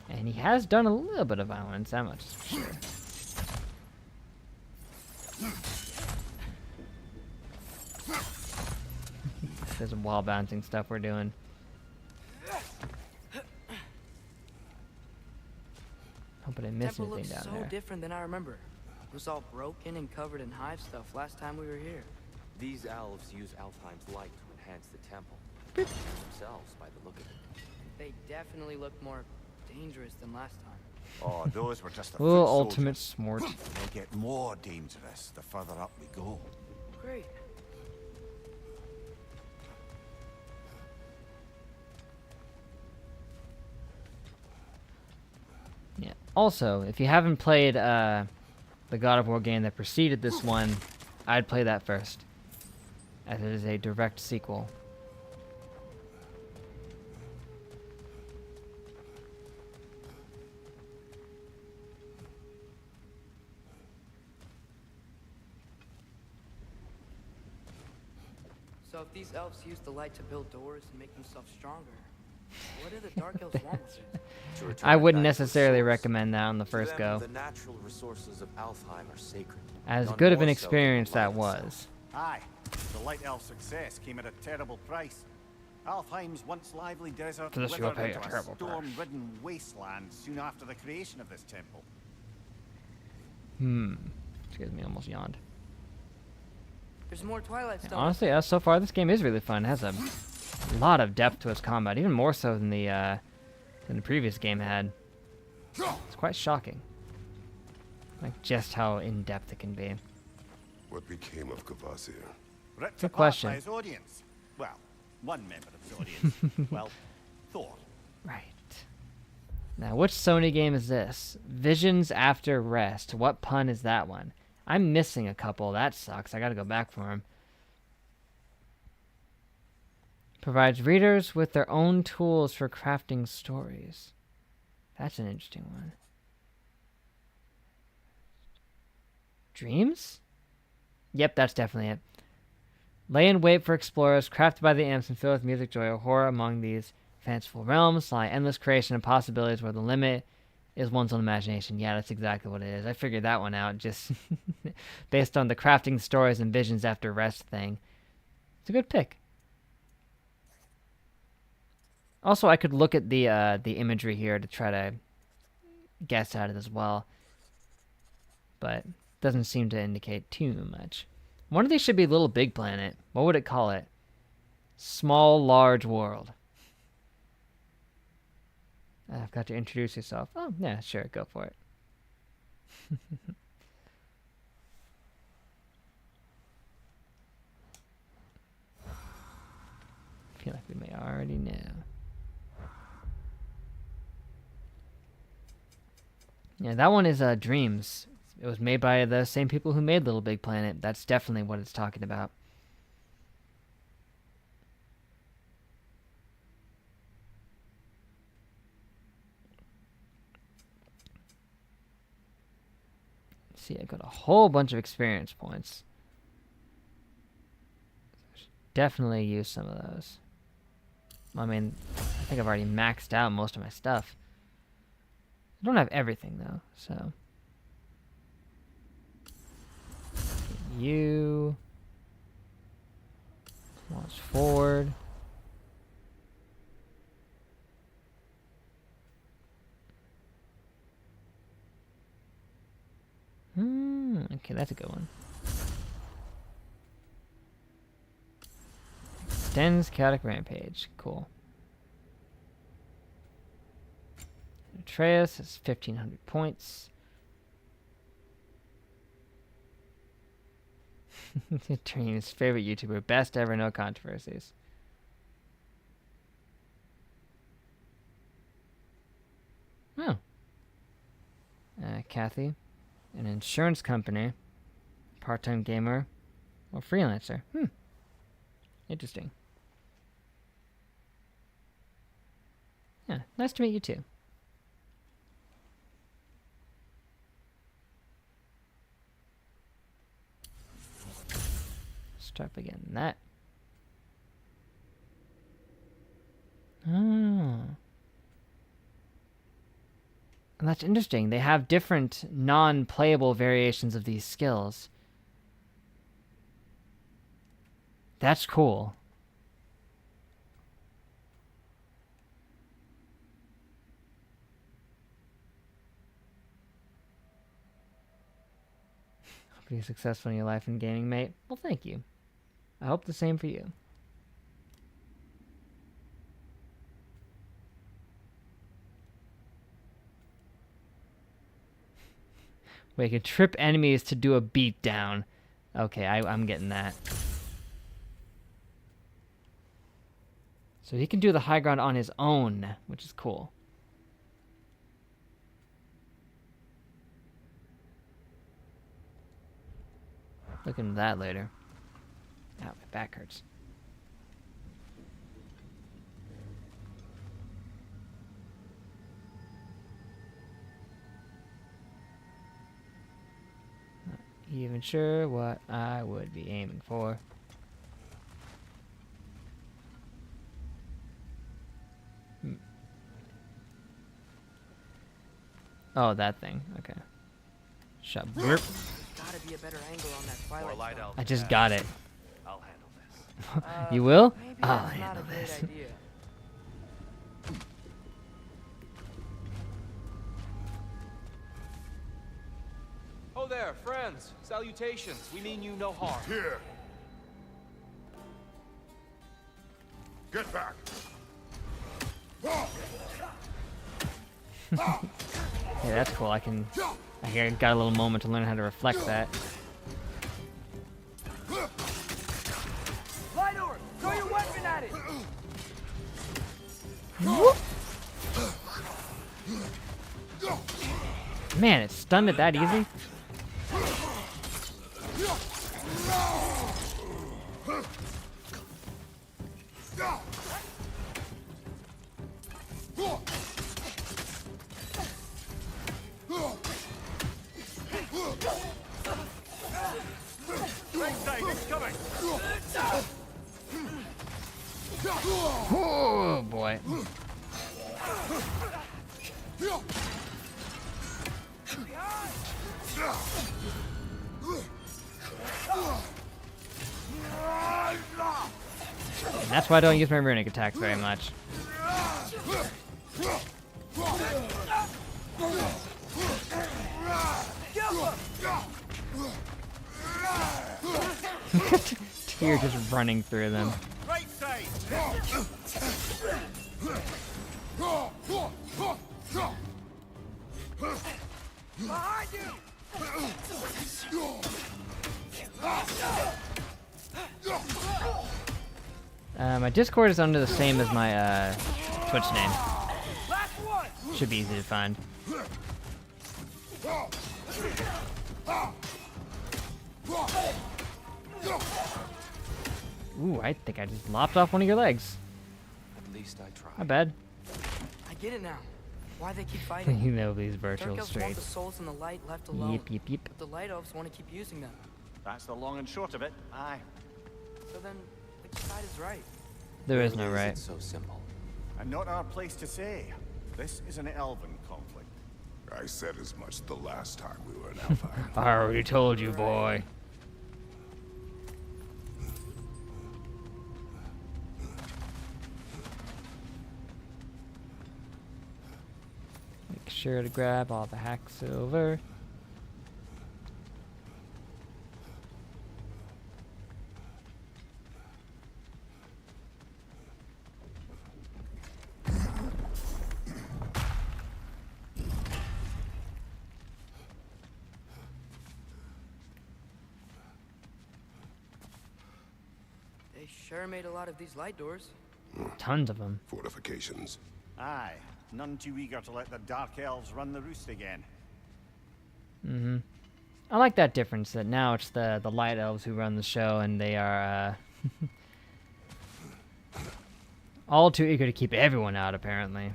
And he has done a little bit of violence, that much is for sure. There's some wall bouncing stuff we're doing. Hope I didn't miss Temple anything looks down so there. different than I remember. It was all broken and covered in hive stuff last time we were here. These elves use Alfheim's light to enhance the temple. Themselves, by the look of it. They definitely look more dangerous than last time. Oh, those were just the Ooh, foot ultimate soldiers. smort. They'll get more dangerous the further up we go. Great. Yeah. Also, if you haven't played the God of War game that preceded this one, I'd play that first, as it is a direct sequel. So if these elves use the light to build doors and make themselves stronger, what do the Dark Elves want with it? I wouldn't necessarily recommend that on the first go. The natural resources of Alfheim are sacred. As None good of an more so than the experience light that itself. was. Aye, the Light Elf's success came at a terrible price. Alfheim's once lively desert For this you will withered pay a into a terrible price. storm-ridden wasteland soon after the creation of this temple. Excuse me, almost yawned. There's more Twilight Yeah, stuff. honestly, so far this game is really fun. It has a lot of depth to its combat, even more so than the previous game had. It's quite shocking, like just how in depth it can be. What became of Kvasir? Ripped Good apart question. by his audience. Well, one member of his audience. Well, Thor. Right. Now, which Sony game is this? Visions After Rest. What pun is that one? I'm missing a couple. That sucks. I gotta go back for them. Provides readers with their own tools for crafting stories. That's an interesting one. Dreams? Yep, that's definitely it. Lay in wait for explorers, crafted by the imps and filled with music, joy, or horror. Among these fanciful realms lie endless creation and possibilities where the limit is one's own imagination. Yeah, that's exactly what it is. I figured that one out just based on the crafting stories and visions after rest thing. It's a good pick. Also, I could look at the imagery here to try to guess at it as well, but doesn't seem to indicate too much. One of these should be Little Big Planet. What would it call it? Small Large World. I've got to introduce yourself. Oh, yeah, sure, go for it. I feel like we may already know. Yeah, that one is Dreams. It was made by the same people who made Little Big Planet. That's definitely what it's talking about. See, I got a whole bunch of experience points. I should definitely use some of those. I mean, I think I've already maxed out most of my stuff. I don't have everything, though, so... You... Launch forward. Okay, that's a good one. Extends Chaotic Rampage. Cool. Atreus has 1,500 points. Dream's favorite YouTuber. Best ever, no controversies. Oh. Kathy. An insurance company, part-time gamer, or freelancer. Interesting. Yeah, nice to meet you too. Start by getting that. Oh. And that's interesting. They have different non-playable variations of these skills. That's cool. Hope you're successful in your life and gaming, mate. Well, thank you. I hope the same for you. We can trip enemies to do a beatdown. Okay, I'm getting that. So he can do the high ground on his own, which is cool. Look into that later. Ow, my back hurts. Even sure what I would be aiming for. Oh, that thing. Okay. Shut. There's gotta be a better angle on that twilight zone. I just got it. I'll handle this. You will? Maybe I'll that's not handle a great this. idea. Oh there, friends. Salutations. We mean you no harm. Here. Get back. Yeah, that's cool. I got a little moment to learn how to reflect that. Light over! Throw your weapon at it! Man, it stunned it that easy? Oh boy. That's why I don't use my runic attacks very much. Tyr just running through them. Right side. Behind you. My Discord is under the same as my Twitch name. Should be easy to find. Ooh, I think I just lopped off one of your legs. At least I tried. Not bad. I get it now. Why they keep fighting. You know these Dark virtual elves want the streets. souls in the light left alone. Yep, yep, yep. But the light elves want to keep using them. That's the long and short of it. Aye. So then, which side is right? There is no Really right. It's so simple. And not our place to say. This is an elven conflict. I said as much the last time we were in Alfheim. I already told you, boy. Make sure to grab all the hack silver. They sure made a lot of these light doors. Tons of them. Fortifications. Aye. None too eager to let the Dark Elves run the roost again. Mm-hmm. I like that difference, that now it's the light elves who run the show, and they are all too eager to keep everyone out, apparently.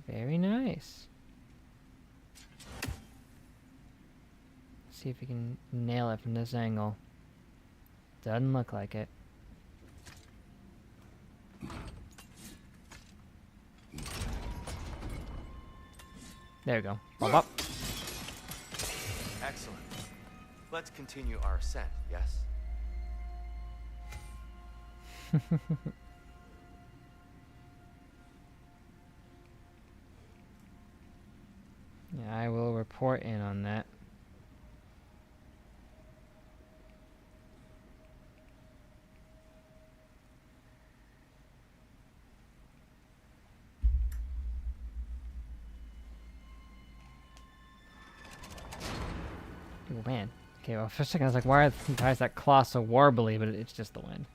Very nice. See if we can nail it from this angle. Doesn't look like it. There we go. Bop, bop. Excellent. Let's continue our ascent, yes? Yeah, I will report in on that. Oh man. Okay, well for a second I was like, why is that claw so warbly? But it's just the wind.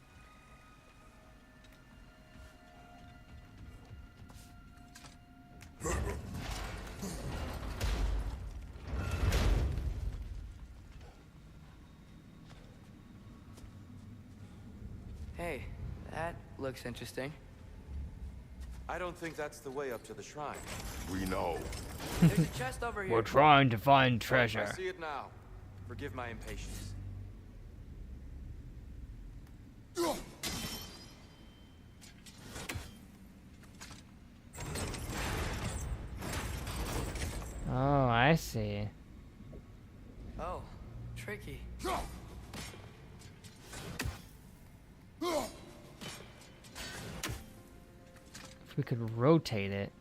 Hey, that looks interesting. I don't think that's the way up to the shrine. We know. There's a chest over here. We're trying to find I treasure. see it now. Forgive my impatience. Oh, I see. Oh, tricky. If we could rotate it.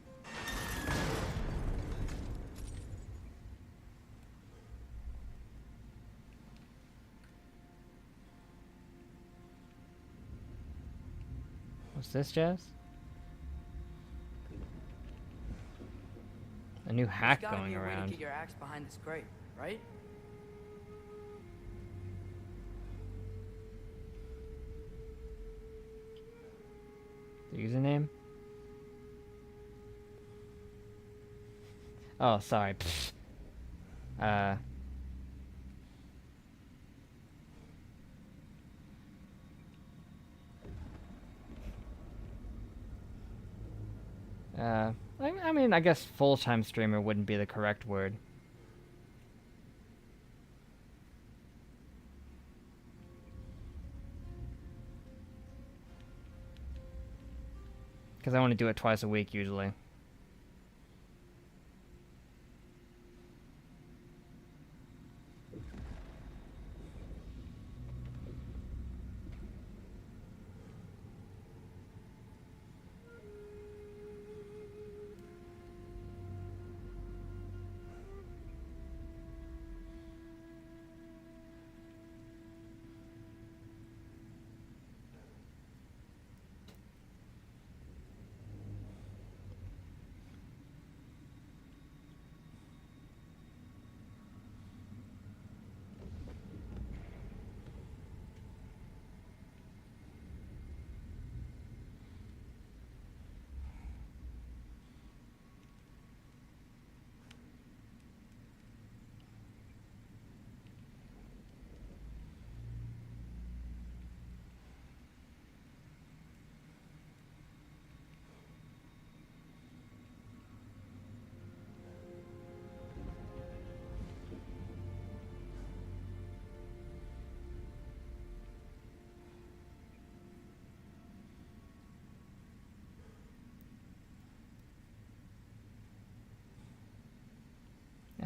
What's this, Jess? A new hack There's gotta going be a way to around. get your axe behind this crate, right? The username? Oh, sorry. Pfft. I mean, I guess full-time streamer wouldn't be the correct word. Because I want to do it twice a week usually.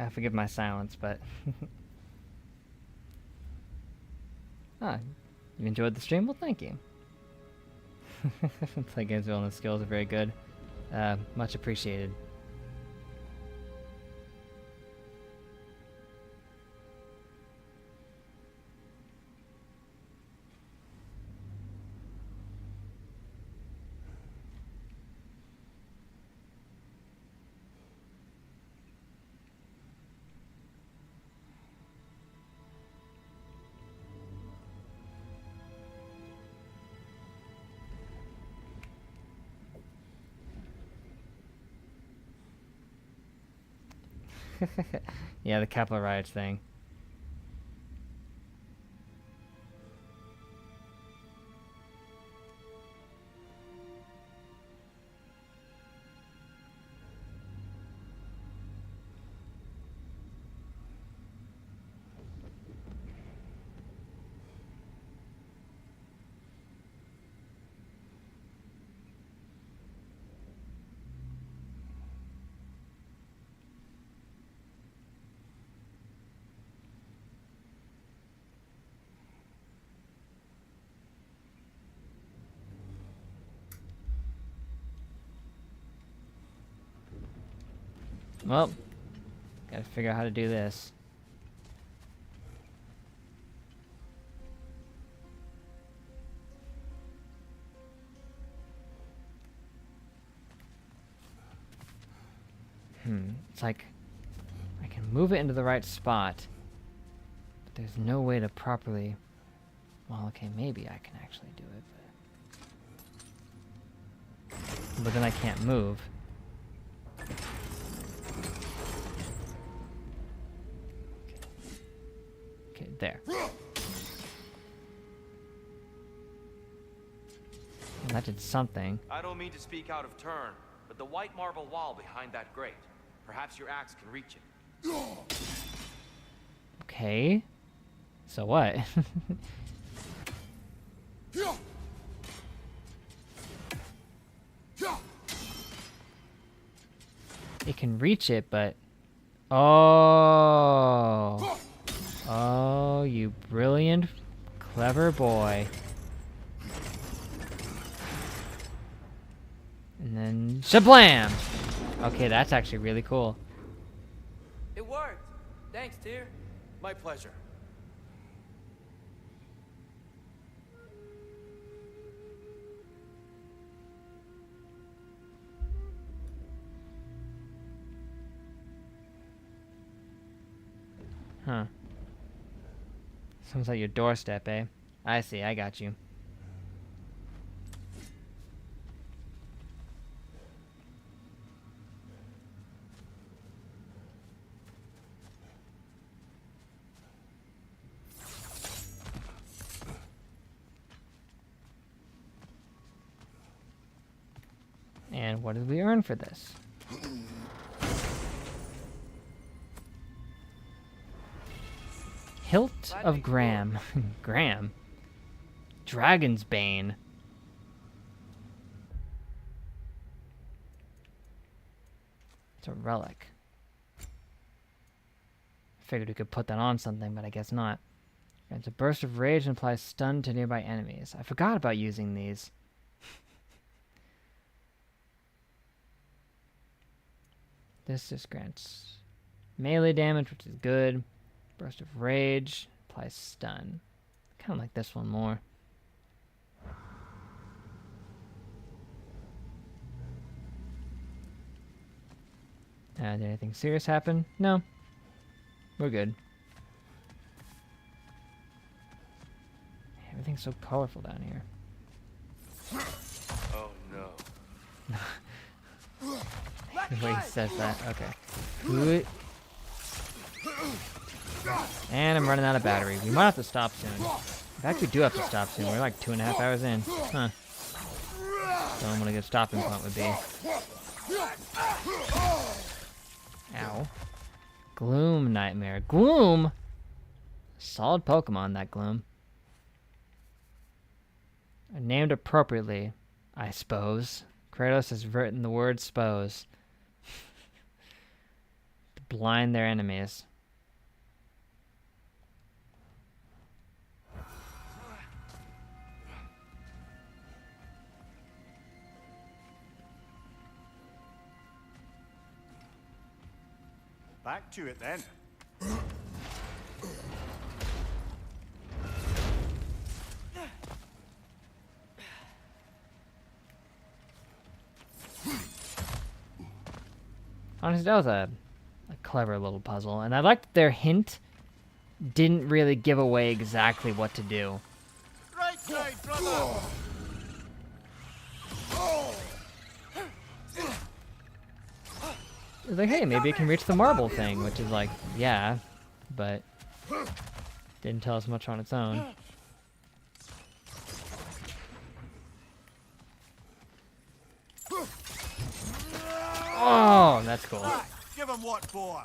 Forgive my silence, but... Ah, you enjoyed the stream? Well, thank you. Play games well and the skills are very good. Much appreciated. Yeah, the Capitol riots thing. Well, gotta figure out how to do this. It's like I can move it into the right spot, but there's no way to properly... Well, okay, maybe I can actually do it, but then I can't move. Okay, there. That did something. I don't mean to speak out of turn, but the white marble wall behind that grate. Perhaps your axe can reach it. Okay. So what? It can reach it, but... Oh! Oh, you brilliant, clever boy. And then... Shablam! Okay, that's actually really cool. It worked. Thanks, dear. My pleasure. Huh. Sounds like your doorstep, eh? I see, I got you. And what did we earn for this? Hilt of Graham. Graham? Dragon's Bane. It's a relic. Figured we could put that on something, but I guess not. Grants a burst of rage and applies stun to nearby enemies. I forgot about using these. This just grants melee damage, which is good. Burst of rage, applies stun. Kind of like this one more. Did anything serious happen? No. We're good. Everything's so colorful down here. Oh no. The way he says that. Okay. And I'm running out of battery. We might have to stop soon. In fact, we do have to stop soon. We're like 2.5 hours in. Huh. Don't know what a good stopping point would be. Ow. Gloom Nightmare. Gloom? Solid Pokemon, that Gloom. Named appropriately, I suppose. Kratos has written the word "suppose" to blind their enemies. Back to it then. Honestly, that was a clever little puzzle, and I liked their hint didn't really give away exactly what to do. Right side, brother! It's like, hey, maybe it can reach the marble thing, which is like, yeah, but didn't tell us much on its own. Oh, that's cool. Give him what for.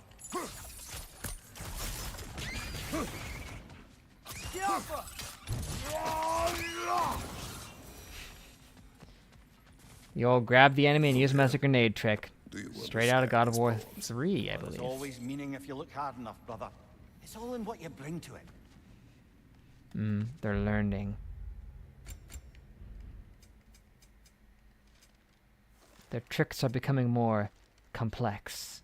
You all grab the enemy and use them as a grenade trick. Straight out of God of War 3, I There's believe. always meaning if you look hard enough, brother. It's all in what you bring to it. They're learning. Their tricks are becoming more complex.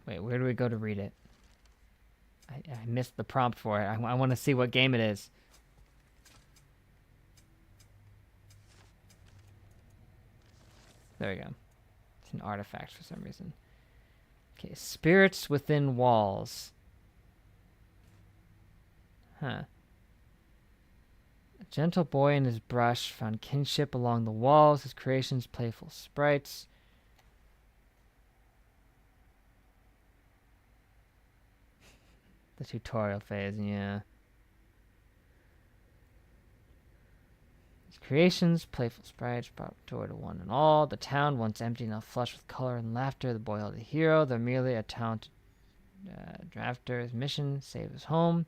Wait, where do we go to read it? I missed the prompt for it. I want to see what game it is. There we go. It's an artifact for some reason. Okay, spirits within walls. Huh. A gentle boy and his brush found kinship along the walls, his creations playful sprites. The tutorial phase, yeah. His creations, playful sprites, brought joy to one and all. The town, once empty, now flush with color and laughter. The boy held a hero, though merely a talented drafter. His mission, save his home.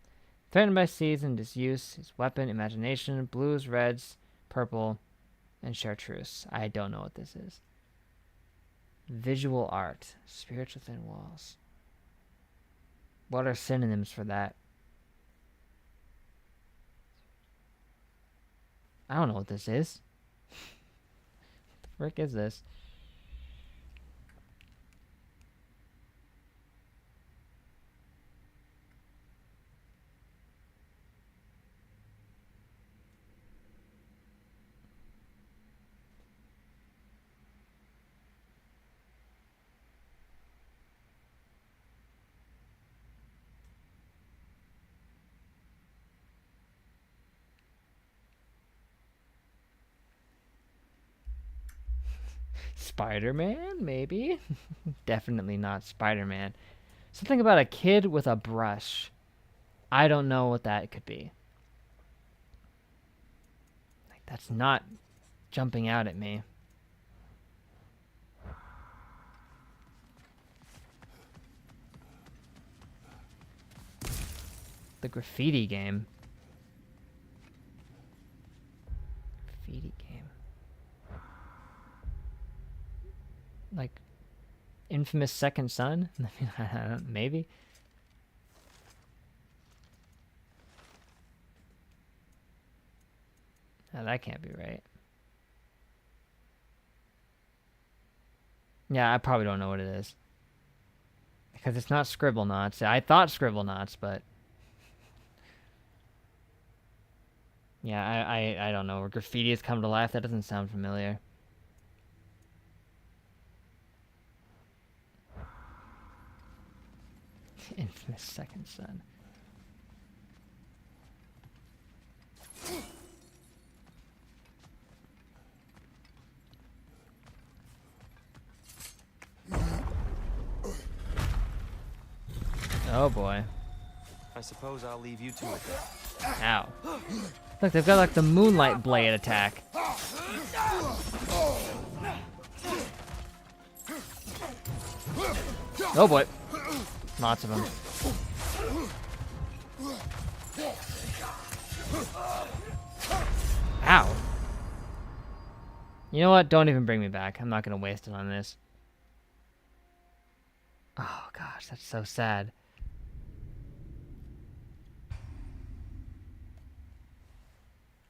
Threatened by seeds and disuse. His weapon, imagination, blues, reds, purple, and chartreuse. I don't know what this is. Visual art. Spirits within walls. What are synonyms for that? I don't know what this is. What the frick is this? Spider-Man, maybe? Definitely not Spider-Man. Something about a kid with a brush. I don't know what that could be. Like, That's not jumping out at me. The graffiti game. Graffiti game. Like infamous Second Son? Maybe. Oh, that can't be right. Yeah, I probably don't know what it is. Because it's not Scribble Knots. I thought Scribble Knots, but... Yeah, I don't know. Where graffiti has come to life, that doesn't sound familiar. Infamous Second Son. Oh boy. I suppose I'll leave you to it. Ow. Look, they've got like the moonlight blade attack. Oh boy. Lots of them. Ow. You know what? Don't even bring me back. I'm not going to waste it on this. Oh gosh, that's so sad.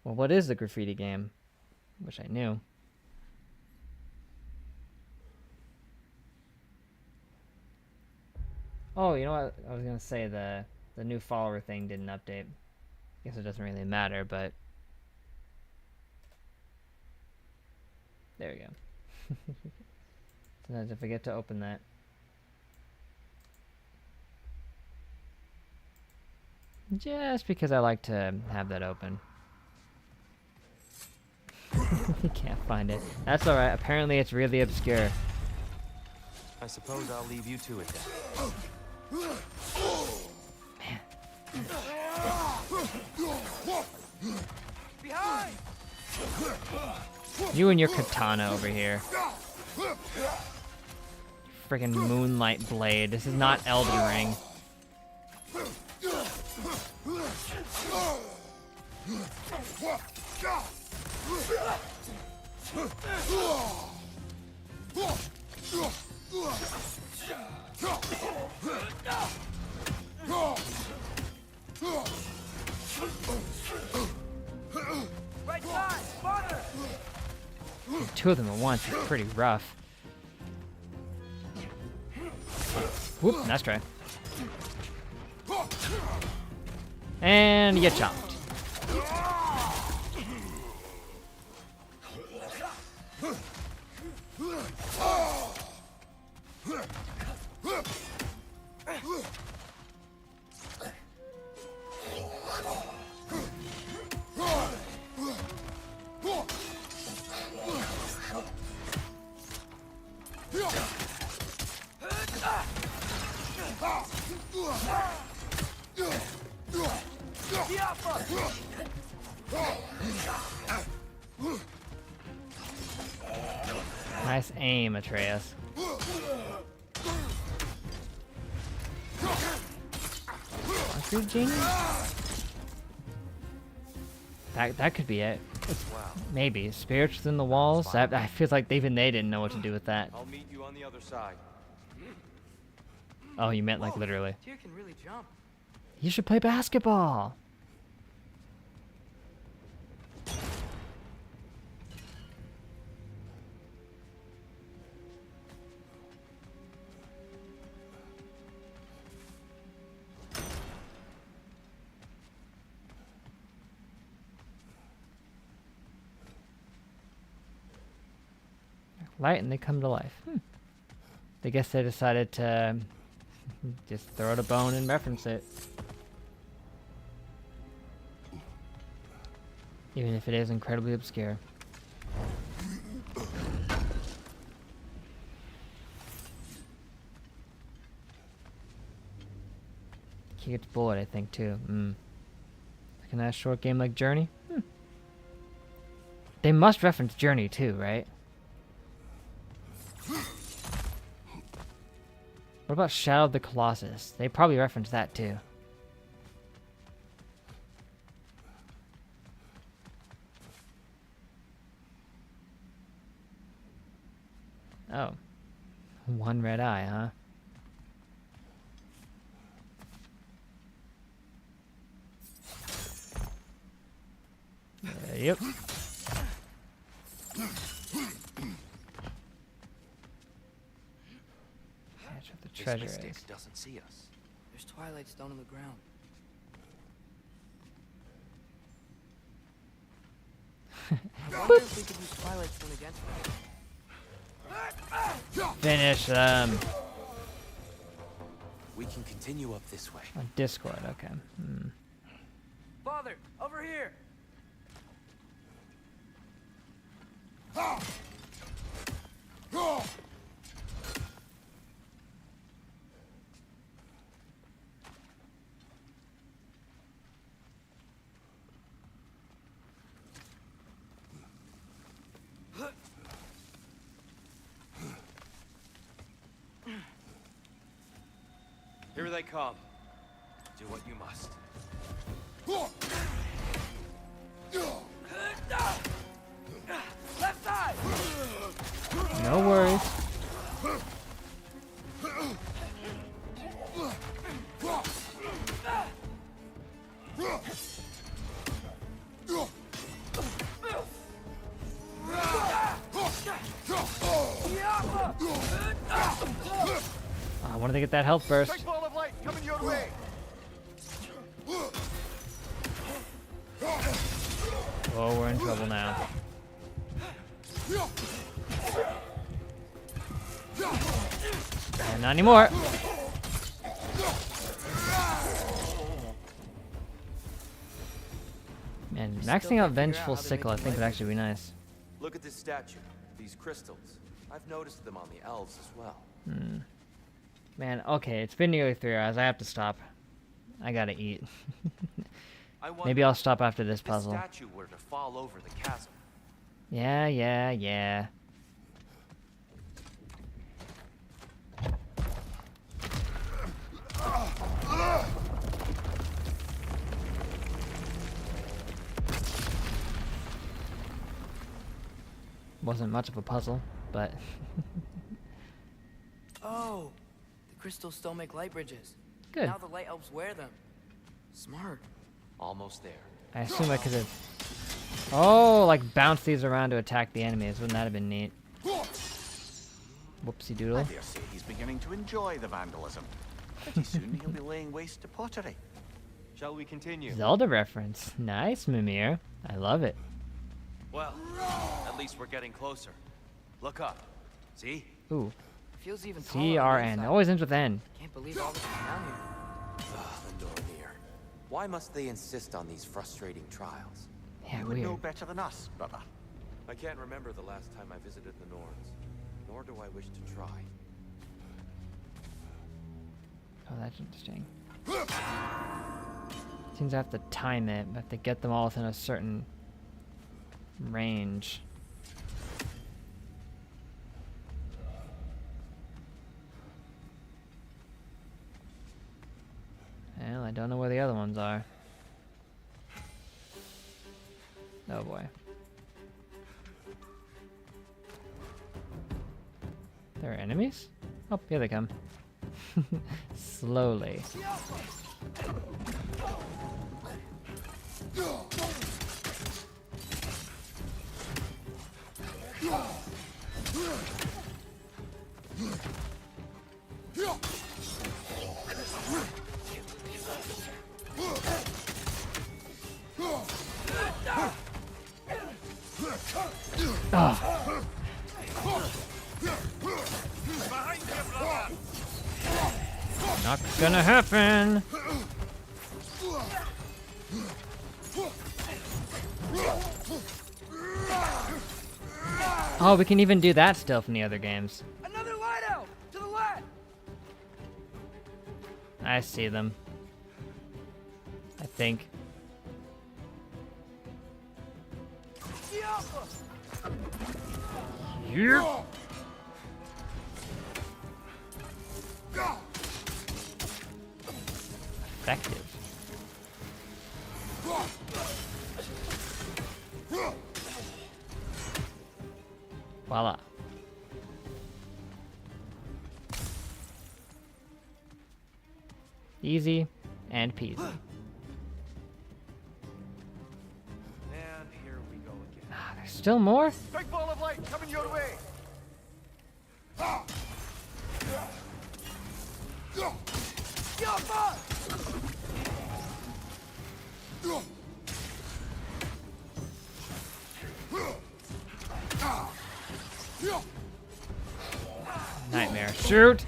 Well, what is the graffiti game? Wish I knew. Oh, you know what? I was gonna say the new follower thing didn't update. Guess it doesn't really matter, but there we go. Sometimes I forget to open that. Just because I like to have that open. You can't find it. That's alright. Apparently it's really obscure. I suppose I'll leave you to it then. Man. Behind! You and your katana over here. Friggin' moonlight blade. This is not Elden Ring. Right side! Spawner! Two of them at once is pretty rough. Whoop, nice try. And you get chopped. Nice aim, Atreus. Concrete genie? That could be it. Maybe. Spirits within the walls? I feel like even they didn't know what to do with that. I'll meet you on the other side. Oh, you meant like literally. Tyr can really jump. You should play basketball. Light and they come to life. I guess they decided to just throw it a bone and reference it. Even if it is incredibly obscure. He gets bullet, I think, too. Like a nice short game like Journey. They must reference Journey too, right? What about Shadow of the Colossus? They probably reference that too. Oh. One red eye, huh? Yep. That's what the treasure This mystic is. doesn't see us. There's Twilight Stone on the ground. I wonder if we could use Twilight Stone against them. Finish them. We can continue up this way. On Discord, okay. Father, over here! Here they come. Do what you must. Left side! No worries. I wanted to get that health burst. Big ball of light coming your way. Oh, we're in trouble now. And not anymore. Man, maxing out Vengeful Sickle I think would actually be nice. Look at this statue. These crystals. I've noticed them on the elves as well. Man, okay, it's been nearly 3 hours. I have to stop. I gotta eat. Maybe I'll stop after this puzzle. If the statue were to fall over the chasm. Yeah. Wasn't much of a puzzle, but... Oh, the crystals still make light bridges. Good. Now the light elves wear them. Smart. Almost there. I assume I could have... Oh, like bounce these around to attack the enemies. Wouldn't that have been neat? Whoopsie I doodle. dare say he's beginning to enjoy the vandalism. Pretty soon he'll be laying waste to pottery. Shall we continue? Zelda reference. Nice, Mimir. I love it. Well, at least we're getting closer. Look up. See? Ooh. Feels even taller on the CRN. inside. Always ends with N. Can't believe all this is down here. The Nornir. Why must they insist on these frustrating trials? Yeah, You would know weird. better than us, brother. I can't remember the last time I visited the Norns, nor do I wish to try. Oh, that's interesting. Seems I have to time it, but I have to get them all within a certain range. Well, I don't know where the other ones are. Oh boy. There are enemies? Oh, here they come. Slowly. Oh. Not gonna happen. Oh, we can even do that still from the other games. Another light elf! To the left! I see them. I think. Yeah! Yep. Effective. Voila. Easy and peasy. And here we go again. Ah, there's still more? Big ball of light coming your way. Nightmare. Shoot!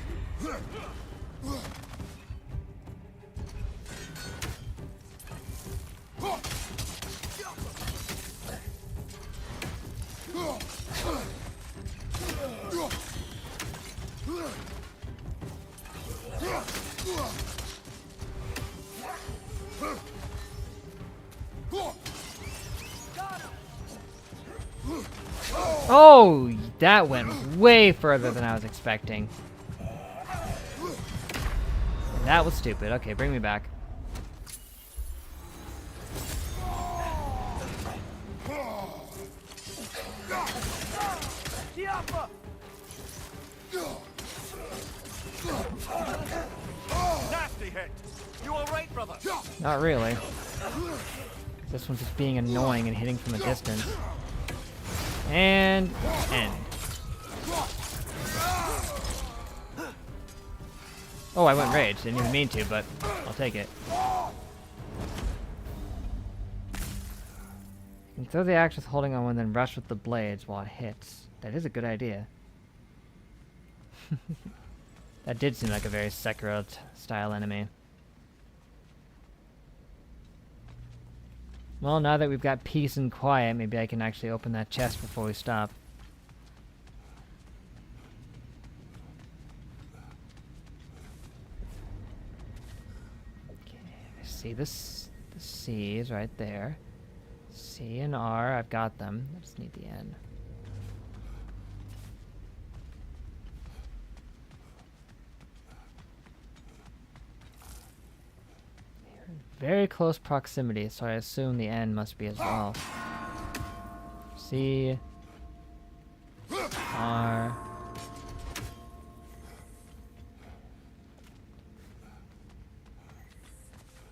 Oh, that went way further than I was expecting. That was stupid. Okay, bring me back. Nasty hit. You all right, brother? Not really. This one's just being annoying and hitting from a distance. And end. Oh, I went rage. Didn't even mean to, but I'll take it. You can throw the axe with holding on and then rush with the blades while it hits. That is a good idea. That did seem like a very Sekiro style enemy. Well, now that we've got peace and quiet, maybe I can actually open that chest before we stop. Okay, see this? The C is right there. C and R, I've got them. I just need the N. Very close proximity, so I assume the N must be as well. C R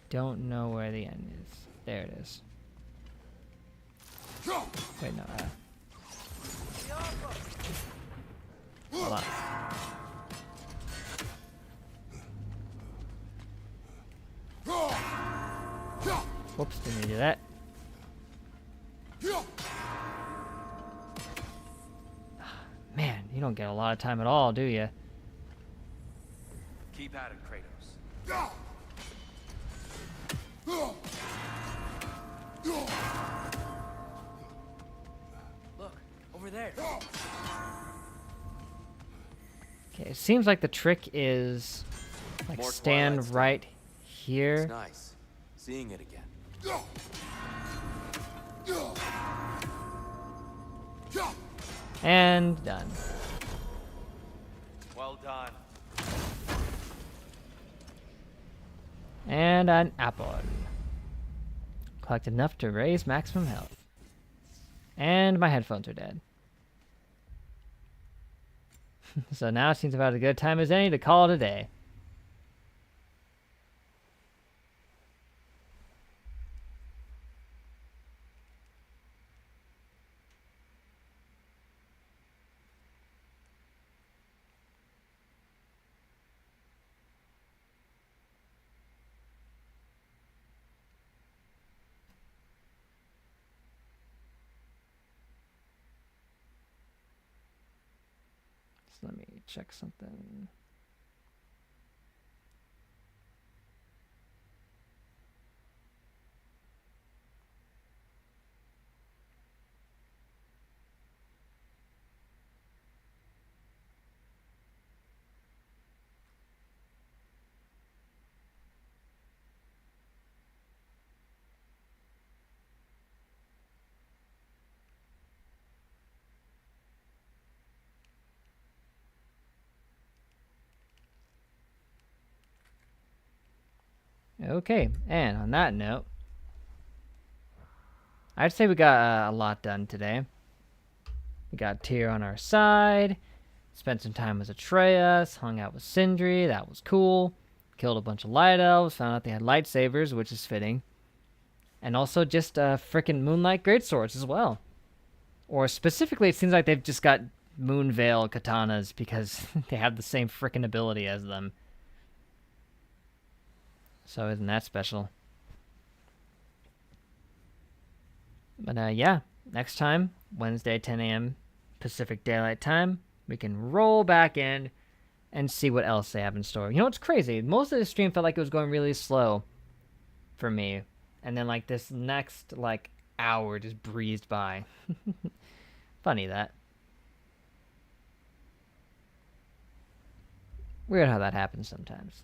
don't know where the N is. There it is. Wait, no. Hold on. Whoops, didn't do that. Man, you don't get a lot of time at all, do you? Keep at it, Kratos. Look, over there. Okay, it seems like the trick is like More stand Twilight stuff. right here. It's nice seeing it again. And done. Well done. And an apple. Collect enough to raise maximum health. And my headphones are dead. So now it seems about as good a time as any to call it a day. Let me check something. Okay, and on that note, I'd say we got a lot done today. We got Tyr on our side, spent some time with Atreus, hung out with Sindri, that was cool. Killed a bunch of light elves, found out they had lightsabers, which is fitting. And also just frickin' Moonlight Greatswords as well. Or specifically, it seems like they've just got Moonveil katanas because they have the same frickin' ability as them. So isn't that special? But yeah, next time, Wednesday, 10 a.m. Pacific Daylight Time, we can roll back in and see what else they have in store. You know what's crazy? Most of the stream felt like it was going really slow for me. And then like this next like hour just breezed by. Funny that. Weird how that happens sometimes.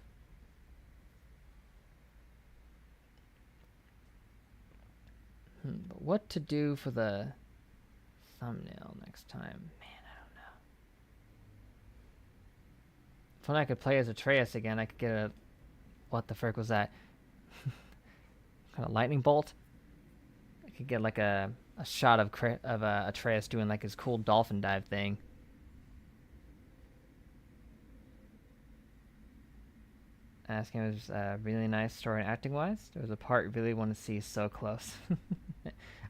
But what to do for the thumbnail next time? Man, I don't know. If only I could play as Atreus again, I could get a... What the frick was that? Kind of lightning bolt? I could get like a shot of Atreus doing like his cool dolphin dive thing. Asking it was really nice story and acting wise. There was a part you really want to see so close.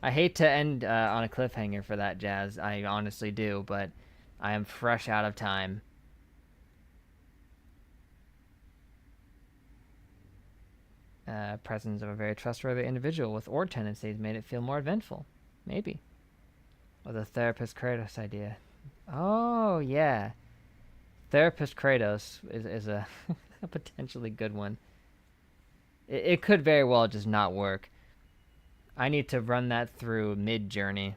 I hate to end on a cliffhanger for that, Jazz. I honestly do, but I am fresh out of time. Presence of a very trustworthy individual with ord tendencies made it feel more eventful. Maybe. Or the therapist Kratos idea. Oh, yeah. Therapist Kratos is a, a potentially good one. It could very well just not work. I need to run that through mid-journey.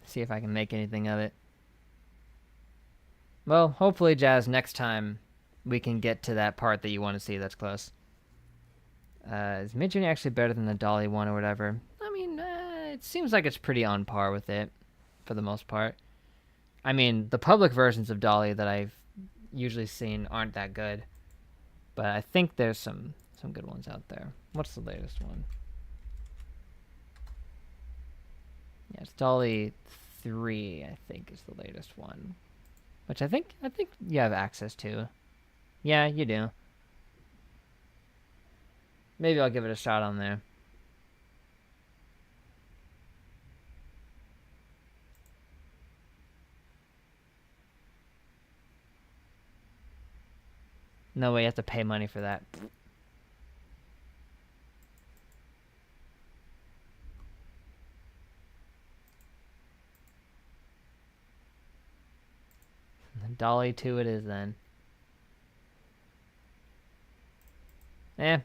See if I can make anything of it. Well, hopefully, Jazz, next time we can get to that part that you want to see that's close. Is Mid-Journey actually better than the Dolly one or whatever? I mean, it seems like it's pretty on par with it, for the most part. I mean, the public versions of Dolly that I've usually seen aren't that good. But I think there's some good ones out there. What's the latest one? Yeah, it's Dolly 3, I think, is the latest one. Which I think you have access to. Yeah, you do. Maybe I'll give it a shot on there. No way, you have to pay money for that. Dolly 2 it is then.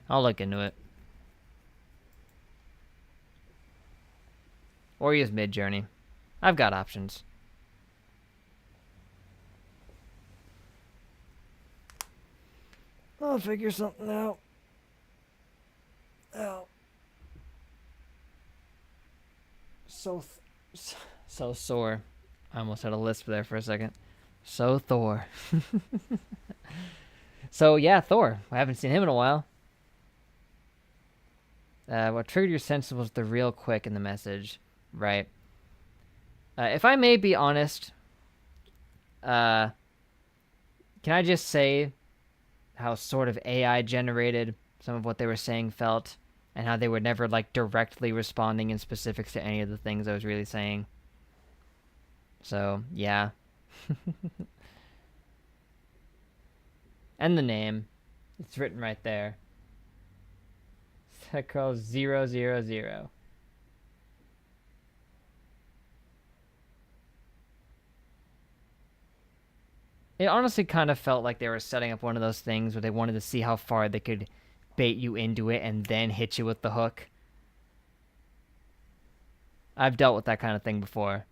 I'll look into it. Or use Mid-Journey. I've got options. I'll figure something out. Oh. So sore. I almost had a lisp there for a second. So Thor. So yeah, Thor. I haven't seen him in a while. What triggered your sense was the real quick in the message, right? If I may be honest, can I just say how sort of AI generated some of what they were saying felt, and how they were never like directly responding in specifics to any of the things I was really saying. So yeah. And the name, it's written right there. Sekro 000. It honestly kind of felt like they were setting up one of those things where they wanted to see how far they could bait you into it and then hit you with the hook. I've dealt with that kind of thing before.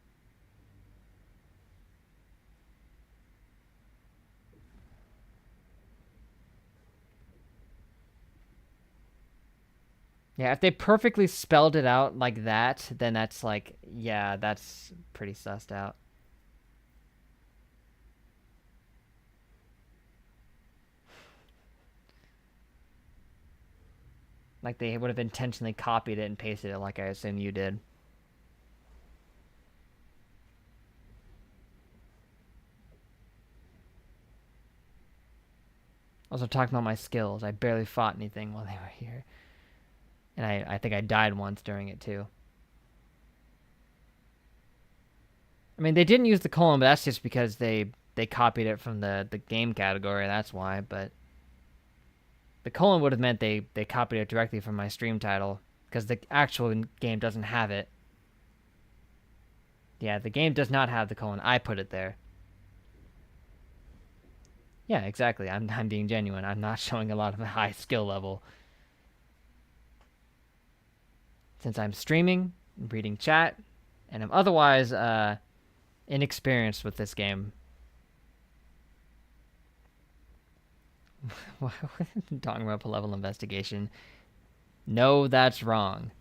Yeah, if they perfectly spelled it out like that, then that's like, yeah, that's pretty sussed out. Like they would have intentionally copied it and pasted it like I assume you did. Also talking about my skills. I barely fought anything while they were here. And I think I died once during it too. I mean, they didn't use the colon, but that's just because they copied it from the game category. That's why, but the colon would have meant they copied it directly from my stream title because the actual game doesn't have it. Yeah, the game does not have the colon. I put it there. Yeah, exactly. I'm being genuine. I'm not showing a lot of a high skill level. Since I'm streaming, reading chat, and I'm otherwise inexperienced with this game. Talking about level investigation. No, that's wrong.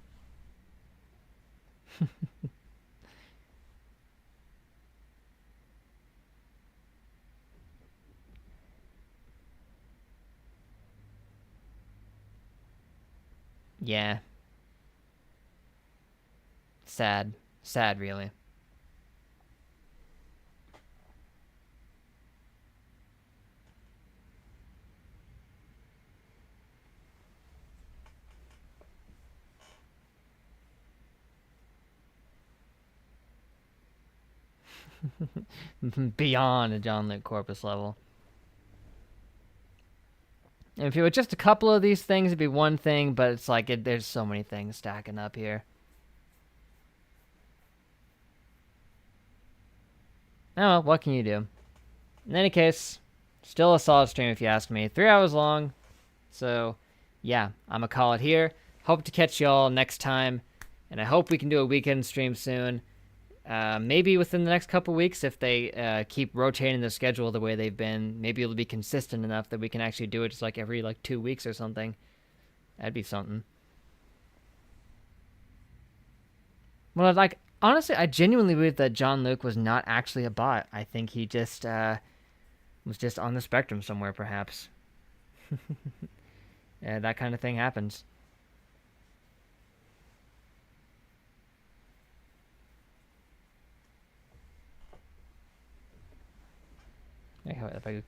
Yeah. Sad. Sad, really. Beyond a John Luke Corpus level. And if it were just a couple of these things, it'd be one thing, but it's like there's so many things stacking up here. Oh, well, what can you do? In any case, still a solid stream if you ask me. 3 hours long. So, yeah, I'm going to call it here. Hope to catch y'all next time. And I hope we can do a weekend stream soon. Maybe within the next couple weeks if they keep rotating the schedule the way they've been. Maybe it'll be consistent enough that we can actually do it just like every 2 weeks or something. That'd be something. Well, like, honestly, I genuinely believe that John Luke was not actually a bot. I think he just was just on the spectrum somewhere, perhaps. Yeah, that kind of thing happens.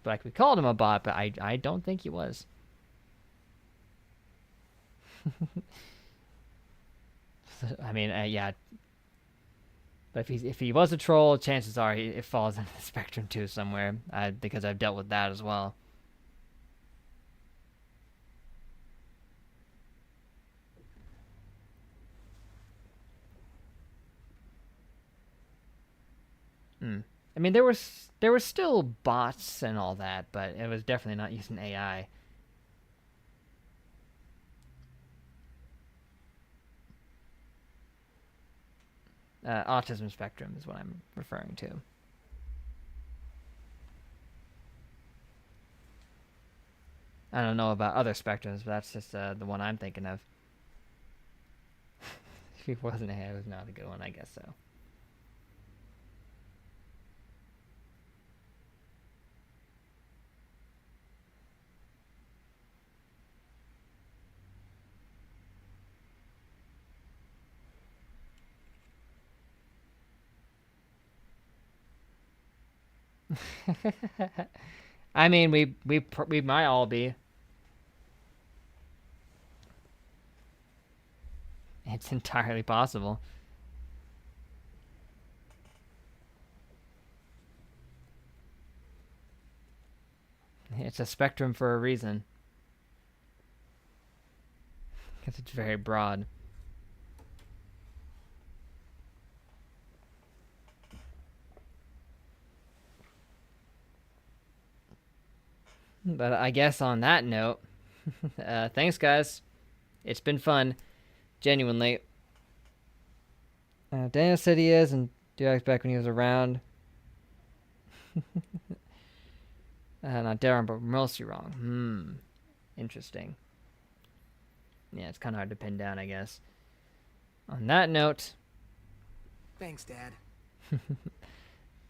Like we called him a bot, but I don't think he was. I mean, yeah. But if he was a troll, chances are it falls into the spectrum too somewhere. Because I've dealt with that as well. I mean, there were still bots and all that, but it was definitely not using AI. Autism spectrum is what I'm referring to. I don't know about other spectrums, but that's just the one I'm thinking of. If he wasn't AI, it was not a good one, I guess so. I mean, we might all be. It's entirely possible. It's a spectrum for a reason. Because it's very broad. But I guess on that note, thanks guys. It's been fun. Genuinely. Daniel said he is, and do I expect when he was around? Not Darren, but mostly wrong. Interesting. Yeah, it's kind of hard to pin down, I guess. On that note, Thanks, Dad.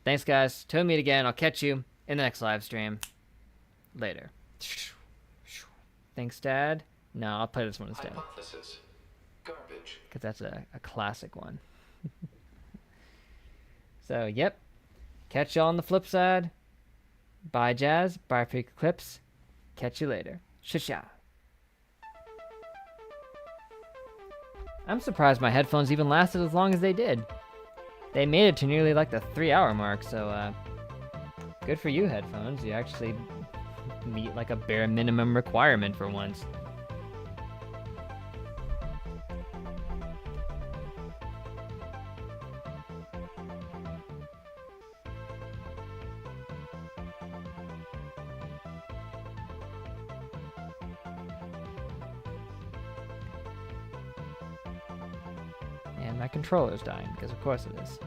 thanks, guys. Till we meet again, I'll catch you in the next live stream. Later. Thanks, Dad. No, I'll play this one instead. Hypothesis. Garbage. Because that's a classic one. So, yep. Catch y'all on the flip side. Bye, Jazz. Bye, Freak Clips. Catch you later. Sha-sha. I'm surprised my headphones even lasted as long as they did. They made it to nearly like the 3-hour mark, so good for you, headphones. You actually meet like a bare minimum requirement for once. And my controller's dying, because of course it is.